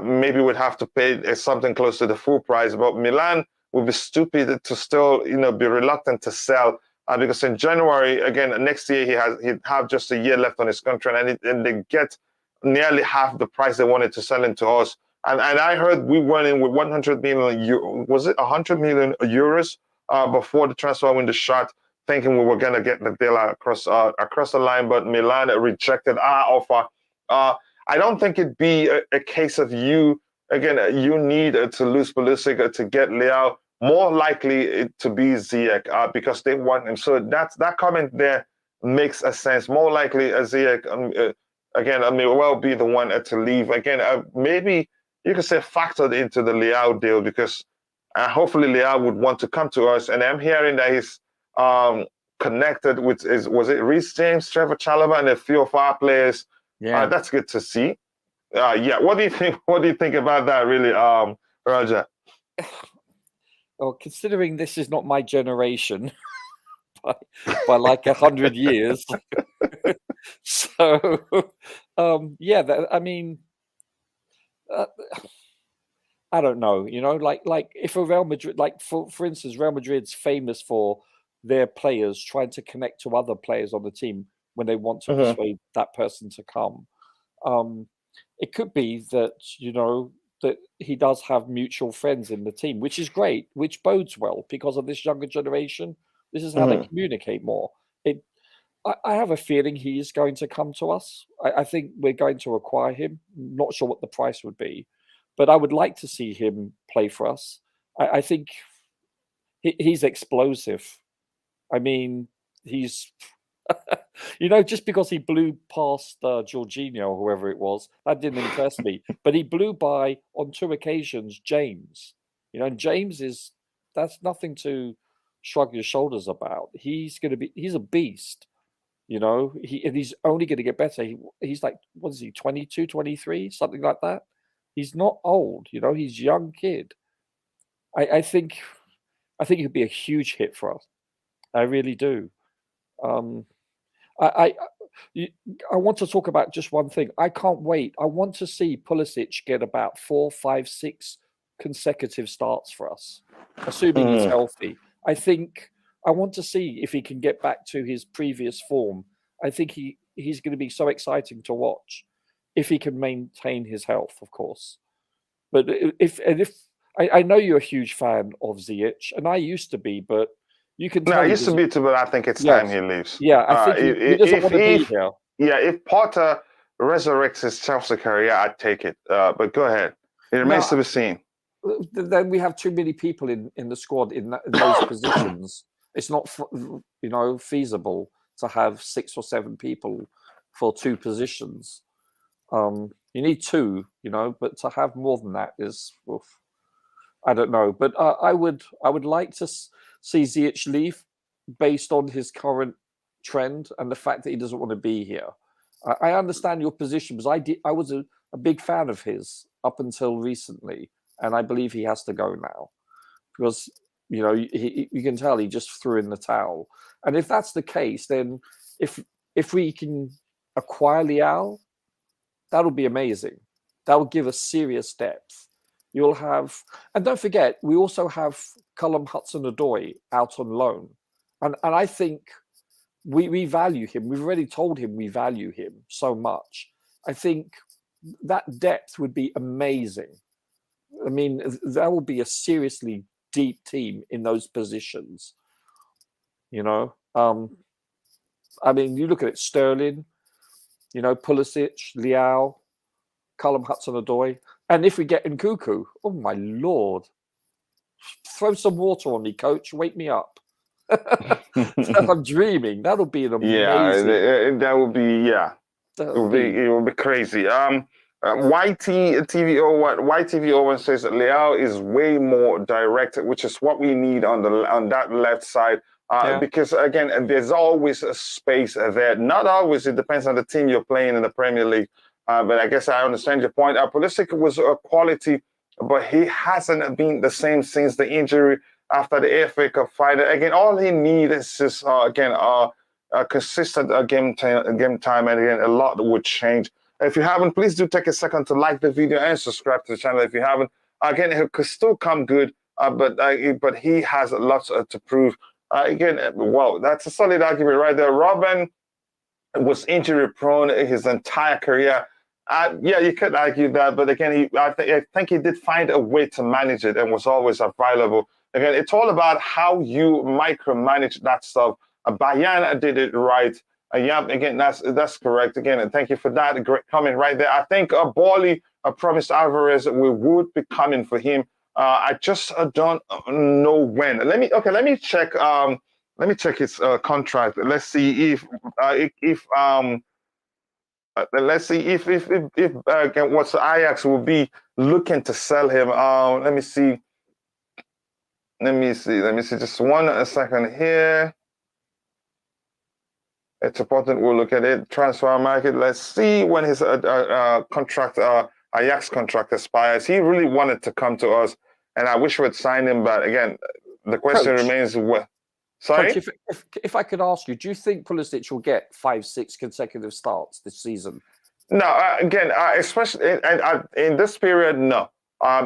Maybe we'd have to pay something close to the full price. But Milan would be stupid to still, be reluctant to sell because in January again next year he'd have just a year left on his contract, and they get nearly half the price they wanted to sell him to us. And I heard we went in with 100 million. Was it 100 million euros? Before the transfer window shut, thinking we were going to get the deal across the line, but Milan rejected our offer. I don't think it'd be a case of you need to lose Pulisic to get Leao. More likely to be Ziyech because they want him. So that comment there makes a sense. More likely Ziyech may well be the one to leave. Maybe you could say factored into the Leao deal because hopefully Leao would want to come to us. And I'm hearing that he's connected with, was it Reece James, Trevor Chalobah, and a few of our players. Yeah, that's good to see. What do you think? What do you think about that, really, Roger? Well, considering this is not my generation by like 100 years, so I don't know, like if a Real Madrid, like for instance, Real Madrid's famous for their players trying to connect to other players on the team when they want to persuade that person to come. It could be that, that he does have mutual friends in the team, which is great, which bodes well because of this younger generation. This is how they communicate more. I have a feeling he is going to come to us. I think we're going to acquire him. Not sure what the price would be, but I would like to see him play for us. I think he's explosive. I mean, he's, just because he blew past Jorginho or whoever it was, that didn't impress me. But he blew by, on 2 occasions, James. And James that's nothing to shrug your shoulders about. He's a beast. He's only going to get better. He's like, what is he, 22, 23, something like that? He's not old, he's a young kid. I think he'd be a huge hit for us. I really do. I want to talk about just one thing. I can't wait. I want to see Pulisic get about 4, 5, 6 consecutive starts for us, assuming he's healthy. I want to see if he can get back to his previous form. I think he's going to be so exciting to watch if he can maintain his health, of course. But if I know you're a huge fan of Ziyech, and I used to be, but you can tell I used to be too, but I think it's time he leaves. Yeah, I think he doesn't want to be here. Yeah, if Potter resurrects his Chelsea career, I'd take it. But go ahead. It remains to be seen. Then we have too many people in the squad in those positions. It's not, feasible to have 6 or 7 people for 2 positions. You need 2, but to have more than that is, I don't know. But I would like to see Ziyech leave based on his current trend and the fact that he doesn't want to be here. I understand your position because I was a big fan of his up until recently, and I believe he has to go now because you can tell he just threw in the towel. And if that's the case, then if we can acquire Leao, that'll be amazing. That will give us serious depth. You'll have, and don't forget, we also have Callum Hudson-Odoi out on loan, and I think we value him. We've already told him we value him so much. I think that depth would be amazing. I mean, that will be a seriously deep team in those positions. I mean, you look at it: Sterling, Pulisic, Leao, Callum Hudson-Odoi, and if we get Nkunku, oh my lord! Throw some water on me, coach. Wake me up. I'm dreaming. That'll be an amazing. Yeah, that would be. Yeah, it would be crazy. YTV01 says that Leao is way more direct, which is what we need on that left side. Because again, there's always a space there. Not always. It depends on the team you're playing in the Premier League. But I guess I understand your point. Pulisic was a quality, but he hasn't been the same since the injury after the FA Cup final. Again, all he needs is consistent game time, and again, a lot would change. If you haven't, please do take a second to like the video and subscribe to the channel if you haven't. Again, he could still come good, but he has lots to prove. Wow, that's a solid argument right there. Robin was injury prone his entire career. You could argue that, but again, I think he did find a way to manage it and was always available. Again, it's all about how you micromanage that stuff. Bayern did it right. Again, that's correct. Again, and thank you for that. Great comment right there. I think Boehly promised Alvarez we would be coming for him. I just don't know when. Let me check. Let me check his contract. Let's see if what's Ajax will be looking to sell him. Let me see. Just 1 second here. It's important we'll look at it. Transfer market. Let's see when his contract, Ajax contract expires. He really wanted to come to us, and I wish we'd signed him. But again, the question remains: what? Sorry. Coach, if I could ask you, do you think Pulisic will get 5, 6 consecutive starts this season? No. Again, especially in this period, no.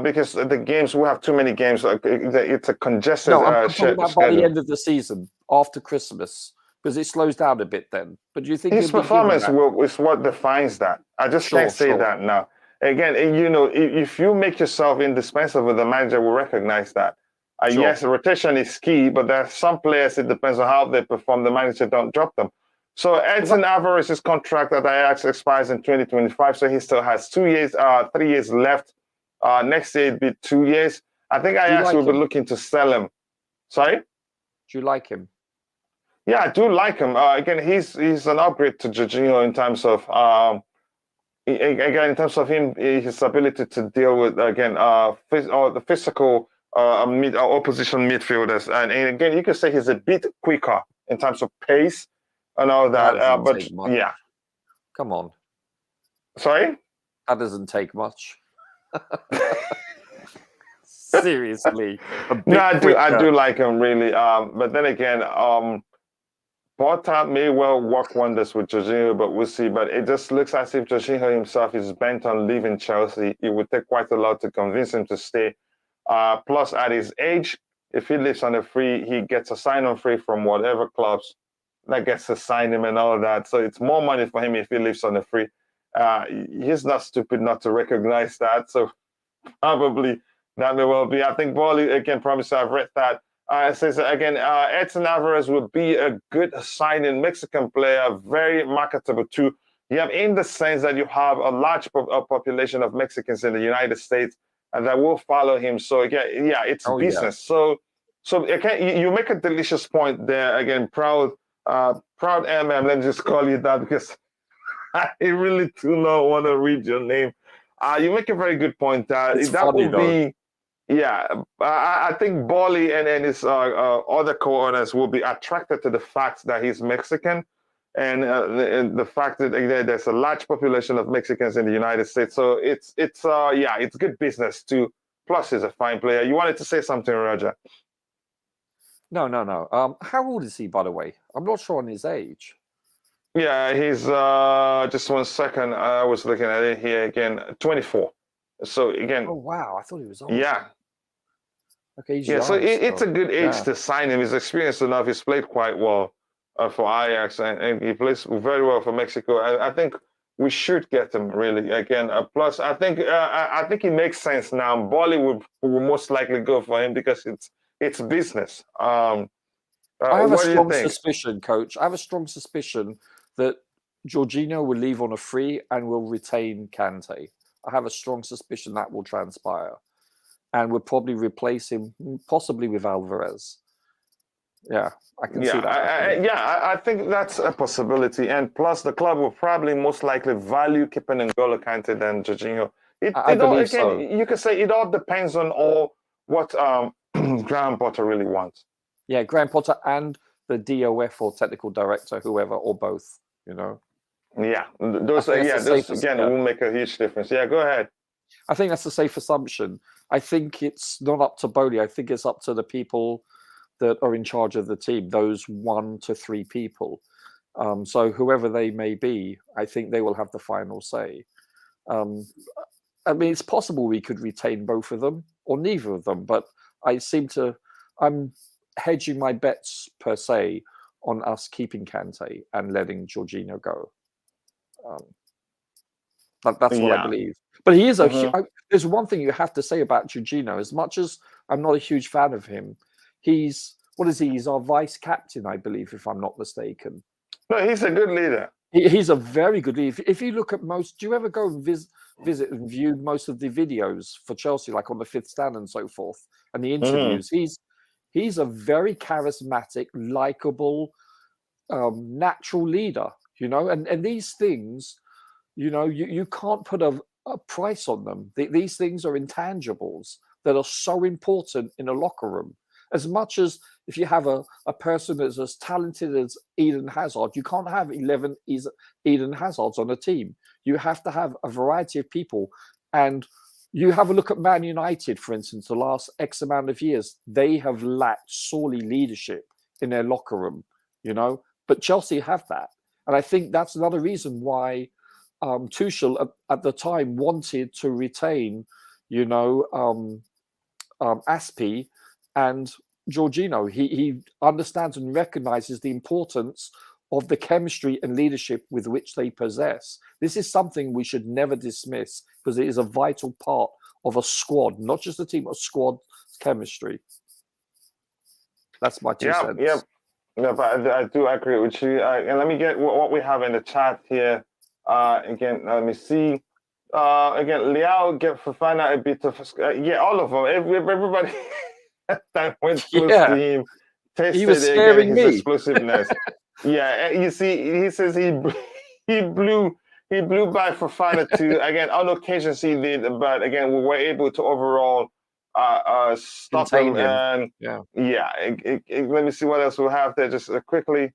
because the games, we have too many games. It's a congested No, I'm talking about by the schedule. end of the season, after Christmas, because it slows down a bit then. But do you think His he'll be given performance that? is what defines that. I just can't say Sure. that now. Again, if you make yourself indispensable, the manager will recognize that. Sure. Yes, rotation is key, but there are some players, it depends on how they perform. The manager don't drop them. So Edson Alvarez's contract at Ajax expires in 2025, so he still has 2 years, 3 years left. Next year it'd be 2 years. I think Ajax will be looking to sell him. Sorry? Do you like him? Yeah, I do like him. Again, he's an upgrade to Jorginho in terms of him, his ability to deal with the physical opposition midfielders, and again, you could say he's a bit quicker in terms of pace and all that. But yeah, come on. Sorry, that doesn't take much. Seriously, no, I do like him really. But then again, Porta may well work wonders with Jorginho, but we'll see. But it just looks as if Jorginho himself is bent on leaving Chelsea. It would take quite a lot to convince him to stay. Plus, at his age, if he leaves on a free, he gets a sign-on free from whatever clubs that gets to sign him and all that. So it's more money for him if he leaves on a free. He's not stupid not to recognize that. So probably that may well be. I think Boehly, again, promised, I've read that. It says again, Edson Alvarez would be a good signing, Mexican player, very marketable too. You have, in the sense that you have a large population of Mexicans in the United States and that will follow him. So again, yeah, it's business. Yeah. So again, you make a delicious point there. Again, proud MM. Let me just call you that because I really do not want to read your name. You make a very good point. That will be. Yeah, I think Boehly and his other co-owners will be attracted to the fact that he's Mexican, and the fact that there's a large population of Mexicans in the United States. So it's good business too. Plus, he's a fine player. You wanted to say something, Roger? No. How old is he, by the way? I'm not sure on his age. Yeah, he's just 1 second. I was looking at it here again. 24. So again. Oh wow, I thought he was old. Yeah. Okay, yeah, so it's a good age to sign him. He's experienced enough. He's played quite well for Ajax, and he plays very well for Mexico. I think we should get him really again. Plus, I think it makes sense now. Boehly will most likely go for him because it's business. I have a strong suspicion, Coach. I have a strong suspicion that Jorginho will leave on a free and will retain Kante. I have a strong suspicion that will transpire. And would probably replace him, possibly with Alvarez. Yeah, I can see that. I think that's a possibility. And plus, the club will probably most likely value keeping N'Golo Kante than Jorginho. I believe so. You could say it all depends on what Graham Potter really wants. Yeah, Graham Potter and the DOF or technical director, whoever, or both. Yeah, those again will make a huge difference. Yeah, go ahead. I think that's a safe assumption. I think it's not up to Boehly. I think it's up to the people that are in charge of the team, those 1 to 3 people. So whoever they may be, I think they will have the final say. I mean, it's possible we could retain both of them or neither of them, but I'm hedging my bets per se on us keeping Kante and letting Jorginho go. That's what I believe. But he is there's one thing you have to say about Jorginho. As much as I'm not a huge fan of him, he's our vice captain, I believe, if I'm not mistaken. No, he's a good leader. He's a very good leader. If you look at do you ever go and visit and view most of the videos for Chelsea, like on the Fifth Stand and so forth, and the interviews? He's a very charismatic, likable, natural leader, and these things, you can't put a price on them. These things are intangibles that are so important in a locker room. As much as if you have a person that's as talented as Eden Hazard, you can't have 11 Eden Hazards on a team. You have to have a variety of people. And you have a look at Man United, for instance, the last X amount of years, they have lacked sorely leadership in their locker room, but Chelsea have that. And I think that's another reason why Tuchel at the time wanted to retain, Aspi and Jorginho. He understands and recognizes the importance of the chemistry and leadership with which they possess. This is something we should never dismiss because it is a vital part of a squad, not just a team, a squad chemistry. That's my 2 cents. Yeah, but I do agree with you. And let me get what we have in the chat here. Again, let me see. Again, Liao get Fofana a bit of all of them. Everybody that went close to him tested again his explosiveness. You see, he says he blew by Fofana too. Again, on occasions he did, but again we were able to overall stop him. And let me see what else we have there just quickly.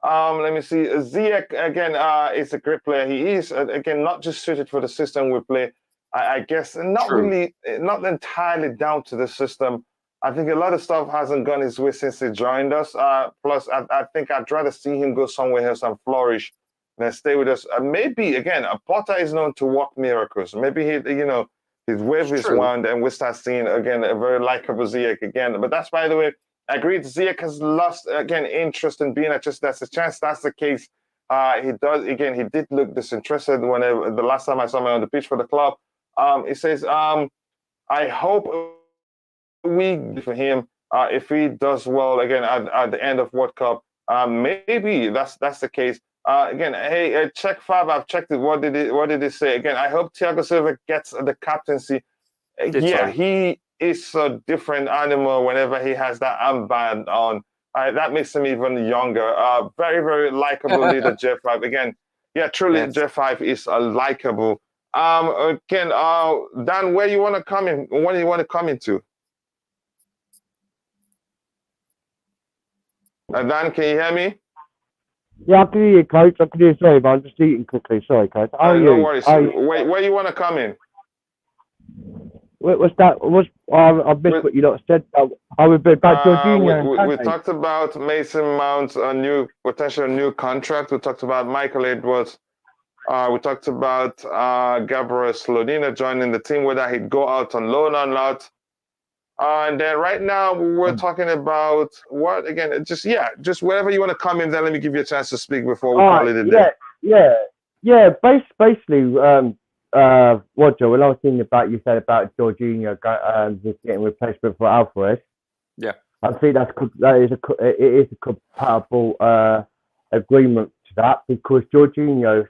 Let me see. Ziyech again is a great player. He is again not just suited for the system we play. I guess not entirely down to the system. I think a lot of stuff hasn't gone his way since he joined us. Plus, I think I'd rather see him go somewhere else and flourish than stay with us. Maybe again, Potter is known to work miracles. Maybe he's wave his wand and we start seeing again a very likable Ziyech again. But that's, by the way, I agreed. Ziyech has lost again interest in being at just that's a chance. That's the case. He did look disinterested whenever the last time I saw him on the pitch for the club. He says, I hope for him if he does well again at the end of World Cup. Maybe that's the case. Again, hey, check Fab. I've checked it. What did he say? Again, I hope Thiago Silva gets the captaincy. He is a different animal whenever he has that armband on. That makes him even younger. Very, very likable leader, J5. Again, truly, J5 is a likable. Again, Dan, where you want to come in? What do you want to come into? Dan, can you hear me? Yeah, I can hear you, Coach. I can hear you. Sorry, but I'm just eating quickly. Sorry, Coach. How are you? No worries. Where you want to come in? What's that? I missed what you lot said. I would be about Jorginho. We talked about Mason Mount's potential new contract. We talked about Michael Edwards. We talked about Gabriel Slonina joining the team, whether he'd go out on loan or not. And then right now we're talking about what again? Just wherever you want to come in. Then let me give you a chance to speak before we call it a day. Basically, Roger, when I was thinking about you said about Jorginho just getting replacement for Alvarez. Yeah, I think it is a compatible agreement to that because Jorginho,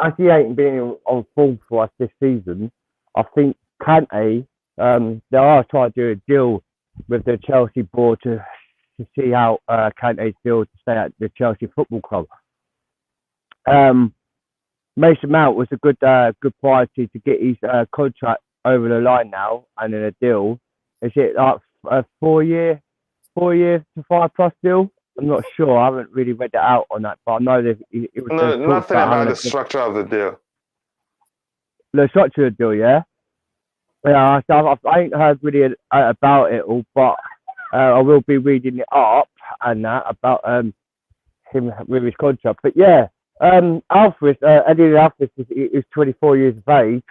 as he ain't been on form for us this season, I think Kante. They are trying to do a deal with the Chelsea board to see how Kante's deal to stay at the Chelsea Football Club. Mason Mount was a good priority to get his contract over the line now and in a deal. Is it like a 4 year to 5+ deal? I'm not sure. I haven't really read it out on that, but I know that it was nothing about the structure of the deal. The structure of the deal, yeah. Yeah, I ain't heard really about it all, but I will be reading it up and that about him with his contract. But yeah, Alvarez, Eddie Alvarez is 24 years of age,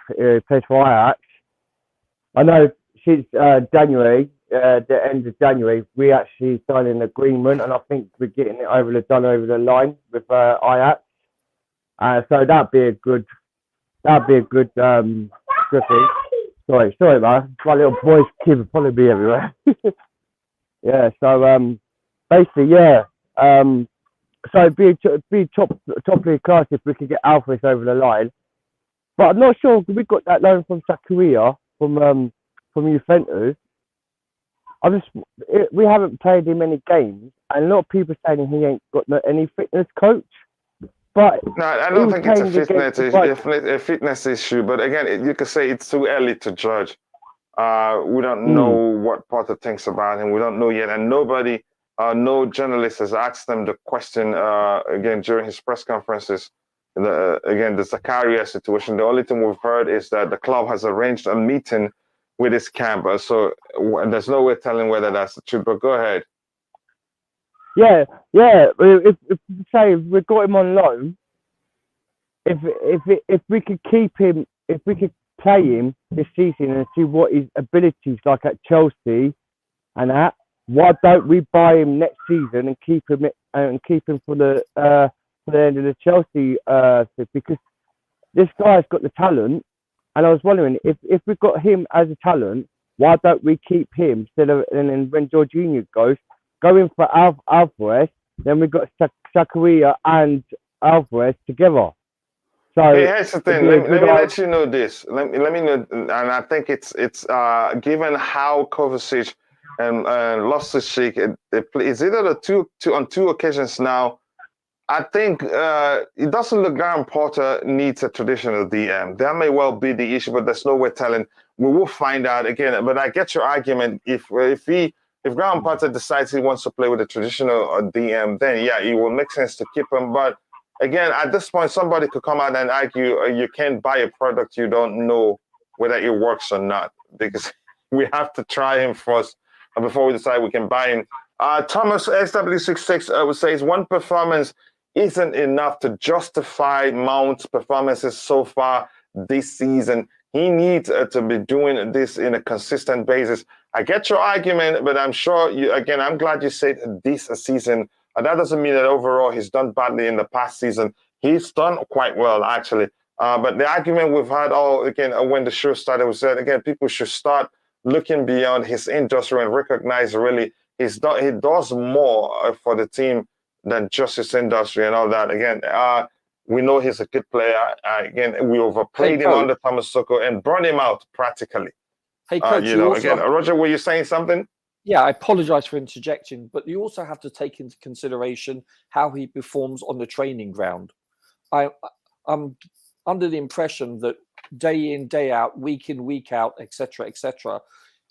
plays for Ajax. I know since January, the end of January, we actually signed an agreement, and I think we're getting it done over the line with Ajax. So that'd be a good thing. Sorry, man. My little boys keep following me everywhere. Yeah, so basically, yeah. So it'd be top league class if we could get Alvarez over the line. But I'm not sure we got that loan from Sakuya from Juventus. We haven't played him any games, and a lot of people saying he ain't got any fitness coach. But no, I don't think it's a fitness issue. But again, you could say it's too early to judge. We don't know what Potter thinks about him. We don't know yet, and nobody, no journalist has asked him the question again during his press conferences. The Zakaria situation. The only thing we've heard is that the club has arranged a meeting with his camp. So there's no way telling whether that's the truth. But go ahead. Yeah. If say we got him on loan, if we could keep him, if we could play him this season and see what his abilities like at Chelsea and that. Why don't we buy him next season and keep him for the end of the Chelsea thing? Because this guy's got the talent, and I was wondering if we've got him as a talent, why don't we keep him instead of, and then when Jorginho goes, going for Alvarez, then we've got Zakaria and Alvarez together. So Hey, here's the thing. Let me let you know this. Let me know, and I think it's given how Kovacic and Loftus-Cheek is either on two occasions now. I think it doesn't look Graham Potter needs a traditional DM. That may well be the issue, but there's no way telling. We will find out again. But I get your argument. If Graham Potter decides he wants to play with a traditional DM, then yeah, it will make sense to keep him. But again, at this point, somebody could come out and argue you can't buy a product you don't know whether it works or not, because we have to try him first before we decide we can buy him. Thomas SW66 would say one performance isn't enough to justify Mount's performances so far this season. He needs to be doing this in a consistent basis. I get your argument, but I'm sure I'm glad you said this season. That doesn't mean that overall he's done badly in the past season. He's done quite well, actually. But the argument we've had when the show started was that, again, people should start looking beyond his industry and recognize really he does more for the team than just his industry and all that. Again, we know he's a good player. Again, we overplayed him under Thomas Tuchel and brought him out practically. Hey, Coach, Roger, were you saying something? Yeah, I apologize for interjecting, but you also have to take into consideration how he performs on the training ground. I'm under the impression that day in, day out, week in, week out, etc.,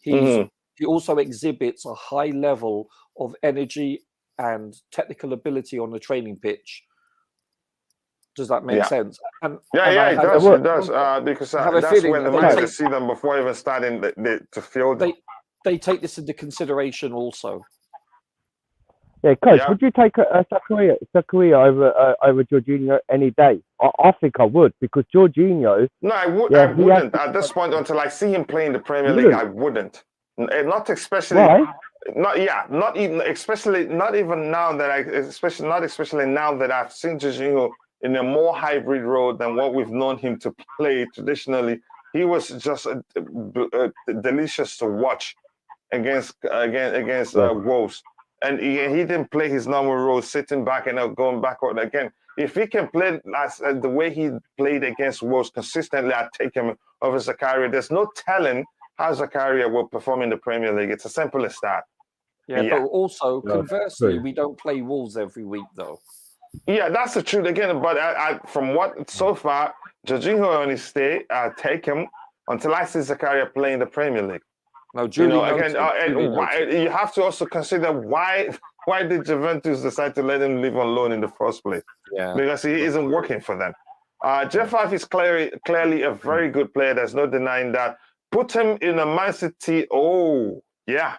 he also exhibits a high level of energy and technical ability on the training pitch. Does that make sense? It does. Because that's when the managers see them before even starting to field. They take this into consideration also. Yeah, Coach, would you take Zakaria over Jorginho any day? I think I would, because Jorginho... No, I wouldn't. At this point, until I see him play in the Premier League, I wouldn't. Not especially... Why? Not even now that I've seen Jorginho in a more hybrid role than what we've known him to play traditionally. He was just delicious to watch against Wolves, and he didn't play his normal role, sitting back and going backward again. If he can play the way he played against Wolves consistently, I'd take him over Zakaria. There's no telling how Zakaria will perform in the Premier League. It's as simple as that. Yeah, but also conversely, we don't play Wolves every week, though. Yeah, that's the truth again. But from what so far, Jorginho on his stay, take him until I see Zakaria play in the Premier League. No, you have to also consider why did Juventus decide to let him leave on loan in the first place? Yeah, because he isn't working for them. Jeff Fife is clearly a very good player. There's no denying that. Put him in a Man City. Oh yeah,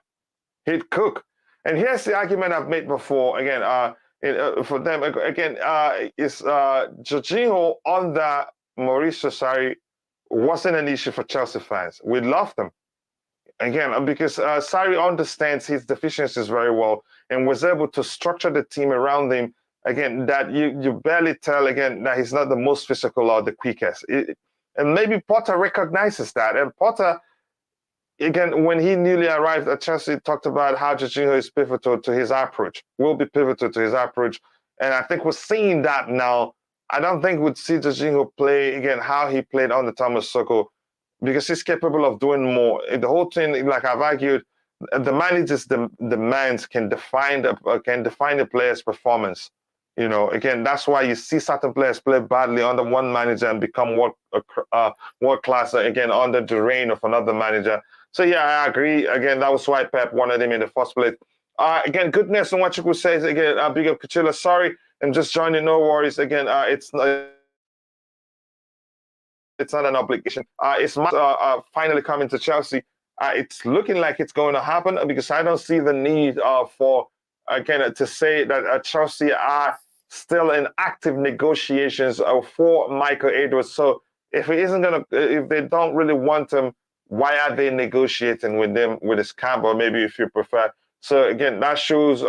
he'd cook. And here's the argument I've made before. Again, for them again, is Jorginho under Mauricio Sarri wasn't an issue for Chelsea fans. We loved him. Again, because Sarri understands his deficiencies very well and was able to structure the team around him. Again, that you barely tell again that he's not the most physical or the quickest. And maybe Potter recognizes that. And Potter, again, when he newly arrived at Chelsea, talked about how Jorginho is pivotal to his approach, will be pivotal to his approach. And I think we're seeing that now. I don't think we'd see Jorginho play, again, how he played under Thomas Tuchel, because he's capable of doing more. The whole thing, like I've argued, the manager's demands can define the player's performance. You know, again, that's why you see certain players play badly under one manager and become world class again under the reign of another manager. So yeah, I agree. Again, that was why Pep wanted him in the first place. Again, goodness and what you could say is again, big up Kachila. Sorry, I'm just joining. No worries. Again, it's not an obligation. It's finally coming to Chelsea. It's looking like it's going to happen because I don't see the need for again to say that Chelsea are still in active negotiations for Michael Edwards. So if he isn't gonna, if they don't really want him, why are they negotiating with them with his camp, or maybe if you prefer? So again, that shows.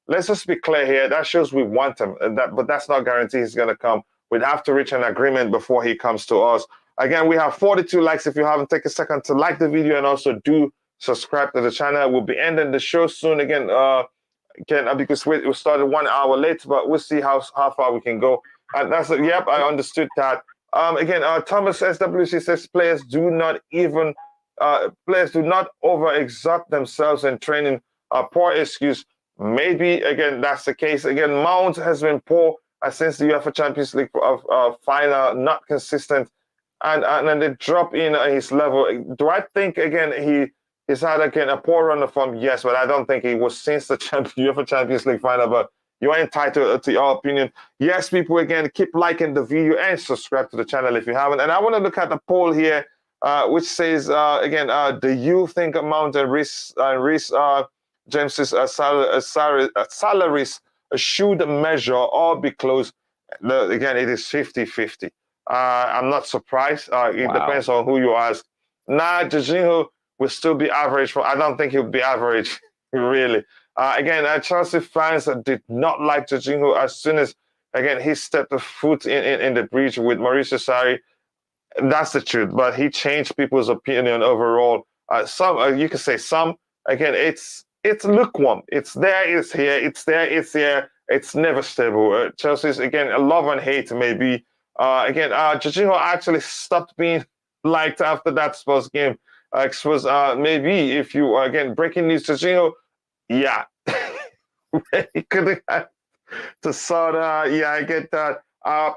Let's just be clear here. That shows we want him, but that's not guaranteed he's gonna come. We'd have to reach an agreement before he comes to us. Again, we have 42 likes. If you haven't, take a second to like the video and also do subscribe to the channel. We'll be ending the show soon. Again, because we started 1 hour late, but we'll see how far we can go. And that's it. Yep, I understood that. Again, Thomas SWC says players do not overexert themselves in training. Poor excuse. Maybe again that's the case. Again, Mount has been poor since the UEFA Champions League final, not consistent, and then they drop in his level. Do I think again he's had again a poor run of form? Yes, but I don't think he was since the UEFA Champions League final. But you are entitled to your opinion. Yes, people, again, keep liking the video and subscribe to the channel if you haven't. And I want to look at the poll here, which says again, do you think Mount and Reece James's salaries should measure or be close? Again, it is 50-50. I'm not surprised. It depends on who you ask. Jorginho will still be average. I don't think he'll be average, really. Again, Chelsea fans did not like Jorginho as soon as, again, he stepped a foot in the breach with Mauricio Sarri. That's the truth. But he changed people's opinion overall. Some, you can say some. Again, it's lukewarm. It's there, it's here, it's there, it's here. It's never stable. Chelsea's, again, a love and hate maybe. Again, Jorginho actually stopped being liked after that Spurs game. Was maybe if you, again, breaking news, Jorginho, yeah, he could have to sort yeah, I get that.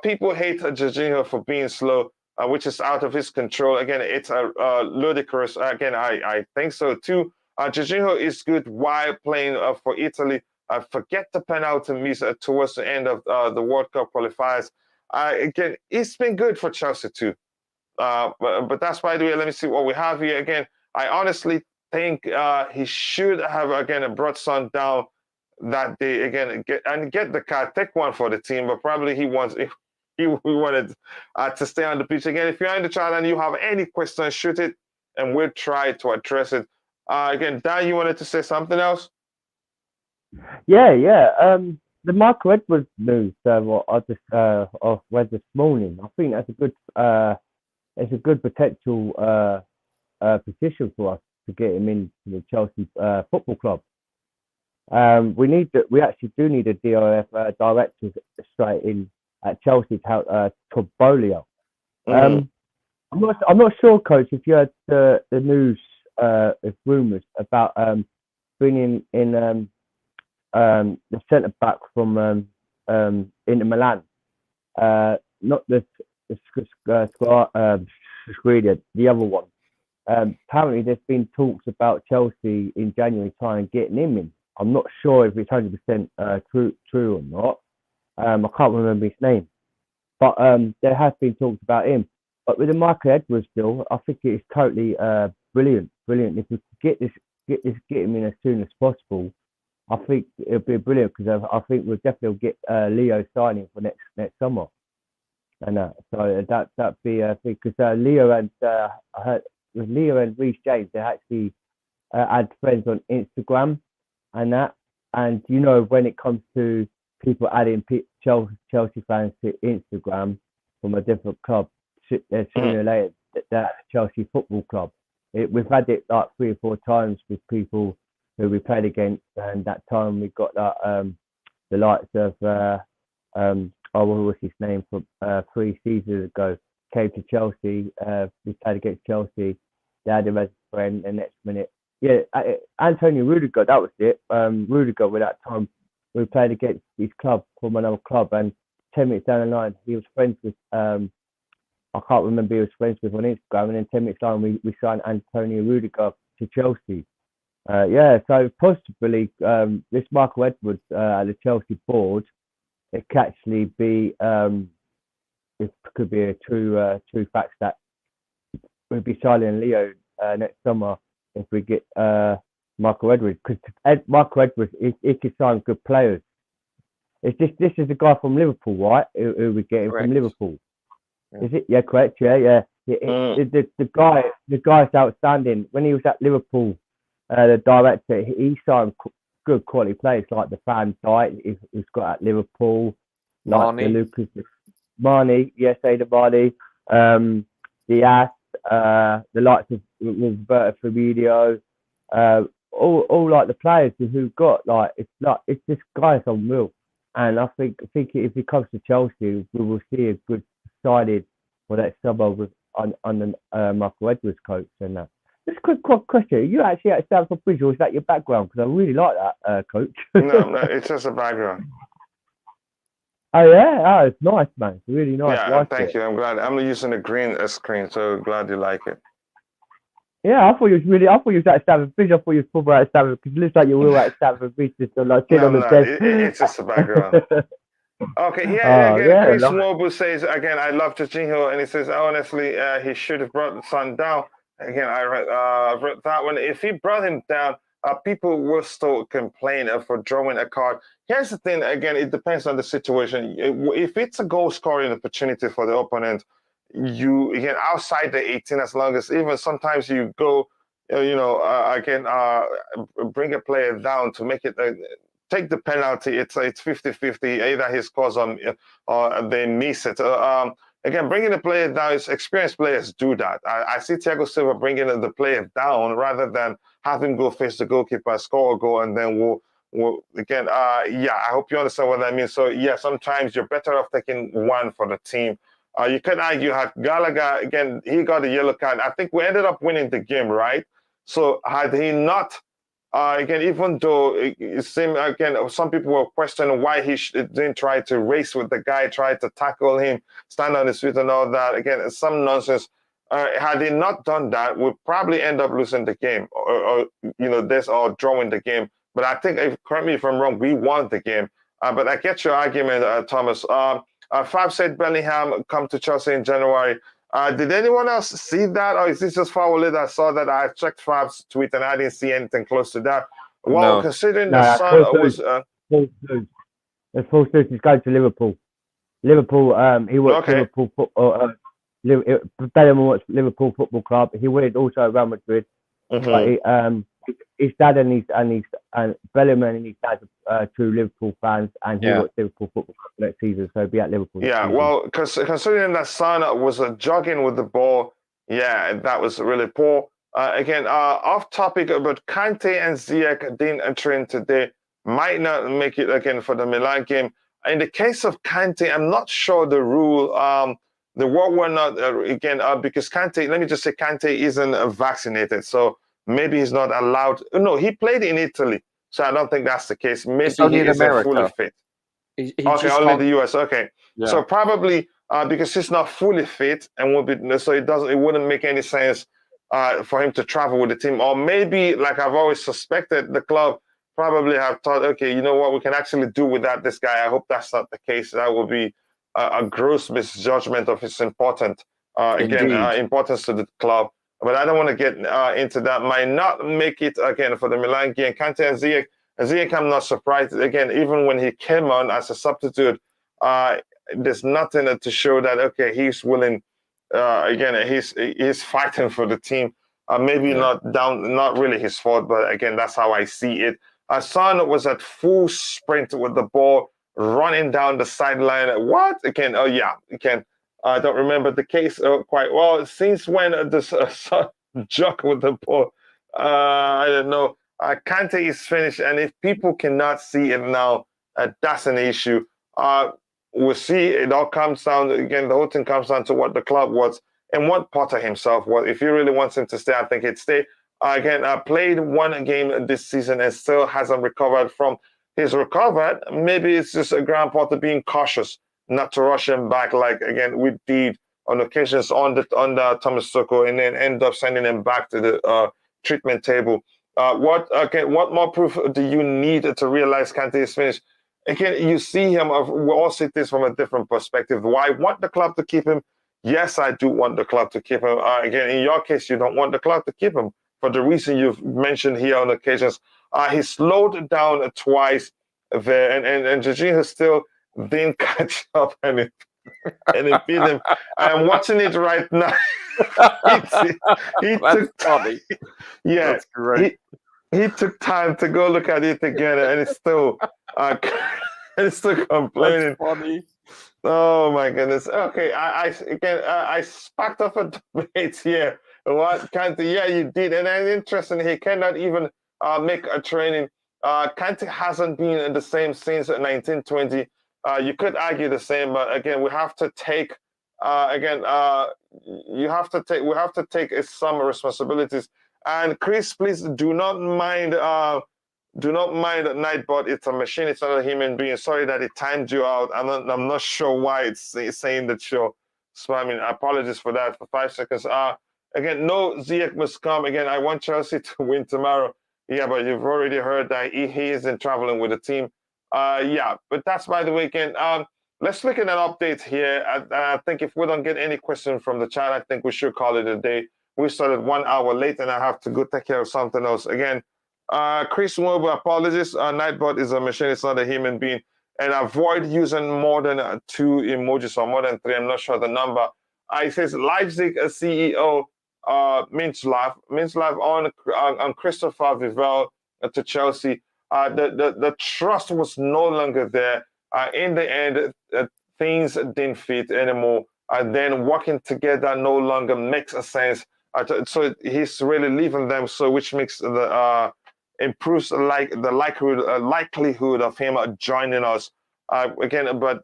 People hate Jorginho for being slow, which is out of his control. Again, it's ludicrous. Again, I think so too. Jorginho is good while playing for Italy. Forget the penalty miss towards the end of the World Cup qualifiers. Again, it's been good for Chelsea too. But that's, by the way, let me see what we have here. Again, I honestly think he should have, again, brought Son down that day, again, get the card, take one for the team, but probably he wanted to stay on the pitch. Again, if you're in the chat and you have any questions, shoot it, and we'll try to address it. Again, Dan, you wanted to say something else? Yeah. The Michael Edwards news, what I just read this morning, I think that's it's a good potential position for us to get him into the Chelsea Football Club. We actually do need a DIF director straight in at Chelsea to help Todd Boehly. I'm not sure, Coach, if you heard the news, rumours about bringing in the centre back from Inter Milan, not the the other one. Apparently, there's been talks about Chelsea in January trying getting him in. I'm not sure if it's 100% true or not. I can't remember his name, but there has been talks about him. But with the Michael Edwards deal, I think it's totally brilliant. If we get him in as soon as possible, I think it'll be brilliant, because I think we'll definitely get Leo signing for next summer. And so that'd be because Leo and I heard with Leo and Reece James, they actually had friends on Instagram and that. And you know, when it comes to people adding Chelsea fans to Instagram from a different club, sooner or later that Chelsea Football Club. We've had it like 3 or 4 times with people who we played against, and that time we got that the likes of what was his name from 3 seasons ago, came to Chelsea. We played against Chelsea. They had him as a friend, and next minute, Antonio Rudiger, that was it. Rudiger, with that time, we played against his club from another club, and 10 minutes down the line, he was friends with, I can't remember who he was friends with on Instagram, and then 10 minutes down, we signed Antonio Rudiger to Chelsea. So possibly this Michael Edwards at the Chelsea board, it could actually be it could be a true fact that we'll be signing Leo next summer if we get Michael Edwards, because Michael Edwards he can sign good players. This is a guy from Liverpool, right? Who we getting from Liverpool. Is it? Yeah, correct. Yeah. The guy's outstanding. When he was at Liverpool, the director, he signed good quality players like the Van Dijk. He's got at Liverpool, like the Lucas Marnie. Yes, Ada Marnie. Diaz, the likes of Roberto Firmino. All like the players who've got it's this guy's unreal. And I think if he comes to Chelsea, we will see a good sided for that summer with on Michael Edwards coach and that. Just a quick question: are you actually at Stamford Bridge, or is that your background? Because I really like that, coach. No, it's just a background. Oh yeah, it's nice, man. It's really nice. Yeah, thank you. I'm glad. I'm using a green screen, so glad you like it. Yeah, I thought you was at Stamford Bridge. I thought you was football at Stamford because it looks like you were at Stamford Bridge, just like sitting on the desk. It's just a background. Okay, again, Chris Noble says, again, I love Jorginho, and he says, honestly, he should have brought the son down. Again, I read that one. If he brought him down, people will still complain for drawing a card. Here's the thing, again, it depends on the situation. If it's a goal-scoring opportunity for the opponent, you, again, outside the 18, as long as even sometimes you go, bring a player down to make it, take the penalty, it's 50-50, either he scores or they miss it. Again, bringing the player down, experienced players do that. I see Thiago Silva bringing the player down rather than have him go face the goalkeeper, score a goal, and then I hope you understand what that means. So, yeah, sometimes you're better off taking one for the team. You could argue had Gallagher, again, he got a yellow card. I think we ended up winning the game, right? So had he not, again, even though it seemed, again, some people were questioning why he didn't try to race with the guy, try to tackle him, stand on his feet and all that. Again, some nonsense. Had he not done that, we'd probably end up losing the game or drawing the game. But I think, correct me if I'm wrong, we won the game. But I get your argument, Thomas. Fab said Bellingham come to Chelsea in January. Did anyone else see that, or is this just Fawley that saw that? I checked Fab's tweet and I didn't see anything close to that. Well, considering the son was there's false news. He's going to Liverpool. He worked Liverpool football. Bellingham works Liverpool Football Club. He wanted also Real Madrid. But his dad and Bellingham and his dad are true Liverpool fans, and he works Liverpool Football Club next season, so he'll be at Liverpool. Yeah, well, considering that son was jogging with the ball, that was really poor. Again, off topic, but Kante and Ziyech didn't train today. Might not make it again for the Milan game. In the case of Kante, I'm not sure the rule. The word were not because Kante. Let me just say, Kante isn't vaccinated, so maybe he's not allowed. No, he played in Italy, so I don't think that's the case. Maybe he isn't fully fit. Only the US. Okay, so probably because he's not fully fit and will be, so it wouldn't make any sense for him to travel with the team. Or maybe, like I've always suspected, the club probably have thought, okay, you know what, we can actually do without this guy. I hope that's not the case. That would be a gross misjudgment of his importance to the club. But I don't want to get into that. Might not make it again for the Milan game. Kante and Ziyech. Ziyech, I'm not surprised. Again, even when he came on as a substitute, there's nothing to show that he's willing. He's fighting for the team. Maybe not really his fault, but again, that's how I see it. Son was at full sprint with the ball, running down the sideline. What? Again, I don't remember the case quite well. Since when Son jogged with the ball? I don't know. Kante is finished, and if people cannot see it now, that's an issue. We'll see. It all comes down, again, the whole thing comes down to what the club wants and what Potter himself was. If he really wants him to stay, I think he'd stay. Again, played one game this season and still hasn't recovered from his recovered. Maybe it's just a Graham Potter being cautious not to rush him back, like, again, we did on occasions under Thomas Tuchel, and then end up sending him back to the treatment table. What more proof do you need to realize Kante is finished? Again, you see him. We all see this from a different perspective. Do I want the club to keep him? Yes, I do want the club to keep him. Again, in your case, you don't want the club to keep him for the reason you've mentioned here on occasions. He slowed down twice there, and Jorginho still didn't catch up. And and he beat him. I am watching it right now. he That's took funny. yeah, That's great. he took time to go look at it again, and it's still and it's still complaining. That's funny. Oh my goodness. Okay, I sparked off a debate here. What Kante? Yeah, you did, and then interesting. He cannot even make a training. Kante hasn't been in the same since 1920. You could argue the same, but again, we have to take you have to take we have to take some responsibilities. And Chris, please do not mind. Do not mind Nightbot. It's a machine. It's not a human being. Sorry that it timed you out. I'm not sure why it's saying that you're spamming. Apologies for that. For 5 seconds. Again, no, Ziyech must come. Again, I want Chelsea to win tomorrow. Yeah, but you've already heard that he isn't traveling with the team. Yeah, but that's by the weekend. Let's look at an update here. I think if we don't get any questions from the chat, I think we should call it a day. We started 1 hour late, and I have to go take care of something else. Again, Chris Mobile, apologies. Nightbot is a machine, it's not a human being. And avoid using more than 2 emojis or more than 3. I'm not sure the number. It says Leipzig CEO Mintzlaff on Christopher Vivell to Chelsea. The trust was no longer there. In the end, things didn't fit anymore. Then working together no longer makes a sense. So he's really leaving them. So which makes the improves the likelihood of him joining us again. But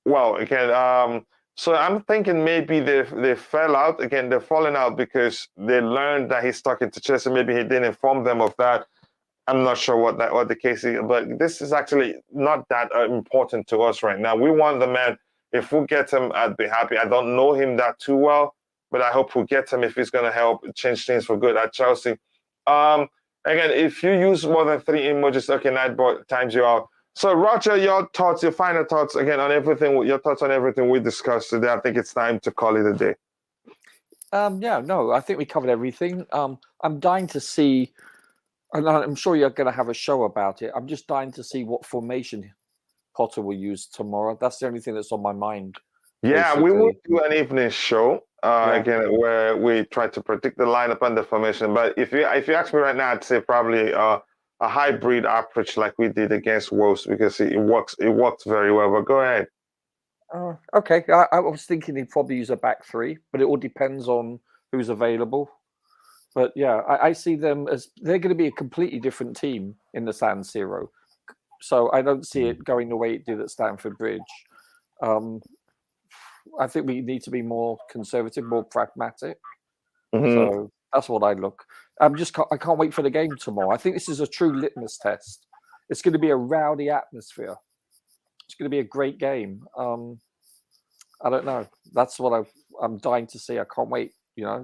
well, again, so I'm thinking maybe they fell out again. They're falling out because they learned that he's talking to Chelsea. Maybe he didn't inform them of that. I'm not sure what the case is, but this is actually not that important to us right now. We want the man. If we get him, I'd be happy. I don't know him that too well, but I hope we get him if he's going to help change things for good at Chelsea. Again, if you use more than 3 emojis, okay, Nightbot times you out. So, Roger, your thoughts, your final thoughts again on everything. Your thoughts on everything we discussed today. I think it's time to call it a day. Yeah, no, I think we covered everything. I'm dying to see, and I'm sure you're going to have a show about it. I'm just dying to see what formation Potter will use tomorrow. That's the only thing that's on my mind. Yeah, basically. we will do an evening show again where we try to predict the lineup and the formation. But if you ask me right now, I'd say probably a hybrid approach like we did against Wolves because it works very well. But go ahead. Okay, I was thinking he'd probably use a back 3, but it all depends on who's available. But yeah, I see them as they're going to be a completely different team in the San Siro. So I don't see it going the way it did at Stamford Bridge. I think we need to be more conservative, more pragmatic. So that's what I look. I can't wait for the game tomorrow. I think this is a true litmus test. It's going to be a rowdy atmosphere. It's going to be a great game. I don't know. That's what I'm dying to see. I can't wait.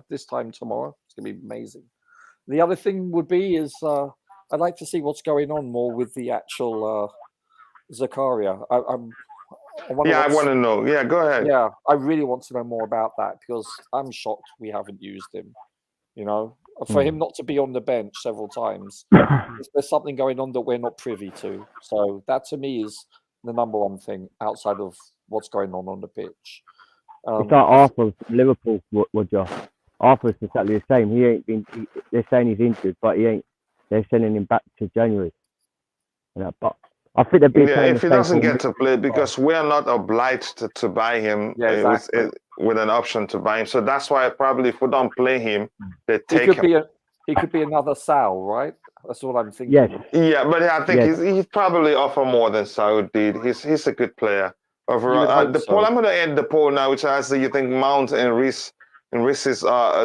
This time tomorrow, it's going to be amazing. The other thing would be is I'd like to see what's going on more with the actual Zakaria. I want to know. Yeah, go ahead. Yeah, I really want to know more about that because I'm shocked we haven't used him. For him not to be on the bench several times, there's something going on that we're not privy to. So that to me is the number one thing outside of what's going on the pitch. It's like Arthur from Liverpool, Roger. Arthur's exactly the same. He ain't been. They're saying he's injured, but he ain't. They're sending him back to January. But I think they've been playing. If he doesn't get to play, because we are not obliged to buy him with an option to buy him. So that's why probably if we don't play him, they take him. He could be another Sal, right? That's what I'm thinking. Yes. Yeah, but I think he's probably offer more than Sal did. He's a good player. Overall, poll. I'm going to end the poll now, which has you think Mount and Reese's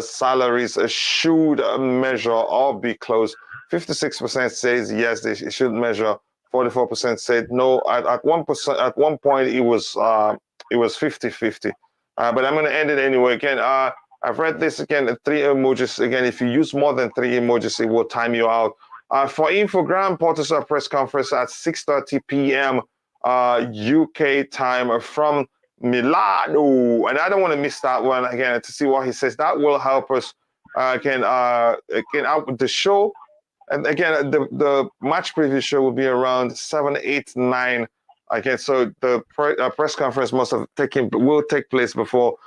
salaries should measure or be close. 56% says yes, they should measure. 44% said no. At 1%, at one point, it was 50-50. But I'm going to end it anyway. Again, I've read this again. 3 emojis. Again, if you use more than 3 emojis, it will time you out. For Infogram, Porter's press conference at 6:30 p.m. UK time from Milano, and I don't want to miss that one again to see what he says. That will help us out with the show. And again, the match preview show will be around 7, 8, 9 Okay, so the press conference will take place before.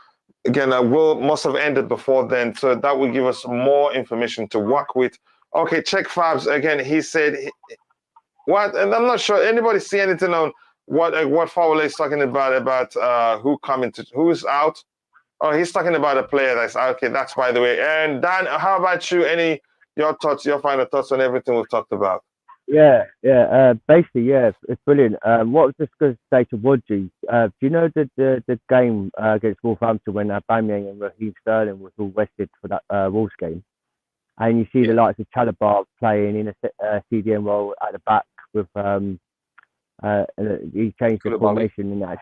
Again, must have ended before then, so that will give us more information to work with. Okay, check Fabs again. He said, "What?" And I'm not sure anybody see anything on what Fowler is talking about who's out. Oh, he's talking about a player that's out. Okay. That's by the way. And Dan, how about you? Your final thoughts on everything we've talked about? Basically, it's brilliant. What I was just going to say to Wodgy, do you know the game against Wolverhampton when Aubameyang and Raheem Sterling was all rested for that Wolves game, and you see the likes of Chalabar playing in a CDM role at the back with he changed the formation in that.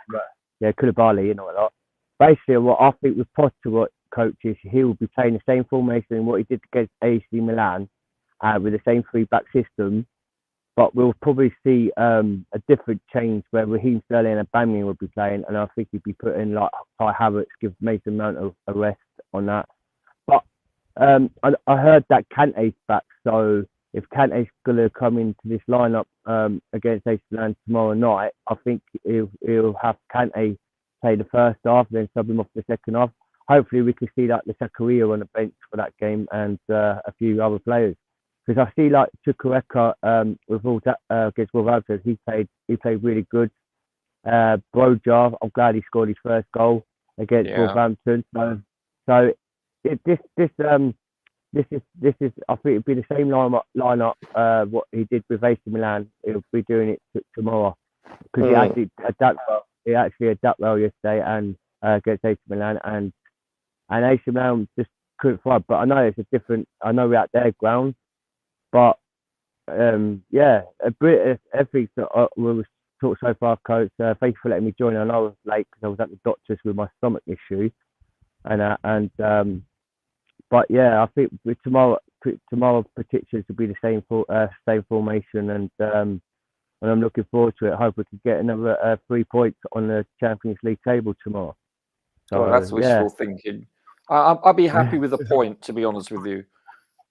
Yeah, Koulibaly, a lot. Basically, what I think with Potter, what coach is, he will be playing the same formation in what he did against AC Milan, with the same 3-back system. But we'll probably see a different change where Raheem Sterling and Aubameyang will be playing, and I think he'd be putting like Kai Havertz, give Mason Mount a rest on that. But I heard that Kante's back, so if Kante's gonna come into this lineup against AC Milan tomorrow night, I think he'll have Kante play the first half, then sub him off the second half. Hopefully, we can see like the Zakaria on the bench for that game and a few other players. Because I see like Chukwuemeka with all that against Wolverhampton, he played really good. Broja, I'm glad he scored his first goal against Wolverhampton. So this is I think it'll be the same lineup what he did with AC Milan. He'll be doing it tomorrow because he actually adapted well. He actually adapted well yesterday and against AC Milan and AC Milan just couldn't fight. But I know it's a different. I know we're at their ground. But everything that we talked so far, Coach. Thank you for letting me join. I know I was late because I was at the doctor's with my stomach issue, but yeah, I think tomorrow predictions will be the same formation, and I'm looking forward to it. I hope we can get another 3 points on the Champions League table tomorrow. So that's wishful thinking. I'd be happy with a point, to be honest with you.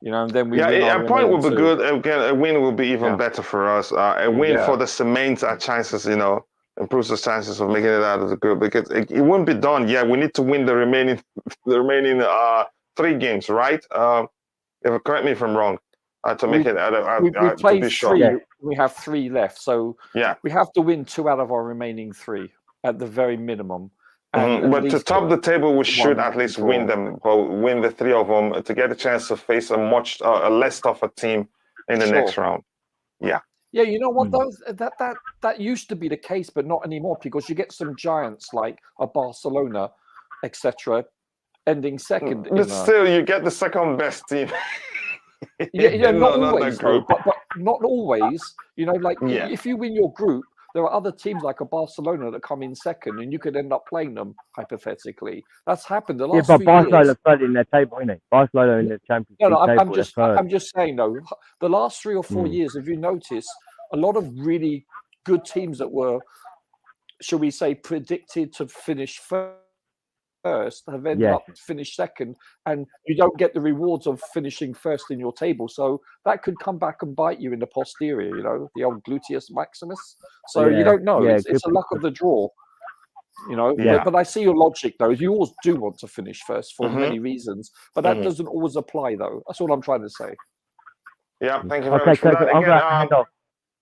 And then we win a point would be good. Again, a win will be even better for us. A win for the cements our chances, improves the chances of making it out of the group because it won't be done. Yeah, we need to win the remaining 3 games, right? Correct me if I'm wrong. To make it out of we played to be 3. sure. We have 3 left, so we have to win 2 out of our remaining 3 at the very minimum. But to top the table, we should at least win them. Win the 3 of them to get a chance to face a much less tougher team in the next round. Yeah. Yeah, you know what? That used to be the case, but not anymore because you get some giants like a Barcelona, etc., ending second. But still, you get the second best team. Not always, though, but not always. If you win your group, there are other teams like a Barcelona that come in second, and you could end up playing them hypothetically. That's happened the last few years. Yeah, but Barcelona third in their table, isn't it? Barcelona in the Champions League table. I'm just saying, though, the last 3 or 4 years, if you notice, a lot of really good teams that were, shall we say, predicted to finish first have ended up finish second, and you don't get the rewards of finishing first in your table. So that could come back and bite you in the posterior, the old gluteus maximus. So you don't know. It's a luck of the draw, But I see your logic, though. You always do want to finish first for many reasons, but that doesn't always apply, though. That's all I'm trying to say. Yeah, thank you very much for that. Again,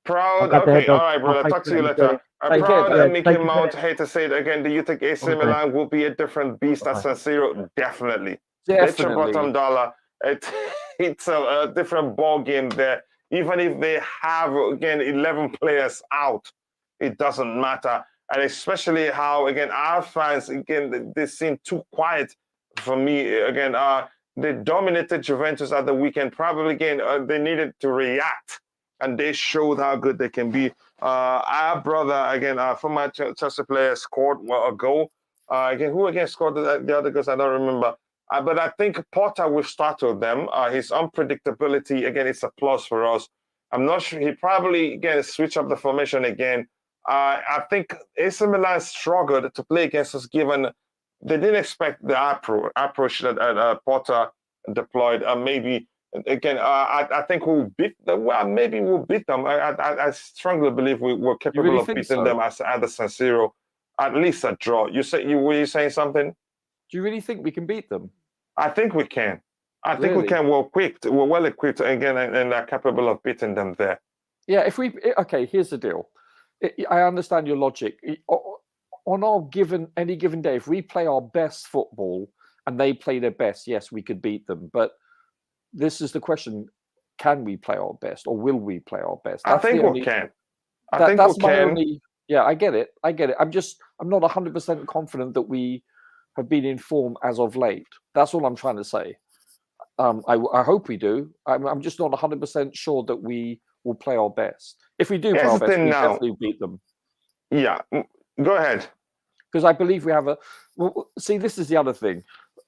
Proud. Okay, all right, brother. Talk to you later. Proud Mickey Mount. Hate to say it again. Do you think AC Milan will be a different beast at San Siro? Definitely. Bet your bottom dollar. It's a different ball game there. Even if they have, again, 11 players out, it doesn't matter. And especially how, again, our fans, again, they seem too quiet for me. Again, they dominated Juventus at the weekend. Probably, again, they needed to react. And they showed how good they can be. Our brother, again, former Chelsea player, scored a goal. Again, who again scored the other goals? I don't remember. But I think Potter will start with them. His unpredictability, again, it's a plus for us. I'm not sure. He probably, again, switch up the formation again. I think AC Milan struggled to play against us given they didn't expect the approach that Potter deployed. Maybe again, I think we'll beat them. Well, maybe we'll beat them. I strongly believe we're capable really of think beating so? them at the San Siro, at least a draw. Were you saying something? Do you really think we can beat them? I think we can. I think we Really? can. We're well equipped again, and are capable of beating them there. Yeah, okay, here's the deal. I understand your logic. On any given day, if we play our best football and they play their best, yes, we could beat them. But this is the question: can we play our best, or will we play our best? I think we can. I think that's we my can. only. Yeah, I get it. I'm not 100% confident that we have been in form as of late. That's all I'm trying to say. I hope we do. I'm just not 100% sure that we will play our best. If we do play Here's our the best, thing we now. definitely beat them. Yeah, go ahead. Because I believe we have see, this is the other thing.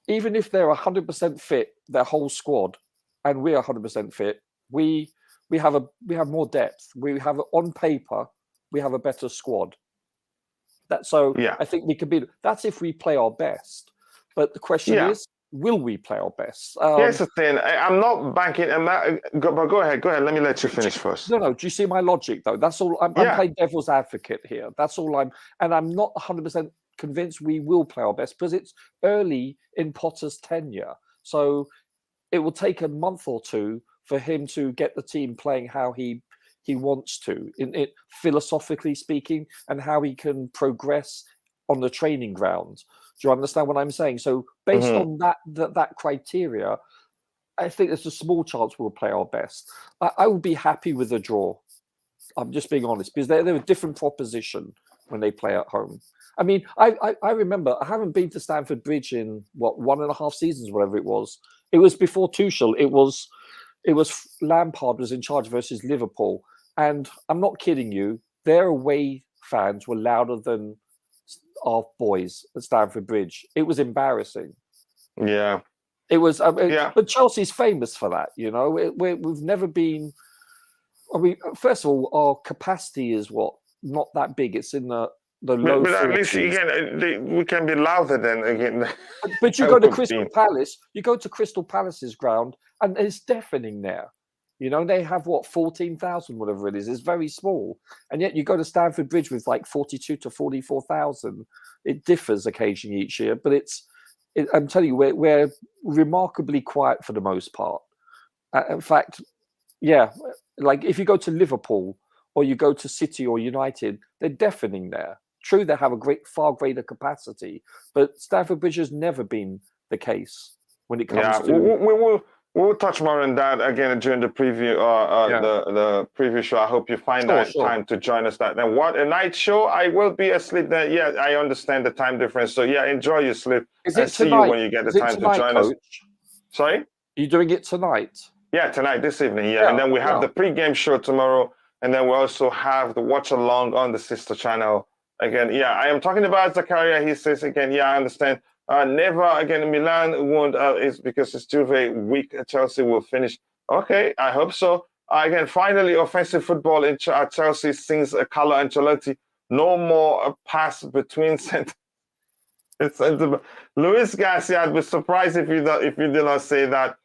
Even if they're 100% fit, their whole squad, and we're 100% fit, we have more depth. On paper, we have a better squad. Yeah. I think we could beat. That's if we play our best. But the question is, will we play our best? Here's the thing. I'm not banking. But go ahead. Let me let you finish first. No. Do you see my logic, though? That's all. I'm playing devil's advocate here. That's all and I'm not 100% convinced we will play our best because it's early in Potter's tenure. So it will take a month or two for him to get the team playing how he wants to, in it philosophically speaking, and how he can progress on the training ground. Do you understand what I'm saying? So based on that criteria, I think there's a small chance we'll play our best. I would be happy with a draw. I'm just being honest, because they're a different proposition when they play at home. I mean, I remember I haven't been to Stamford Bridge in 1.5 seasons, whatever it was. It was before Tuchel. It was Lampard was in charge versus Liverpool, and I'm not kidding you. Their away fans were louder than our boys at Stamford Bridge. It was embarrassing. Yeah. It was. But Chelsea's famous for that. You know, we've never been. First of all, our capacity is not that big. It's in the low 40s. But at least again, we can be louder than again. But you go to Crystal Palace. You go to Crystal Palace's ground, and it's deafening there. You know, they have 14,000, whatever it is. It's very small, and yet you go to Stamford Bridge with like 42 to 44,000. It differs occasionally each year, but I'm telling you, we're remarkably quiet for the most part. In fact, like if you go to Liverpool or you go to City or United, they're deafening there. True, they have far greater capacity, but Stamford Bridge has never been the case when it comes to. We'll touch more on that again during the preview, the preview show. I hope you find time to join us. Then what a night show! I will be asleep then. Yeah, I understand the time difference. So yeah, enjoy your sleep. And see you when you get the time to join us. Sorry, are you doing it tonight? Yeah, tonight, this evening. Yeah, and then we have the pre-game show tomorrow, and then we also have the watch along on the sister channel. Again, I am talking about Zakaria. He says again, I understand. Never again. Milan won't. Is because it's still very weak. Chelsea will finish. Okay, I hope so. Again, finally, offensive football in Chelsea sings a Carlo Ancelotti. No more pass between centre. Luis Garcia, I'd be surprised if you did not say that.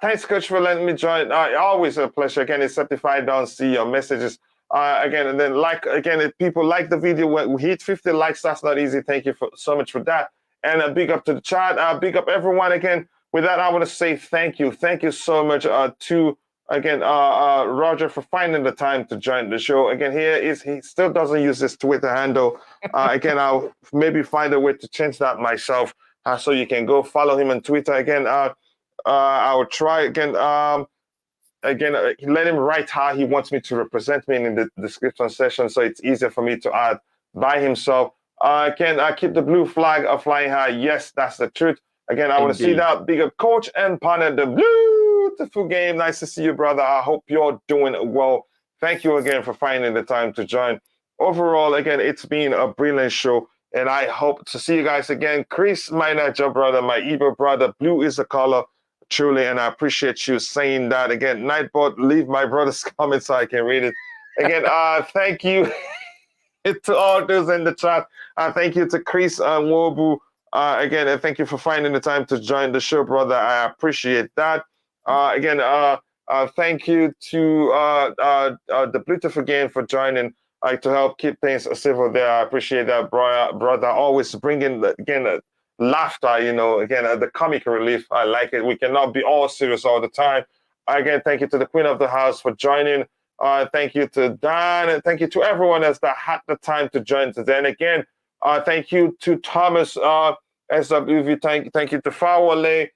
Thanks, Coach, for letting me join. Always a pleasure. Again, except if I don't see your messages. Again, and then if people like the video, we hit 50 likes. That's not easy. Thank you so much for that. And a big up to the chat. Big up everyone again. With that, I want to say thank you. Thank you so much to Roger for finding the time to join the show. Again, he still doesn't use his Twitter handle. Again, I'll maybe find a way to change that myself. So you can go follow him on Twitter. Again, I'll try again. Let him write how he wants me to represent me in the description section, so it's easier for me to add by himself. Again, I keep the blue flag flying high. Yes, that's the truth. Again, I want to see that. Big up, Coach and partner, the beautiful game. Nice to see you, brother. I hope you're doing well. Thank you again for finding the time to join. Overall, again, it's been a brilliant show, and I hope to see you guys again. Chris, my Niger brother, my Igbo brother, blue is the color. Truly, and I appreciate you saying that. Again, Nightbot, leave my brother's comments so I can read it. Again, thank you to all those in the chat. Thank you to Chris and Wobu. Again, thank you for finding the time to join the show, brother. I appreciate that. Thank you to the Bluetooth again for joining to help keep things civil there. I appreciate that, brother. Always bringing, again, laughter, the comic relief. I like it. We cannot be all serious all the time. Again, thank you to the Queen of the House for joining. Thank you to Dan, and thank you to everyone else that had the time to join today. And again, thank you to Thomas, SWV. Thank you to Fawale,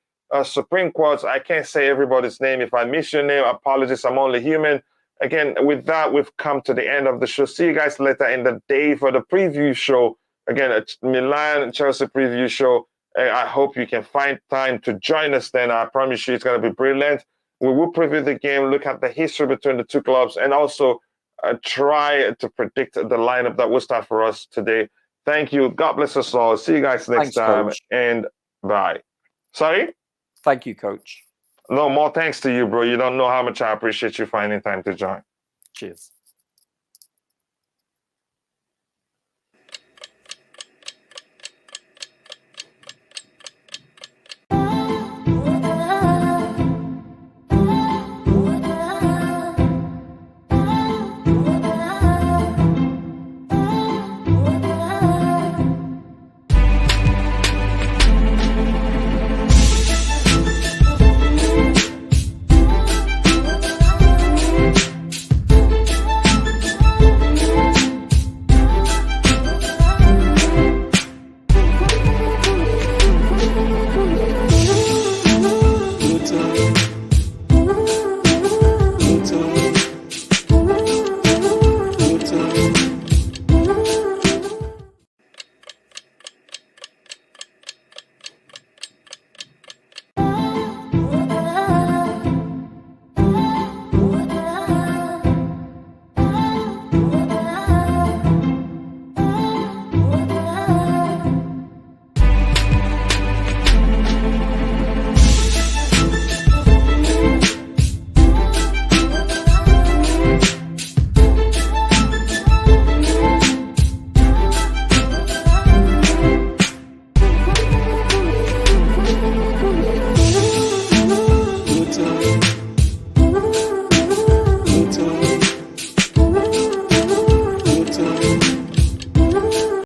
Supreme Court. I can't say everybody's name. If I miss your name, apologies. I'm only human. Again, with that, we've come to the end of the show. See you guys later in the day for the preview show. Again, a Milan Chelsea preview show. I hope you can find time to join us then. I promise you it's going to be brilliant. We will preview the game, look at the history between the two clubs, and also try to predict the lineup that will start for us today. Thank you. God bless us all. See you guys next time. Coach. And bye. Sorry? Thank you, Coach. No, more thanks to you, bro. You don't know how much I appreciate you finding time to join. Cheers.